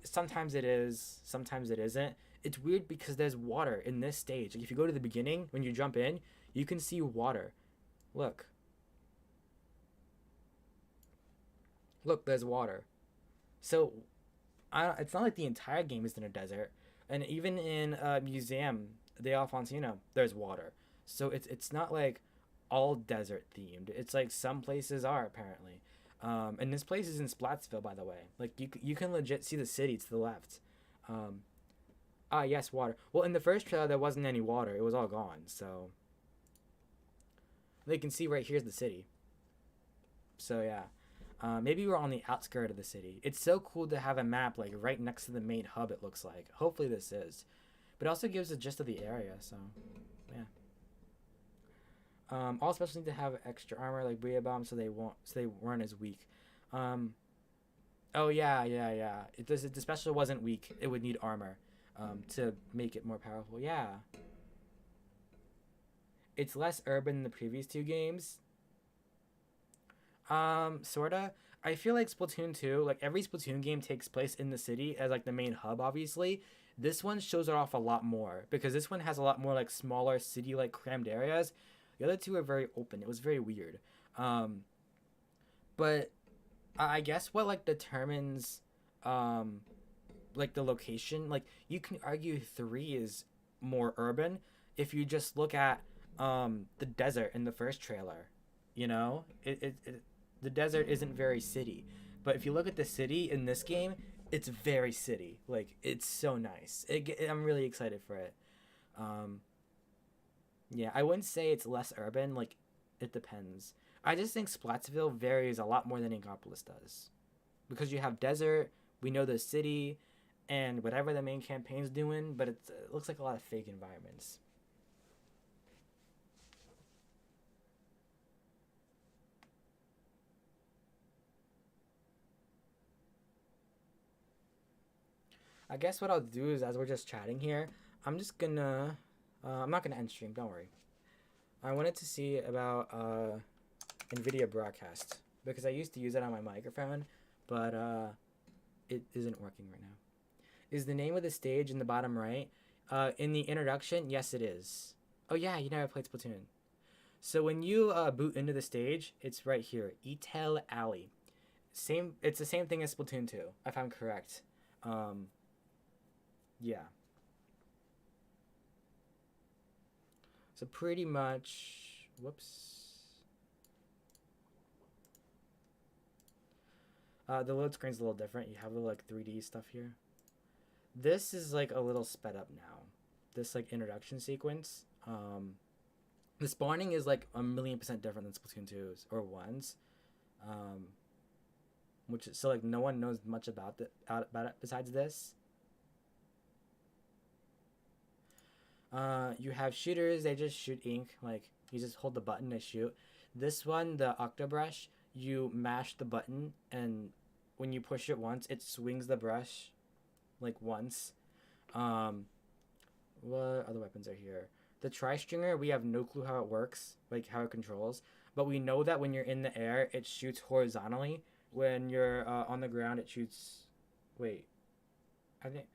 sometimes it is, sometimes it isn't. It's weird because there's water in this stage. Like if you go to the beginning, when you jump in, you can see water. Look, look, there's water. So it's not like the entire game is in a desert. And even in Museum de Alfonsino, there's water. So it's not like all desert themed. It's like some places are apparently. And this place is in Splatsville, by the way. Like you can legit see the city to the left. Um, yes, water. Well, in the first trailer there wasn't any water. It was all gone. So they can see right here's the city. So yeah. Maybe we're on the outskirt of the city. It's so cool to have a map like right next to the main hub. It looks like. Hopefully this is, but it also gives a gist of the area. So, yeah. All specials need to have extra armor like Booyah Bomb so they weren't as weak. Um, oh yeah, yeah, yeah. The special wasn't weak. It would need armor, to make it more powerful. Yeah. It's less urban than the previous 2 games. Sorta. I feel like Splatoon 2, like every Splatoon game takes place in the city as like the main hub, obviously. This one shows it off a lot more because this one has a lot more like smaller city like crammed areas. The other 2 are very open. It was very weird. Um, but I guess what like determines um like the location, like you can argue 3 is more urban if you just look at the desert in the first trailer. You know, the desert isn't very city, but if you look at the city in this game, it's very city. Like it's so nice. I'm really excited for it. Um, yeah, I wouldn't say it's less urban. Like it depends. I just think Splatsville varies a lot more than Inkopolis does, because you have desert. We know the city, and whatever the main campaign's doing, but it looks like a lot of fake environments. I guess what I'll do is, as we're just chatting here, I'm just gonna I'm not gonna end stream. Don't worry. I wanted to see about NVIDIA Broadcast because I used to use it on my microphone, but it isn't working right now. Is the name of the stage in the bottom right? In the introduction, yes, it is. Oh yeah, you never played Splatoon. So when you boot into the stage, it's right here, Etel Alley. It's the same thing as Splatoon 2, if I'm correct. Yeah. So pretty much, whoops. The load screen's a little different. You have the like 3D stuff here. This is like a little sped up now. This like introduction sequence. The spawning is like 1,000,000% different than Splatoon 2's or 1's. Which is, so like no one knows much about it besides this. You have shooters, they just shoot ink, like you just hold the button to shoot. This one, the Octobrush, you mash the button and when you push it once, it swings the brush like once. What other weapons are here? The Tri-Stringer, we have no clue how it works, like how it controls, but we know that when you're in the air, it shoots horizontally. When you're on the ground, it shoots. Wait, I think.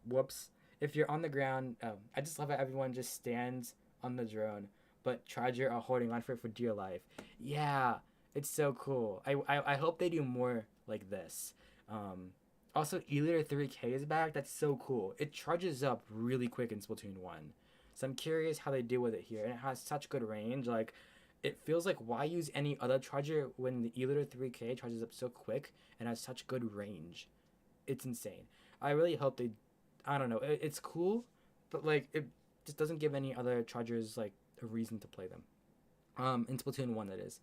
Whoops. If you're on the ground, I just love how everyone just stands on the drone, but Charger are holding on for it for dear life. Yeah, it's so cool. I hope they do more like this. Also, E-Liter 3K is back. That's so cool. It charges up really quick in Splatoon 1. So I'm curious how they deal with it here. And it has such good range. Like, it feels like why use any other charger when the E-Liter 3K charges up so quick and has such good range. It's insane. I really hope they... I don't know. It's cool, but, like, it just doesn't give any other chargers, like, a reason to play them. In Splatoon 1, that is.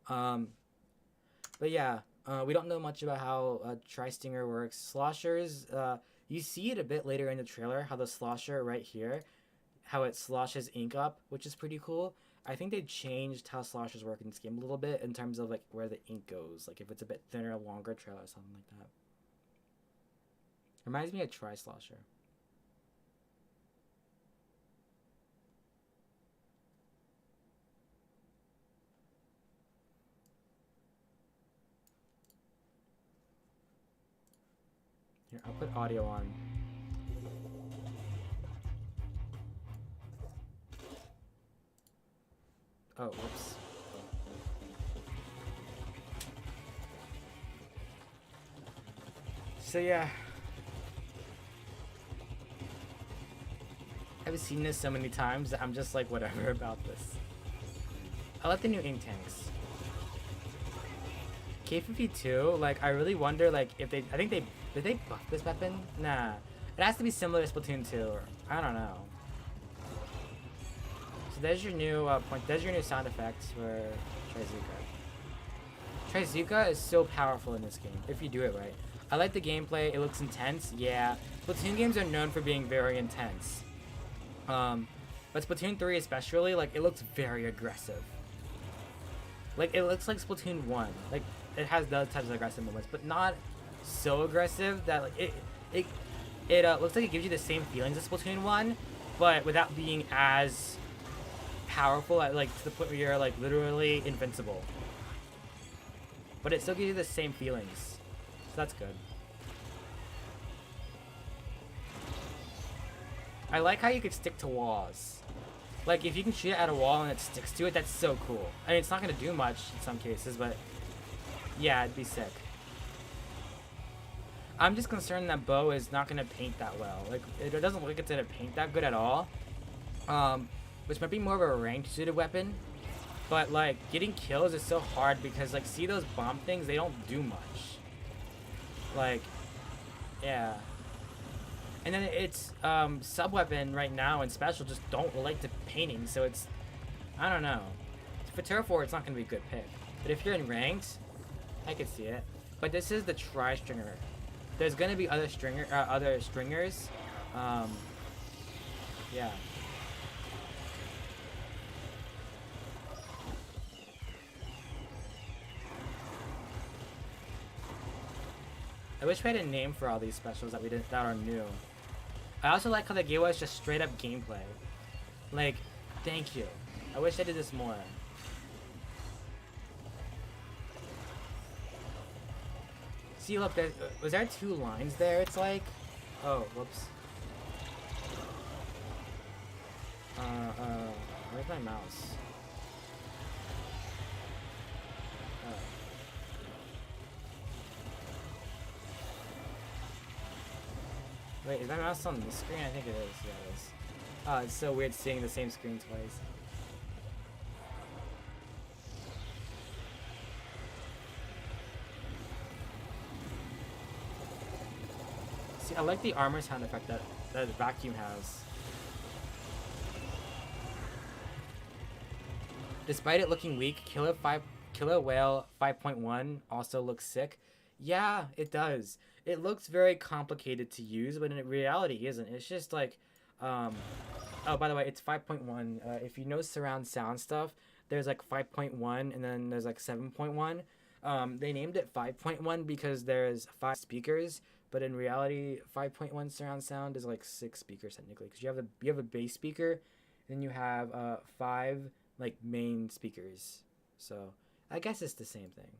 But yeah... we don't know much about how Tri-Stinger works. Sloshers, you see it a bit later in the trailer, how the slosher right here, how it sloshes ink up, which is pretty cool. I think they changed how sloshers work in this game a little bit in terms of like where the ink goes, like if it's a bit thinner, longer trail or something like that. Reminds me of Tri-Slosher. Here, I'll put audio on. Oh, whoops. So yeah. I've seen this so many times that I'm just like whatever about this. I like the new ink tanks. K52, like I really wonder like if they did they buff this weapon? Nah. It has to be similar to Splatoon 2 or I don't know. So there's your new there's your new sound effects for Trizuka. Trizuka is so powerful in this game, if you do it right. I like the gameplay, it looks intense, yeah. Splatoon games are known for being very intense. But Splatoon 3 especially, like it looks very aggressive. Like it looks like Splatoon 1. Like it has those types of aggressive moments, but not so aggressive that like it looks like it gives you the same feelings as Splatoon 1, but without being as powerful at like to the point where you're like literally invincible. But it still gives you the same feelings. So that's good. I like how you could stick to walls. Like if you can shoot it at a wall and it sticks to it, that's so cool. I mean it's not gonna do much in some cases, but yeah, it'd be sick. I'm just concerned that Bo is not gonna paint that well. Like it doesn't look like it's gonna paint that good at all. Which might be more of a ranked suited weapon. But like getting kills is so hard because like see those bomb things, they don't do much. Like yeah. And then it's sub weapon right now and special just don't relate to painting, so it's I don't know. For Terra 4 it's not gonna be a good pick. But if you're in ranked, I could see it. But this is the Tri-Stringer. There's gonna be other stringers. Yeah. I wish we had a name for all these specials that are new. I also like how they gave us just straight up gameplay. Like, thank you. I wish I did this more. See, look, was there 2 lines there? It's like, oh, whoops. Where's my mouse? Wait, is my mouse on this screen? I think it is. Yeah, it is. Oh, it's so weird seeing the same screen twice. See, I like the armor sound effect that the vacuum has. Despite it looking weak, Killer Whale 5.1 also looks sick. Yeah, it does. It looks very complicated to use, but in reality, isn't. It's just like, oh, by the way, it's 5.1. If you know surround sound stuff, there's like 5.1, and then there's like 7.1. They named it 5.1 because there's 5 speakers, but in reality, 5.1 surround sound is like 6 speakers technically, because you have a bass speaker, then you have 5 like main speakers. So I guess it's the same thing.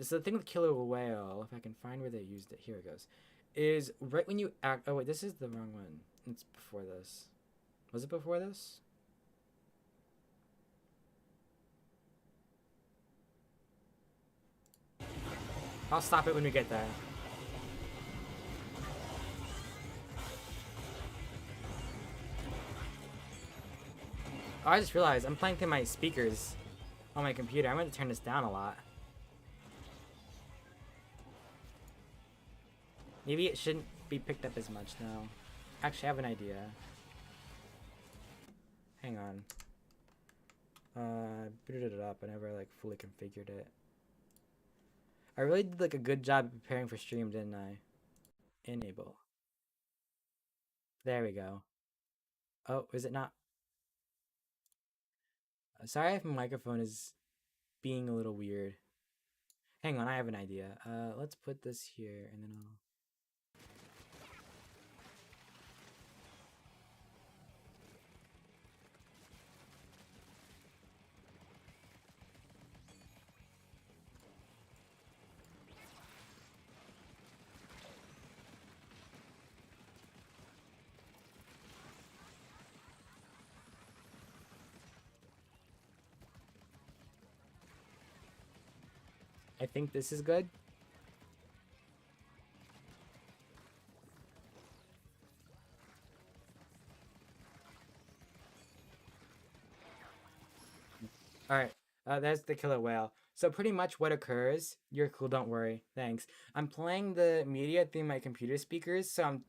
So the thing with Killer Whale, if I can find where they used it, here it goes, is right when you act. Oh wait, this is the wrong one. It's before this. Was it before this? I'll stop it when we get there. Oh, I just realized I'm playing through my speakers on my computer. I'm going to turn this down a lot. Maybe it shouldn't be picked up as much now. Actually, I have an idea. Hang on. Booted it up. I never like fully configured it. I really did like a good job preparing for stream, didn't I? Enable. There we go. Oh, is it not? Sorry if my microphone is being a little weird. Hang on, I have an idea. Let's put this here and then I'll... I think this is good. Alright, there's the killer whale. So pretty much what occurs, you're cool, don't worry, thanks. I'm playing the media through my computer speakers, so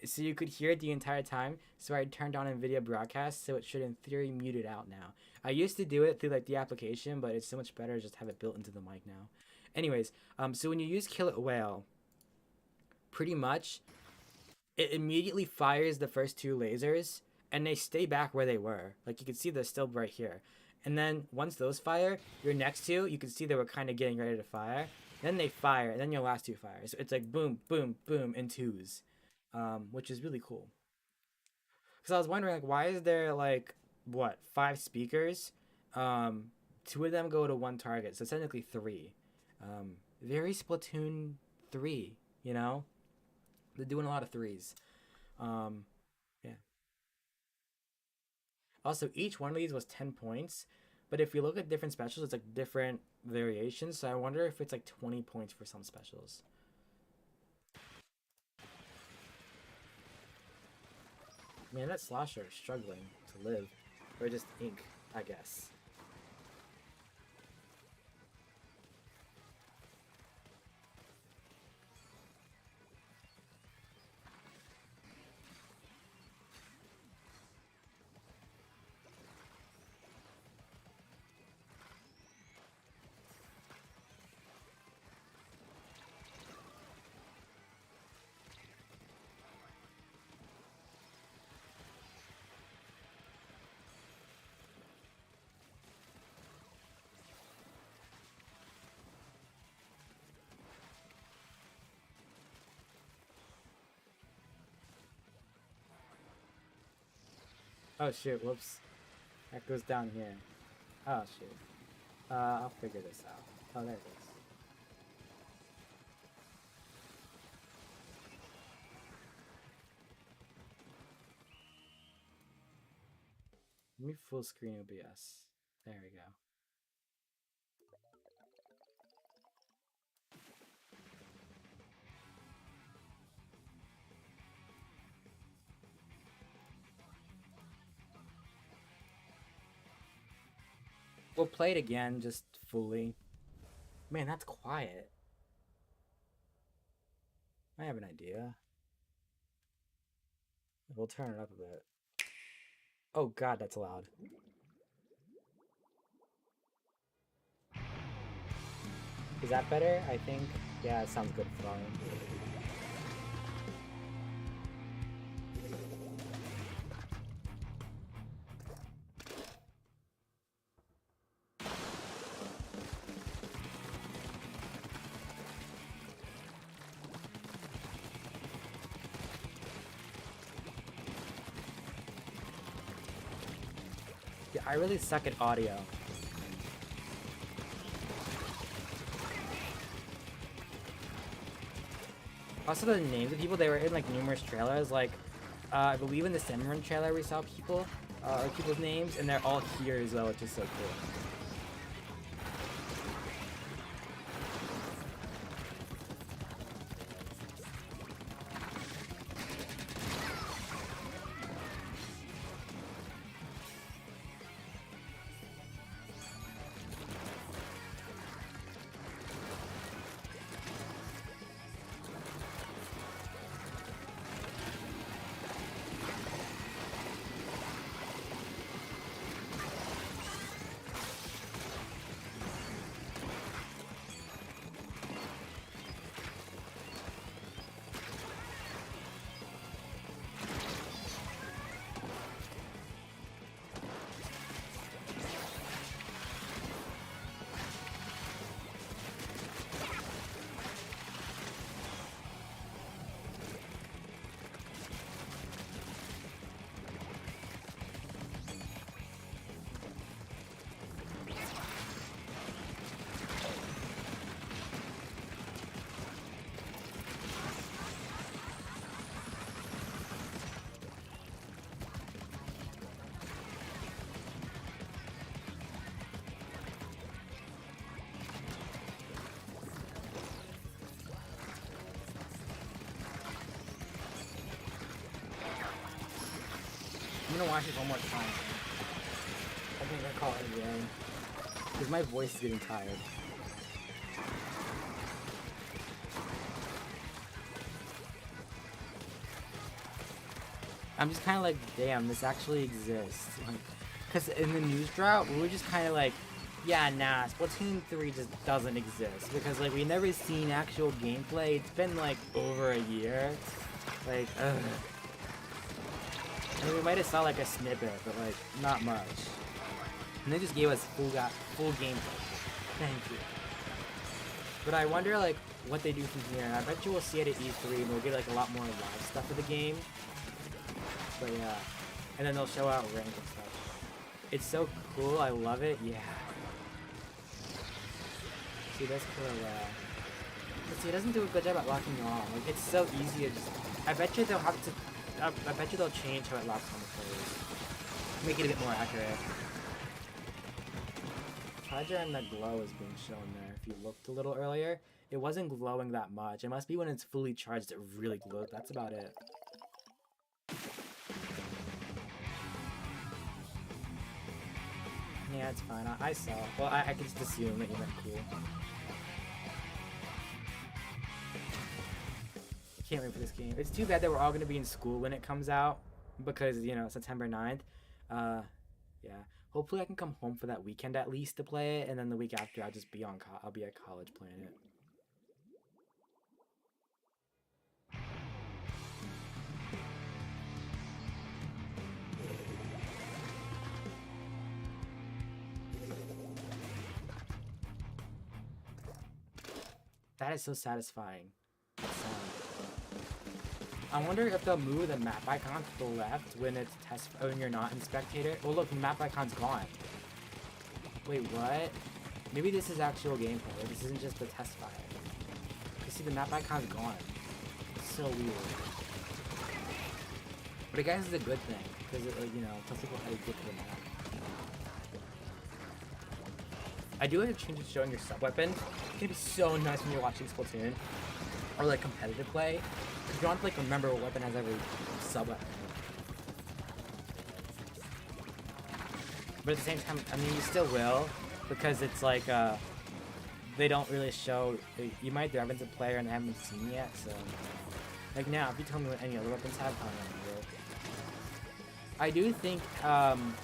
so you could hear it the entire time, so I turned on NVIDIA Broadcast, so it should in theory mute it out now. I used to do it through like the application, but it's so much better to just have it built into the mic now. Anyways, so when you use Killer Whale, pretty much, it immediately fires the first 2 lasers, and they stay back where they were. Like you can see they're still right here. And then once those fire, your next 2, you can see they were kind of getting ready to fire. Then they fire, and then your last 2 fire. So it's like boom, boom, boom in 2s, which is really cool. Because I was wondering, like, why is there like what 5 speakers? 2 of them go to 1 target, so it's technically 3. Very Splatoon 3, you know. They're doing a lot of 3s. Yeah. Also, each one of these was 10 points, but if you look at different specials, it's like different variations. So I wonder if it's like 20 points for some specials. Man, that slosher is struggling to live. Or just ink, I guess. Oh shit, whoops. That goes down here. Oh shit. I'll figure this out. Oh, there it is. Let me full screen OBS. There we go. We'll play it again, just fully. Man, that's quiet. I have an idea. We'll turn it up a bit. Oh god, that's loud. Is that better? I think. Yeah, it sounds good for volume. Yeah, I really suck at audio. Also, the names of people, they were in like numerous trailers. Like, I believe in the Cinnamon trailer we saw people, or people's names, and they're all here as well, which is so cool. I'm gonna watch it one more time. I think I call it a day. Because my voice is getting tired. I'm just kind of like, damn, this actually exists. Like, because in the news drought, we were just kind of like, yeah, nah, Splatoon 3 just doesn't exist. Because, like, we never seen actual gameplay. It's been, like, over a year. Like, ugh. I mean, we might have saw, like, a snippet, but, like, not much. And they just gave us full gameplay. Thank you. But I wonder, like, what they do from here. I bet you we'll see it at E3, and we'll get, like, a lot more live stuff of the game. But yeah, and then they'll show out rank and stuff. It's so cool, I love it, yeah. See, that's cool, but see, it doesn't do a good job at locking you on. Like, it's so easy to just, I bet you they'll have to, I bet you they'll change how it locks on the players. Make it a bit more accurate. Charger and the glow is being shown there. If you looked a little earlier, it wasn't glowing that much. It must be when it's fully charged it really glows. That's about it. Yeah, it's fine. I saw. Well, I could just assume that you meant cool. Can't wait for this game. It's too bad that we're all going to be in school when it comes out. Because, you know, September 9th. Yeah. Hopefully I can come home for that weekend at least to play it. And then the week after I'll just be on I'll be at college playing it. That is so satisfying. I wonder if they'll move the map icon to the left when it's test when you're not in spectator. Oh look, the map icon's gone. Wait, what? Maybe this is actual gameplay. This isn't just the test file. You see, the map icon's gone. It's so weird. But I guess it's a good thing because it, like, you know, tells people how to get to the map. I do like to change it showing your sub weapon. It can be so nice when you're watching Splatoon or like competitive play. Because you don't have to like remember what weapon has every sub weapon. But at the same time, I mean, you still will, because it's like, they don't really show, you might have weapons in player and they haven't seen yet, so. Like now, if you tell me what any other weapons have, I do think,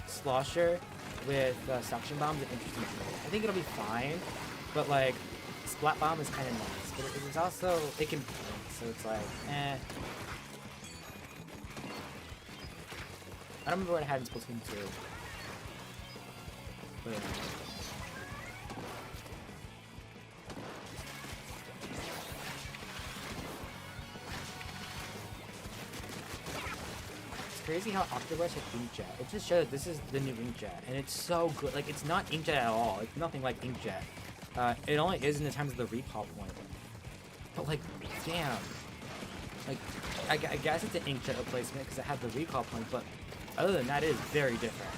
Slosher with suction bombs is an interesting choice. I think it'll be fine, but like, Splat Bomb is kind of nice, but it's also, it can blink, so it's like, eh. I don't remember what I had in Splatoon 2. But, it's crazy how Octobrush has Inkjet. It just shows that this is the new Inkjet, and it's so good. Like, it's not Inkjet at all. It's nothing like Inkjet. It only is in the times of the recall point. But like, damn. Like, I guess it's an Inkjet replacement because it had the recall point, but other than that, it is very different.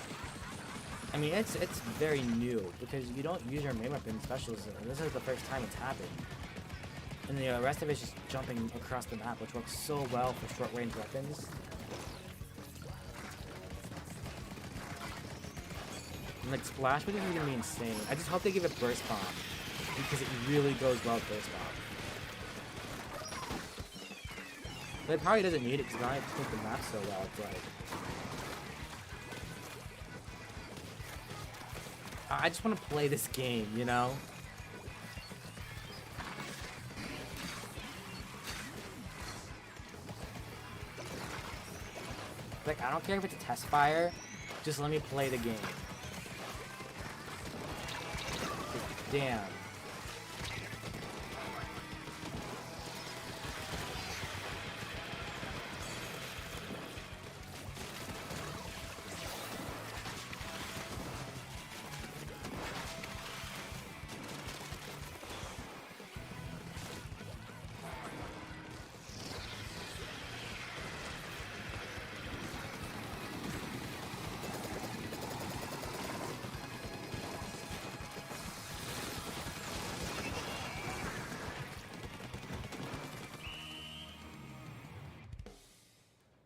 I mean, it's very new because you don't use your main weapon specials. This is the first time it's happened. And the rest of it's just jumping across the map, which works so well for short-range weapons. And like Splash Wave is gonna be insane. I just hope they give it Burst Bomb because it really goes well with Burst Bomb. But it probably doesn't need it because I just make the map so well. It's like, I just want to play this game, you know? Like, I don't care if it's a test fire, just let me play the game. Damn.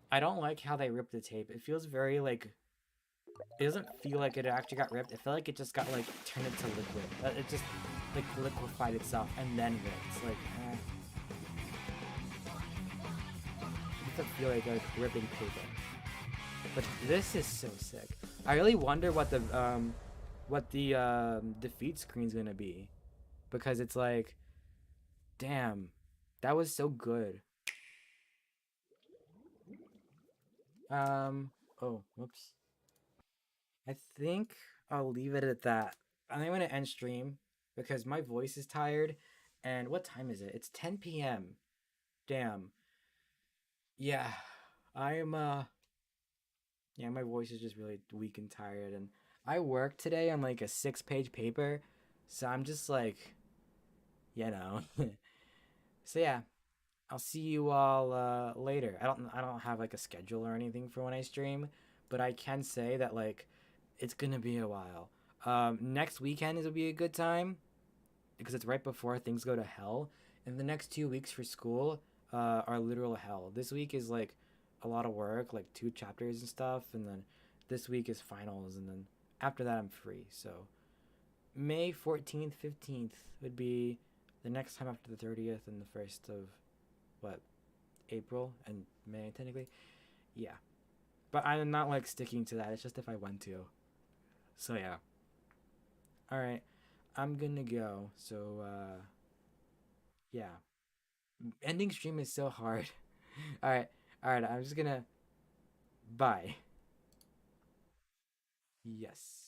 I don't like how they ripped the tape. It feels very, like... It doesn't feel like it actually got ripped. I feel like it just got, like, turned into liquid. It just, like, liquefied itself and then ripped. Like, eh. It doesn't feel like ripping paper. But this is so sick. I really wonder what the defeat screen's gonna be. Because it's like... Damn. That was so good. Oh, whoops. I think I'll leave it at that. I'm going to end stream because my voice is tired. And what time is it? It's 10 p.m. Damn. Yeah. I'm, yeah, my voice is just really weak and tired. And I worked today on like a 6-page paper. So I'm just like, you know. So yeah. I'll see you all later. I don't have like a schedule or anything for when I stream, but I can say that like it's gonna be a while. Next weekend will be a good time because it's right before things go to hell. And the next 2 weeks for school are literal hell. This week is like a lot of work, like 2 chapters and stuff, and then this week is finals, and then after that I'm free. So May 14th, 15th would be the next time after the 30th and the 1st of what, April and May technically. Yeah, but I'm not like sticking to that. It's just if I want to. So yeah. All right, I'm gonna go. So yeah, ending stream is so hard. All right, I'm just gonna bye. Yes.